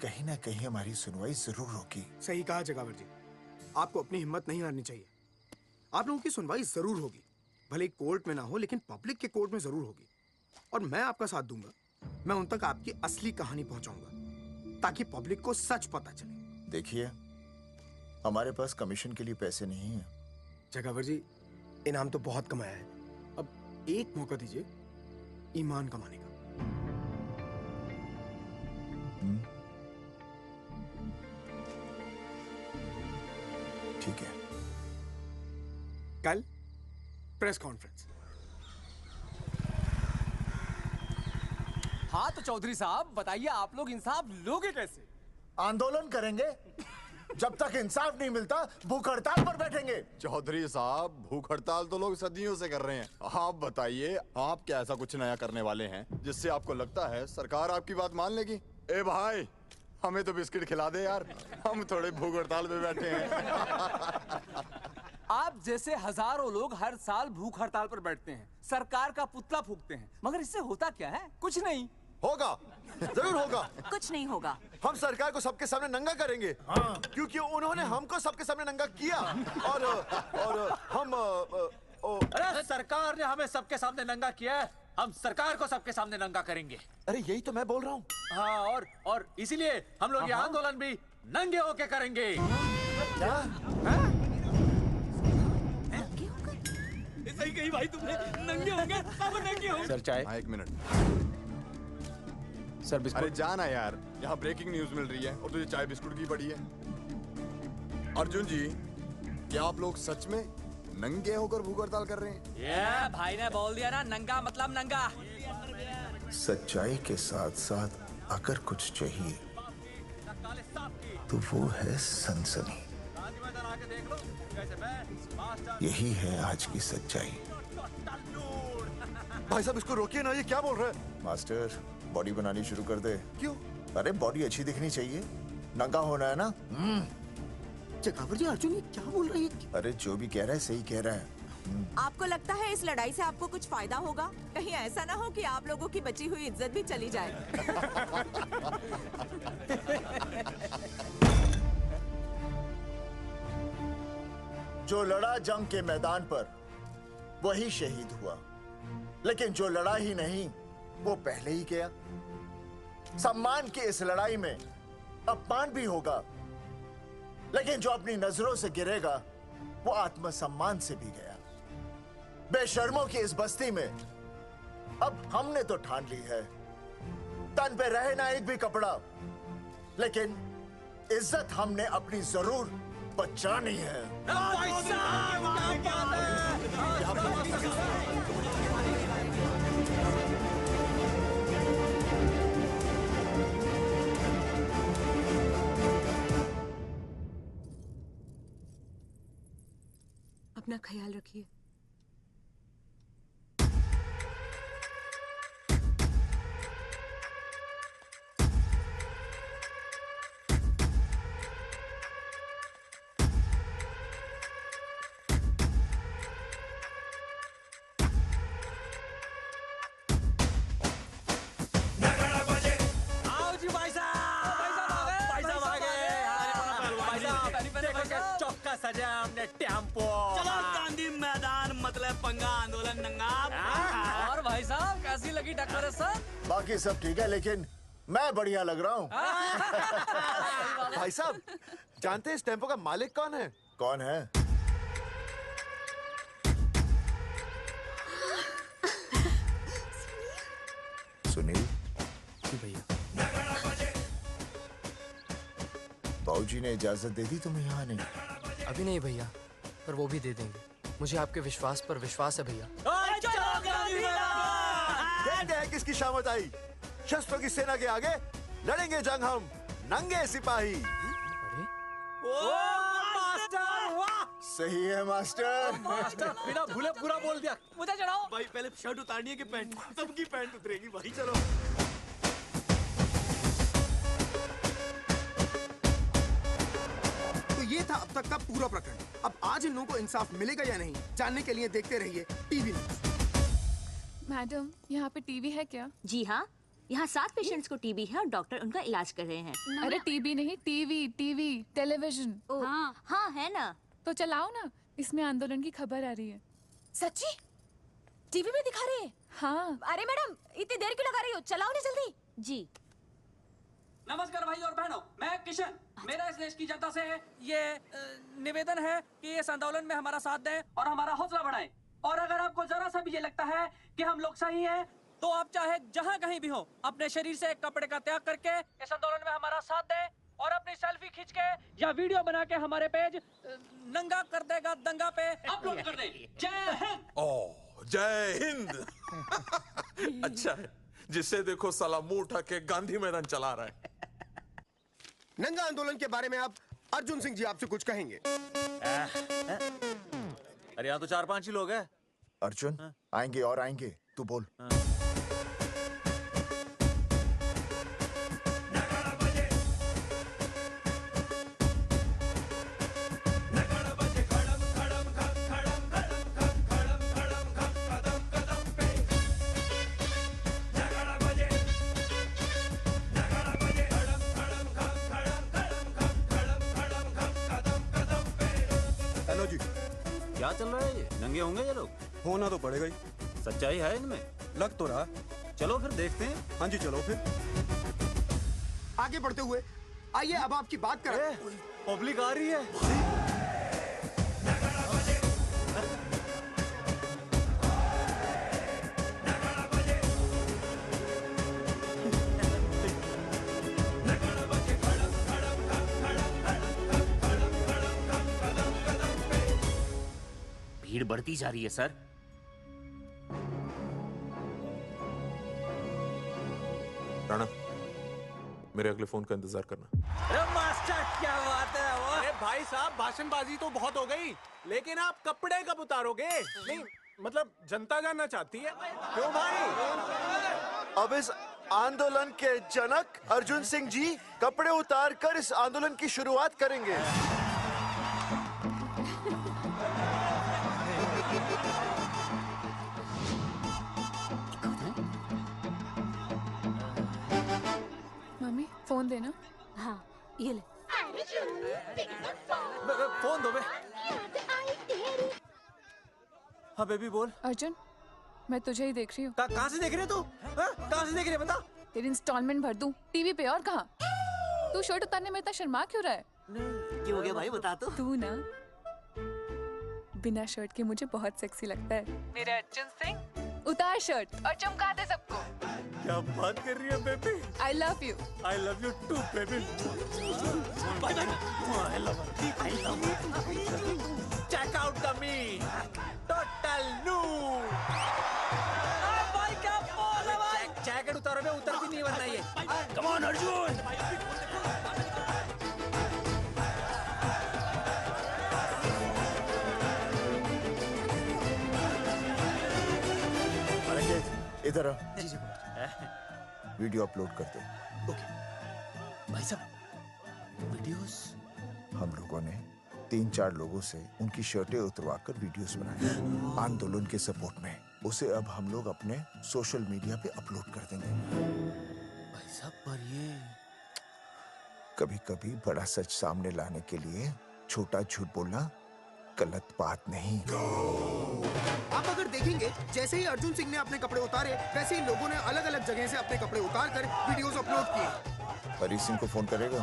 Speaker 3: कहीं ना कहीं हमारी सुनवाई जरूर होगी।
Speaker 19: सही कहा जगावर जी, आपको अपनी हिम्मत नहीं हारनी चाहिए। आप लोगों की सुनवाई जरूर होगी, भले कोर्ट में ना हो लेकिन पब्लिक के कोर्ट में जरूर होगी। और मैं आपका साथ दूंगा, मैं उन तक आपकी असली कहानी पहुंचाऊंगा। ताकि पब्लिक को सच पता चले।
Speaker 3: देखिए, हमारे पास कमीशन के लिए पैसे नहीं हैं।
Speaker 14: जगावर जी, इनाम तो बहुत कमाया है, अब एक मौका दीजिए ईमान कमाने का।
Speaker 3: ठीक है।
Speaker 14: कल प्रेस कॉन्फ्रेंस।
Speaker 12: हाँ तो चौधरी साहब बताइए, आप लोग इंसाफ लोगे कैसे?
Speaker 3: आंदोलन करेंगे। जब तक इंसाफ नहीं मिलता भूख हड़ताल पर बैठेंगे।
Speaker 21: चौधरी साहब, भूख हड़ताल तो लोग सदियों से कर रहे हैं। आप बताइए, आप क्या ऐसा कुछ नया करने वाले हैं जिससे आपको लगता है सरकार आपकी बात मान लेगी? ए भाई, हमें तो बिस्किट खिला दे यार, हम थोड़े भूख हड़ताल पे बैठे हैं।
Speaker 12: आप जैसे हजारों लोग हर साल भूख हड़ताल पर बैठते हैं, सरकार का पुतला फूंकते हैं, मगर इससे होता क्या है? कुछ नहीं
Speaker 8: होगा, जरूर होगा।
Speaker 17: कुछ नहीं होगा।
Speaker 8: हम सरकार को सबके सामने नंगा करेंगे। हाँ। क्योंकि उन्होंने हमको सबके सामने नंगा किया और हम
Speaker 5: अरे सरकार ने हमें सबके सामने नंगा किया है, हम सरकार को सबके सामने नंगा करेंगे।
Speaker 8: अरे यही तो मैं बोल रहा हूँ।
Speaker 5: हाँ, और इसीलिए हम लोग ये आंदोलन भी नंगे होके करेंगे।
Speaker 8: क्या?
Speaker 15: सही कही भाई तुमने, नंगे होंगे, अब नंगे होंगे।
Speaker 21: सर चाय। हाँ, 1 मिनट।
Speaker 12: Sir biscuit.
Speaker 21: अरे जाना यार, यहाँ ब्रेकिंग न्यूज मिल रही है और तुझे चाय बिस्कुट की पड़ी है। अर्जुन जी, क्या आप लोग सच में नंगे होकर भूख हड़ताल कर रहे हैं?
Speaker 15: ये भाई ने बोल दिया ना, नंगा मतलब नंगा।
Speaker 3: सच्चाई के साथ साथ अगर कुछ चाहिए तो वो है सनसनी। यही है आज की सच्चाई।
Speaker 8: भाई साहब इसको रोकिए ना, ये क्या बोल रहा है?
Speaker 3: मास्टर, बॉडी बनानी शुरू कर दे।
Speaker 8: क्यों?
Speaker 3: अरे बॉडी अच्छी दिखनी चाहिए, नंगा होना है ना।
Speaker 19: जगावर जी, अर्जुन ये क्या बोल रही है?
Speaker 3: अरे जो भी कह रहा है सही कह रहा है।
Speaker 17: आपको लगता है इस लड़ाई से आपको कुछ फायदा होगा? कहीं ऐसा ना हो कि आप लोगों की बची हुई इज्जत भी चली जाए।
Speaker 3: जो लड़ा जंग के मैदान पर वही शहीद हुआ, लेकिन जो लड़ा ही नहीं वो पहले ही गया। सम्मान की इस लड़ाई में अपमान भी होगा, लेकिन जो अपनी नजरों से गिरेगा वो आत्मसम्मान से भी गया। बेशर्मों की इस बस्ती में अब हमने तो ठान ली है, तन पे रहे ना एक भी कपड़ा, लेकिन इज्जत हमने अपनी जरूर बचानी है।
Speaker 1: अपना ख्याल रखिए।
Speaker 5: सजा हमने टेम्पो।
Speaker 15: चलो गांधी मैदान, मतलब पंगा आंदोलन नंगा।
Speaker 18: और भाई साहब कैसी लगी टक्कर सर?
Speaker 3: बाकी सब ठीक है, लेकिन मैं बढ़िया लग रहा हूँ।
Speaker 8: भाई साहब, जानते हैं इस टेम्पो का मालिक कौन है?
Speaker 3: कौन है? सुनील।
Speaker 12: भैया।
Speaker 3: बाबूजी ने इजाजत दे दी तुम्हें यहाँ आने?
Speaker 12: अभी नहीं भैया, पर वो भी दे देंगे। मुझे आपके विश्वास पर विश्वास है भैया।
Speaker 8: देखते हैं किसकी शामत आई। शस्त्रों की सेना के आगे लड़ेंगे जंग हम, नंगे सिपाही।
Speaker 3: सही है मास्टर।
Speaker 5: मास्टर बिना भूले पूरा बोल दिया।
Speaker 15: मुझे चढ़ाओ
Speaker 10: भाई, पहले शर्ट उतारनी है कि पैंट? सबकी पैंट उतरेगी भाई। चलो
Speaker 19: ये था अब तक का पूरा प्रकरण। अब आज इन लोगों को इंसाफ मिलेगा या नहीं, जानने के लिए देखते रहिए टीवी न्यूज़।
Speaker 4: मैडम, यहाँ पे टीवी है क्या?
Speaker 16: जी हाँ, यहाँ 7 पेशेंट्स को टीबी है और डॉक्टर उनका इलाज कर रहे हैं।
Speaker 4: अरे टीबी नहीं, टीवी, टेलीविजन।
Speaker 16: हाँ हाँ है ना।
Speaker 4: तो चलाओ ना, इसमें आंदोलन की खबर आ रही है।
Speaker 17: सच्ची? टीवी में दिखा रहे हैं?
Speaker 4: हाँ।
Speaker 17: अरे मैडम, इतनी देर क्यों लगा रही हो? चलाओ ना जल्दी।
Speaker 16: जी।
Speaker 15: नमस्कार भाई और बहनों, मैं किशन। मेरा इस देश की जनता से ये निवेदन है कि इस आंदोलन में हमारा साथ दें और हमारा हौसला बढ़ाएं। और अगर आपको जरा सा भी ये लगता है कि हम लोग सही हैं, तो आप चाहे जहाँ कहीं भी हो, अपने शरीर से कपड़े का त्याग करके इस आंदोलन में हमारा साथ दें और अपनी सेल्फी खींच के या वीडियो बना के हमारे पेज नंगा कर देगा दंगा पे अपलोड कर दें। जय हिंद।
Speaker 2: ओह, जय हिंद। अच्छा है, जिसे देखो साला मुंह उठा के गांधी मैदान चला रहा है।
Speaker 19: नंगा आंदोलन के बारे में आप अर्जुन सिंह जी आपसे कुछ कहेंगे।
Speaker 5: अरे यहाँ तो 4-5 ही लोग हैं।
Speaker 3: अर्जुन आएंगे और आएंगे, तू बोल।
Speaker 20: हेलो जी, क्या चल रहा है ये? नंगे होंगे ये लोग? होना तो पड़ेगा ही। सच्चाई है इनमें? लग तो रहा। चलो फिर देखते हैं। हाँ जी चलो फिर।
Speaker 19: आगे बढ़ते हुए आइए अब आपकी बात करें।
Speaker 5: पब्लिक आ रही है।
Speaker 10: भीड़ बढ़ती जा रही है सर।
Speaker 2: राणा, मेरे अगले फोन का इंतजार करना।
Speaker 12: अरे मास्टर क्या बात है वो? अरे भाई साहब, भाषणबाजी तो बहुत हो गई, लेकिन आप कपड़े कब उतारोगे? नहीं मतलब जनता जानना चाहती है। क्यों भाई?
Speaker 3: अब इस आंदोलन के जनक अर्जुन सिंह जी कपड़े उतार कर इस आंदोलन की शुरुआत करेंगे।
Speaker 4: मम्मी फोन देना।
Speaker 16: हाँ ये ले।
Speaker 5: फोन दो बे। हाँ बेबी बोल।
Speaker 4: अर्जुन मैं तुझे ही देख रही हूँ।
Speaker 5: कहाँ से देख रही है तू? कहाँ से देख रही है बता?
Speaker 4: तेरी इंस्टॉलमेंट भर दूं टीवी पे और कहाँ? तू शर्ट उतारने में इतना शर्मा क्यों रहा है?
Speaker 10: क्यों हो गया भाई, बता तो।
Speaker 4: तू ना बिना शर्ट के मुझे बहुत सेक्सी लगता है। मेरे अर्जुन सिंह, उतार शर्ट और चमका दे सबको।
Speaker 5: क्या बात कर रही है baby?
Speaker 4: I love you.
Speaker 5: I love you too baby. Bye bye. I love you. Check out the me. Total new.
Speaker 15: भाई क्या बोल है भाई?
Speaker 5: जैकेट उतारो बे, उतरती नहीं वरना ये।
Speaker 15: Come on Arjun.
Speaker 3: इधर आ। वीडियो अपलोड कर दे।
Speaker 5: भाई साहब वीडियोस?
Speaker 3: हम लोगों ने 3-4 लोगों से उनकी शर्टें उतरवाकर वीडियोस बनाए आंदोलन के सपोर्ट में। उसे अब हम लोग अपने सोशल मीडिया पे अपलोड कर देंगे।
Speaker 5: भाई साहब पर ये
Speaker 3: कभी-कभी बड़ा सच सामने लाने के लिए छोटा झूठ बोलना गलत बात नहीं।
Speaker 19: आप अगर देखेंगे जैसे ही अर्जुन सिंह ने अपने कपड़े उतारे, वैसे ही लोगों ने अलग अलग जगह से अपने कपड़े उतार कर वीडियोस अपलोड किए।
Speaker 3: हरी सिंह को फोन करेगा?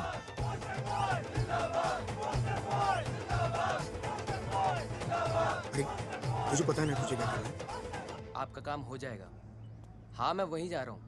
Speaker 19: मुझे पता नहीं तुझे क्या करना है।
Speaker 6: आपका काम हो जाएगा। हाँ मैं वहीं जा रहा हूँ।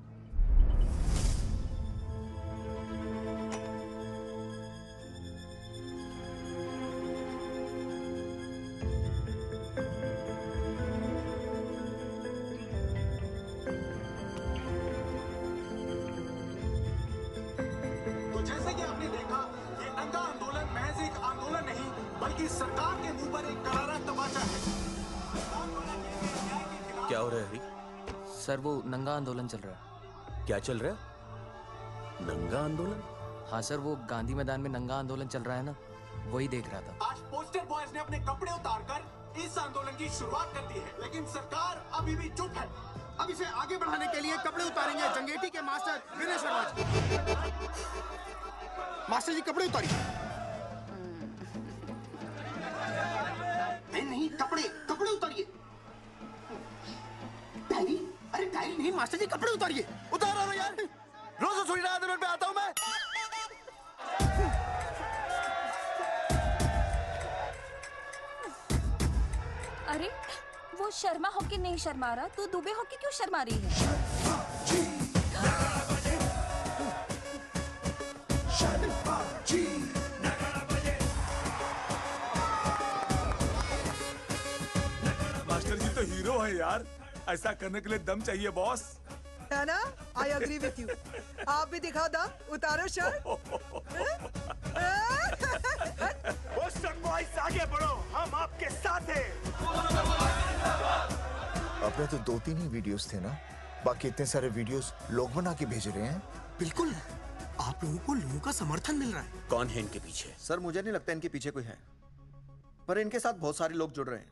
Speaker 12: तो जैसे कि आपने देखा, ये नंगा आंदोलन महज एक आंदोलन नहीं, बल्कि सरकार के मुंह पर एक करारा तमाचा है।
Speaker 5: क्या हो रहा है हरी?
Speaker 6: सर वो नंगा आंदोलन चल रहा है।
Speaker 5: क्या चल रहा है? नंगा आंदोलन?
Speaker 6: हाँ सर, वो गांधी मैदान में नंगा आंदोलन चल रहा है ना, वही देख रहा था।
Speaker 12: आज पोस्टर बॉयज ने अपने कपड़े उतारकर इस आंदोलन की शुरुआत कर दी है, लेकिन सरकार अभी भी चुप है।
Speaker 19: अब इसे आगे बढ़ाने के लिए कपड़े उतारेंगे जंगेटी के मास्टर विनय शर्मा जी। मास्टर जी कपड़े उतारिए। नहीं, कपड़े कपड़े उतारिए। डायरी? अरे डायरी नहीं मास्टर जी, कपड़े उतारिए।
Speaker 3: उतारो यार, रोज थोड़ी ना आंदोलन पे आता हूँ मैं।
Speaker 17: अरे वो शर्मा होके नहीं शर्मा रहा, तू दुबे होके क्यों शर्मा रही है?
Speaker 9: मास्टर जी तो हीरो है यार, ऐसा करने के लिए दम चाहिए बॉस।
Speaker 13: है ना? I agree with you. आप भी दिखाओ दम, उतारो शर्ट।
Speaker 14: पोस्टर बॉयज आगे बढ़ो, हम आपके साथ हैं।
Speaker 3: अपने तो 2-3 ही वीडियोस थे ना, बाकी इतने सारे वीडियोस लोग बना के भेज रहे हैं।
Speaker 19: बिल्कुल, आप लोगों को लोगों का समर्थन मिल रहा है।
Speaker 18: कौन है इनके पीछे?
Speaker 8: सर मुझे नहीं लगता इनके पीछे कोई है, पर इनके साथ बहुत सारे लोग जुड़ रहे हैं।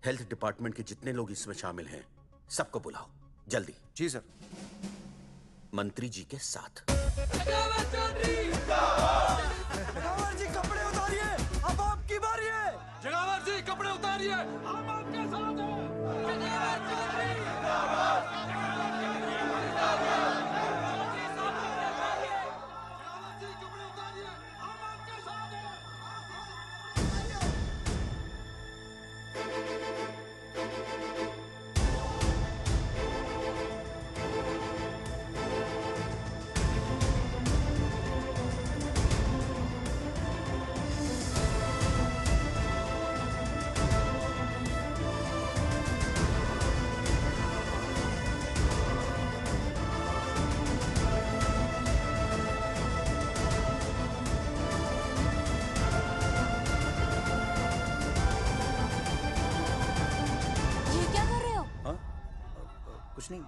Speaker 18: हेल्थ डिपार्टमेंट के जितने लोग इसमें शामिल हैं, सबको बुलाओ जल्दी।
Speaker 8: जी सर।
Speaker 18: मंत्री जी के साथ।
Speaker 10: जगावर जी कपड़े उतारिए, अब आपकी बारी है।
Speaker 9: जगावर जी कपड़े उतारिए, हम आपके साथ हैं।
Speaker 20: कुछ नहीं,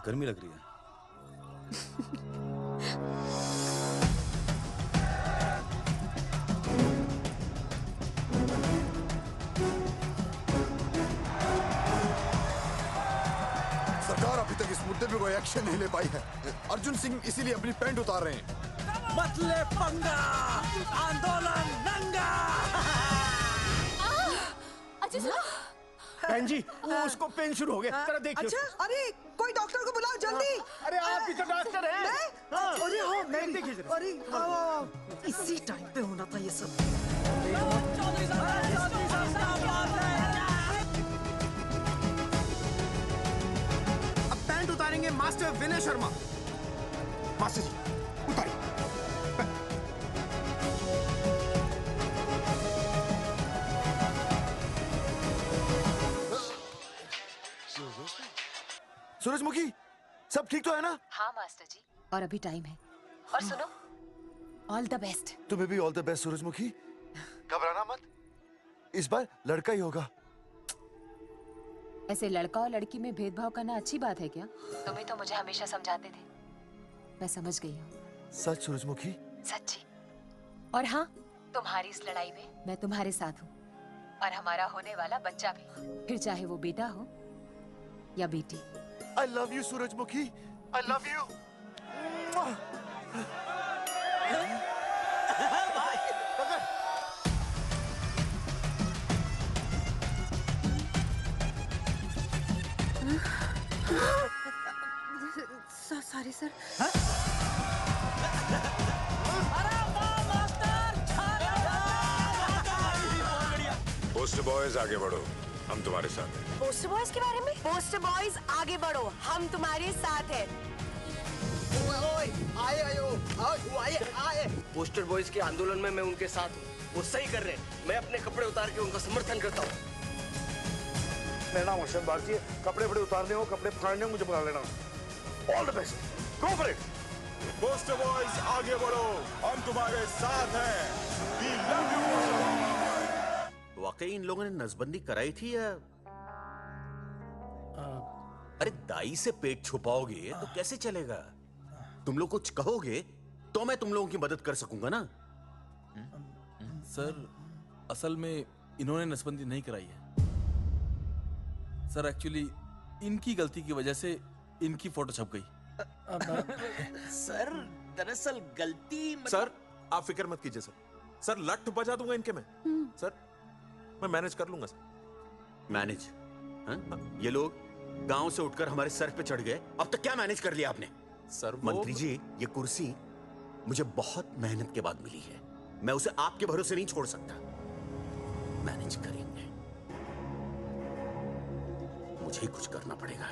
Speaker 20: गर्मी लग रही है।
Speaker 21: सरकार अभी तक इस मुद्दे पे कोई एक्शन नहीं ले पाई है। अर्जुन सिंह इसीलिए अपनी पैंट उतार रहे हैं।
Speaker 10: मत ले पंगा, आंदोलन नंगा।
Speaker 14: अच्छा बहन जी, वो उसको पेन शुरू हो गया, जरा देखिए।
Speaker 13: अच्छा, अरे कोई डॉक्टर को बुलाओ जल्दी।
Speaker 14: अरे आप भी तो डॉक्टर हैं।
Speaker 13: अरे हाँ, मैं
Speaker 14: देखिए जरा।
Speaker 13: अरे आओ, इसी टाइम पे होना था ये सब।
Speaker 19: अब पैंट उतारेंगे मास्टर विनय शर्मा। मास्टर जी उतारिए।
Speaker 8: सूरजमुखी, सब ठीक तो है ना?
Speaker 17: हाँ मास्टर जी, और अभी टाइम है। और सुनो, ऑल द बेस्ट।
Speaker 8: तुम्हें भी ऑल द बेस्ट सूरजमुखी। घबराना मत, इस बार लड़का ही होगा।
Speaker 17: ऐसे लड़का और लड़की में भेदभाव करना अच्छी बात है क्या? तुम ही तो मुझे हमेशा समझाते थे। मैं समझ गई हूँ।
Speaker 8: सच सूरजमुखी?
Speaker 17: सच्ची। और हाँ, तुम्हारी इस लड़ाई में मैं तुम्हारे साथ हूँ, और हमारा होने वाला बच्चा भी, फिर चाहे वो बेटा हो या बेटी।
Speaker 8: I love you, सूरजमुखी। I love you.
Speaker 11: Sorry sir.
Speaker 22: Poster boys आगे बढ़ो, हम तुम्हारे साथ हैं।
Speaker 17: पोस्टर बॉयज के बारे में? पोस्टर बॉयज आगे बढ़ो, हम तुम्हारे साथ हैं।
Speaker 6: आए। पोस्टर बॉयज के आंदोलन में मैं उनके साथ हूँ, वो सही कर रहे हैं। मैं अपने कपड़े उतार के उनका समर्थन करता हूँ।
Speaker 14: मेरा नाम अर्शद भारती है। कपड़े बड़े उतारने हो, कपड़े फाड़ने हो, मुझे बुला लेना। All the best, go for it.
Speaker 9: Poster boys आगे बढ़ो, हम तुम्हारे साथ हैं। We love you।
Speaker 18: वाकई इन लोगों ने नसबंदी कराई थी या? अरे दाई से पेट छुपाओगे तो कैसे चलेगा? तुम लोग कुछ कहोगे तो मैं तुम लोगों की मदद कर सकूंगा ना।
Speaker 23: सर, असल में इन्होंने नसबंदी नहीं कराई है सर। एक्चुअली इनकी गलती की वजह से इनकी फोटो छप गई।
Speaker 18: सर दरअसल गलती
Speaker 2: सर आप फिक्र मत कीजिए सर। सर लट बजा दूंगा इनके में। सर मैं मैनेज कर लूंगा सर।
Speaker 18: मैनेज? ये लोग गांव से उठकर हमारे सर पे चढ़ गए, अब तक क्या मैनेज कर लिया आपने?
Speaker 2: सर
Speaker 18: मंत्री जी, ये कुर्सी मुझे बहुत मेहनत के बाद मिली है, मैं उसे आपके भरोसे नहीं छोड़ सकता। मैनेज करेंगे। मुझे कुछ करना पड़ेगा।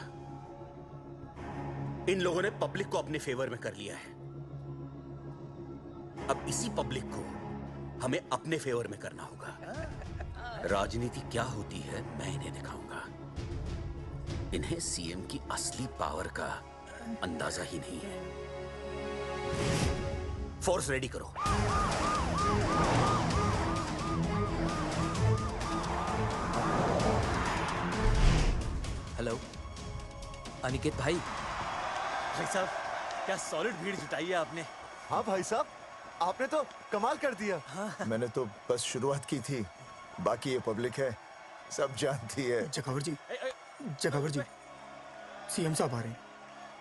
Speaker 18: इन लोगों ने पब्लिक को अपने फेवर में कर लिया है। अब इसी पब्लिक को हमें अपने फेवर में करना होगा। राजनीति क्या होती है मैं इन्हें दिखाऊंगा। इन्हें सीएम की असली पावर का अंदाजा ही नहीं है। फोर्स रेडी करो।
Speaker 5: हेलो अनिकेत भाई। भाई साहब क्या सॉलिड भीड़ जुटाई है आपने।
Speaker 8: हाँ भाई साहब, आपने तो कमाल कर दिया।
Speaker 3: मैंने तो बस शुरुआत की थी, बाकी ये पब्लिक है, सब जानती है।
Speaker 19: जगावर जी, जगावर जी, सीएम साहब आ रहे हैं।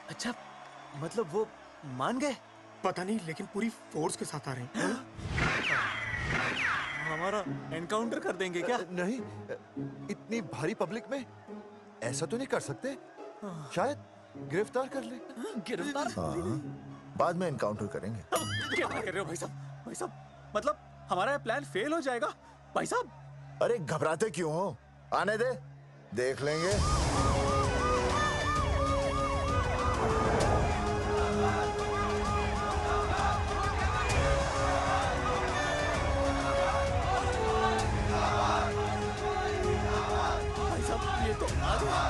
Speaker 5: अच्छा, मतलब वो मान गए?
Speaker 19: पता नहीं, लेकिन पूरी फोर्स के साथ आ रहे हैं।
Speaker 5: हमारा एनकाउंटर कर देंगे क्या?
Speaker 8: नहीं, इतनी भारी पब्लिक में ऐसा तो नहीं कर सकते। शायद गिरफ्तार कर ले।
Speaker 5: गिरफ्तार?
Speaker 3: हाँ, बाद में एनकाउंटर करेंगे।
Speaker 5: क्या कर रहे हो भाई साहब? भाई साहब, मतलब हमारा प्लान फेल हो जाएगा भाई साहब?
Speaker 3: अरे घबराते क्यों हो? आने दे, देख लेंगे।
Speaker 5: भाई साहब ये तो आ गया।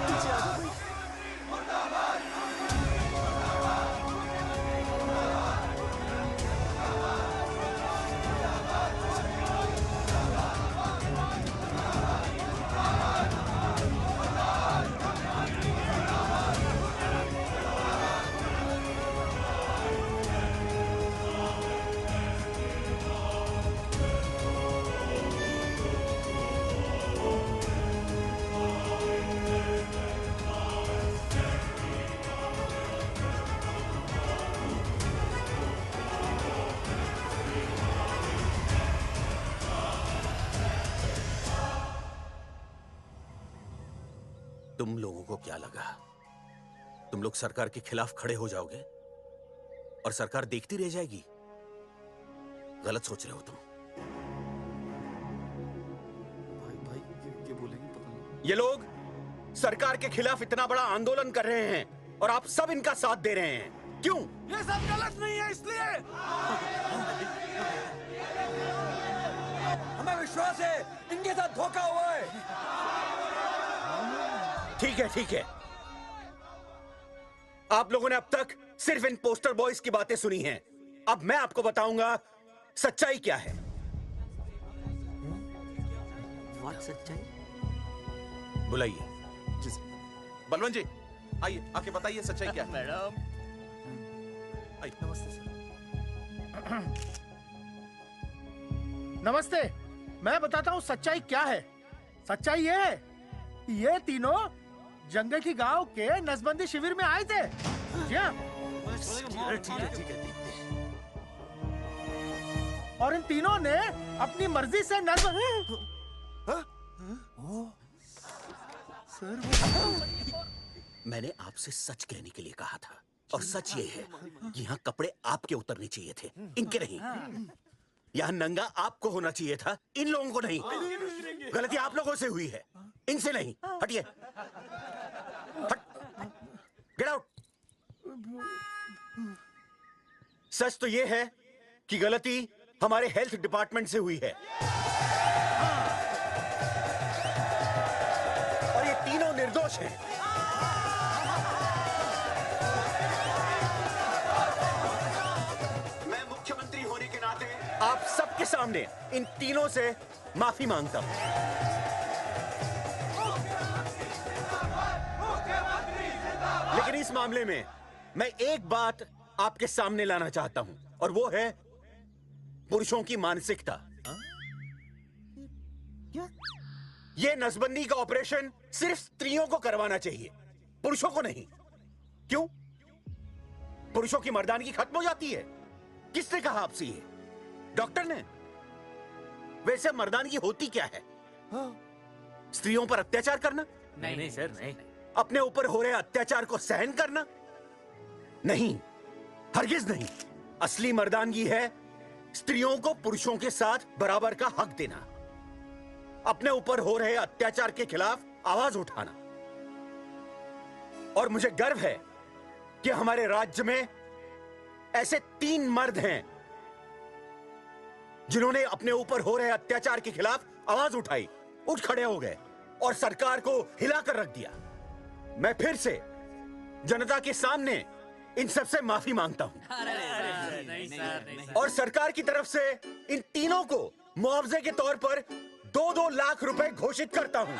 Speaker 5: पीछे आ जाओ भाई।
Speaker 18: तुम लोगों को क्या लगा तुम लोग सरकार के खिलाफ खड़े हो जाओगे और सरकार देखती रह जाएगी? गलत सोच रहे हो तुम।
Speaker 20: भाई ये बोलेंगे पता नहीं।
Speaker 18: ये लोग सरकार के खिलाफ इतना बड़ा आंदोलन कर रहे हैं और आप सब इनका साथ दे रहे हैं, क्यों?
Speaker 12: ये सब गलत नहीं है इसलिए। हमें विश्वास है इनके साथ धोखा हुआ है।
Speaker 18: ठीक है, ठीक है। आप लोगों ने अब तक सिर्फ इन पोस्टर बॉयज की बातें सुनी हैं। अब मैं आपको बताऊंगा सच्चाई क्या है।
Speaker 10: सच्चाई?
Speaker 18: बुलाइए।
Speaker 2: बलवंत जी, आइए, आके बताइए सच्चाई क्या है।
Speaker 10: मैडम
Speaker 2: आइए। नमस्ते सर।
Speaker 14: नमस्ते, मैं बताता हूँ सच्चाई क्या है। सच्चाई ये है, ये तीनों जंगेठी गांव के नसबंदी शिविर में आए थे। जी हाँ।
Speaker 5: ठीक है।
Speaker 14: और इन तीनों ने अपनी मर्जी से
Speaker 18: मैंने आपसे सच कहने के लिए कहा था और सच ये है कि यहाँ कपड़े आपके उतरने चाहिए थे, इनके नहीं। यहाँ नंगा आपको होना चाहिए था, इन लोगों को नहीं। गलती आप लोगों से हुई है, इनसे नहीं। हटिए, गेट आउट। सच तो ये है कि गलती हमारे हेल्थ डिपार्टमेंट से हुई है और ये तीनों निर्दोष हैं। मैं मुख्यमंत्री होने के नाते आप सबके सामने इन तीनों से माफी मांगता हूं। लेकिन इस मामले में मैं एक बात आपके सामने लाना चाहता हूं और वो है पुरुषों की मानसिकता।
Speaker 10: क्या?
Speaker 18: ये नसबंदी का ऑपरेशन सिर्फ स्त्रियों को करवाना चाहिए, पुरुषों को नहीं। क्यों? पुरुषों की मर्दानगी खत्म हो जाती है? किसने कहा आपसे ये? डॉक्टर ने? वैसे मर्दानगी होती क्या है? स्त्रियों पर अत्याचार करना?
Speaker 5: नहीं सर, नहीं।
Speaker 18: अपने ऊपर हो रहे अत्याचार को सहन करना? नहीं, हरगिज नहीं। असली मर्दानगी है स्त्रियों को पुरुषों के साथ बराबर का हक देना।
Speaker 10: अपने ऊपर हो रहे अत्याचार के खिलाफ आवाज उठाना। और मुझे गर्व है कि हमारे राज्य में ऐसे 3 मर्द हैं जिन्होंने अपने ऊपर हो रहे अत्याचार के खिलाफ आवाज उठाई, उठ खड़े हो गए और सरकार को हिलाकर रख दिया। मैं फिर से जनता के सामने इन सब से माफी मांगता हूं और सरकार की तरफ से इन तीनों को मुआवजे के तौर पर 2-2 लाख रुपए घोषित करता हूं।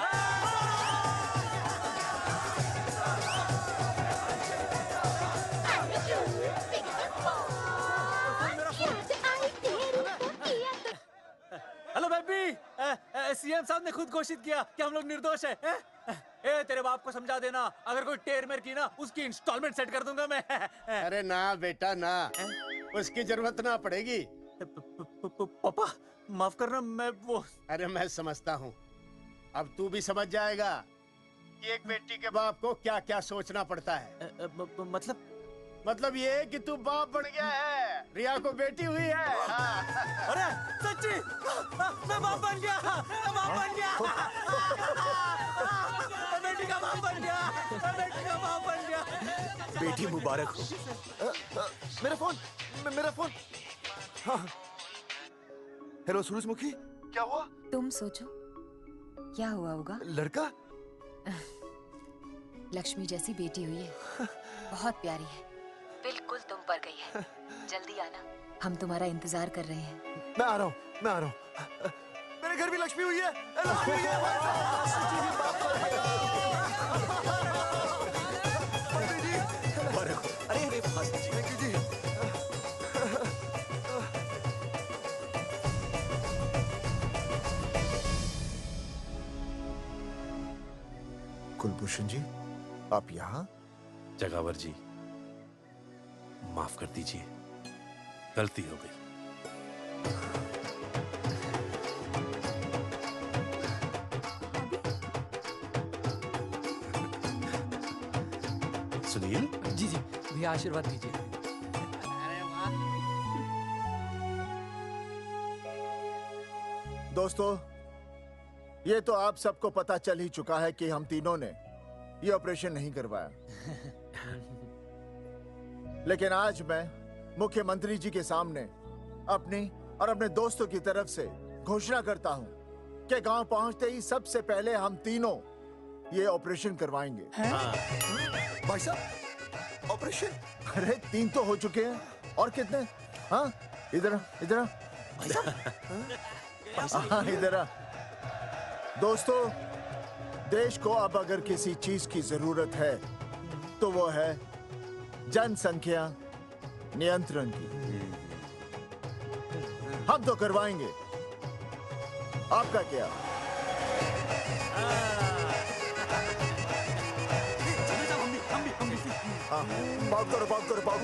Speaker 5: हेलो बेबी, सीएम साहब ने खुद घोषित किया कि हम लोग निर्दोष हैं। ए, तेरे बाप को समझा देना, अगर कोई टेर मेर की ना, उसकी इंस्टॉलमेंट सेट कर दूंगा मैं।
Speaker 14: अरे ना बेटा ना, उसकी जरूरत ना पड़ेगी।
Speaker 5: पापा माफ करना, मैं वो।
Speaker 14: अरे मैं समझता हूँ, अब तू भी समझ जाएगा कि एक बेटी के बाप को क्या क्या सोचना पड़ता है। मतलब ये कि तू बाप बन गया है, रिया को बेटी हुई है।
Speaker 5: अरे सच्ची, मैं बाप बन गया, मैं बाप बन गया, मैं बेटी का बाप बन गया, मैं बेटी का बाप बन गया।
Speaker 8: बेटी मुबारक हो। मेरा फोन, मेरा फोन। हाँ। हेलो सूरजमुखी, क्या हुआ?
Speaker 17: तुम सोचो क्या हुआ होगा।
Speaker 8: लड़का?
Speaker 17: लक्ष्मी जैसी बेटी हुई है, बहुत प्यारी है, बिल्कुल तुम पर गई है। जल्दी आना, हम तुम्हारा इंतजार कर रहे हैं।
Speaker 8: मैं आ रहा हूँ, मैं आ रहा हूँ। मेरे घर भी लक्ष्मी हुई है, लक्ष्मी हुई है।
Speaker 10: अरे अरे जी।
Speaker 3: कुलभूषण जी, आप यहाँ?
Speaker 23: जगावर जी, माफ कर दीजिए, गलती हो गई। सुनील
Speaker 15: जी जी भैया, आशीर्वाद दीजिए।
Speaker 3: दोस्तों, ये तो आप सबको पता चल ही चुका है कि हम तीनों ने ये ऑपरेशन नहीं करवाया। लेकिन आज मैं मुख्यमंत्री जी के सामने अपनी और अपने दोस्तों की तरफ से घोषणा करता हूं कि गांव पहुंचते ही सबसे पहले हम तीनों ये ऑपरेशन करवाएंगे।
Speaker 8: भाई साहब, ऑपरेशन?
Speaker 3: अरे 3 तो हो चुके हैं, और कितने? हाँ, इधर इधर इधर। दोस्तों, देश को अब अगर किसी चीज की जरूरत है तो वो है जनसंख्या नियंत्रण की। हम तो करवाएंगे, आपका क्या? हाँ, बात करो, बात करो, बात।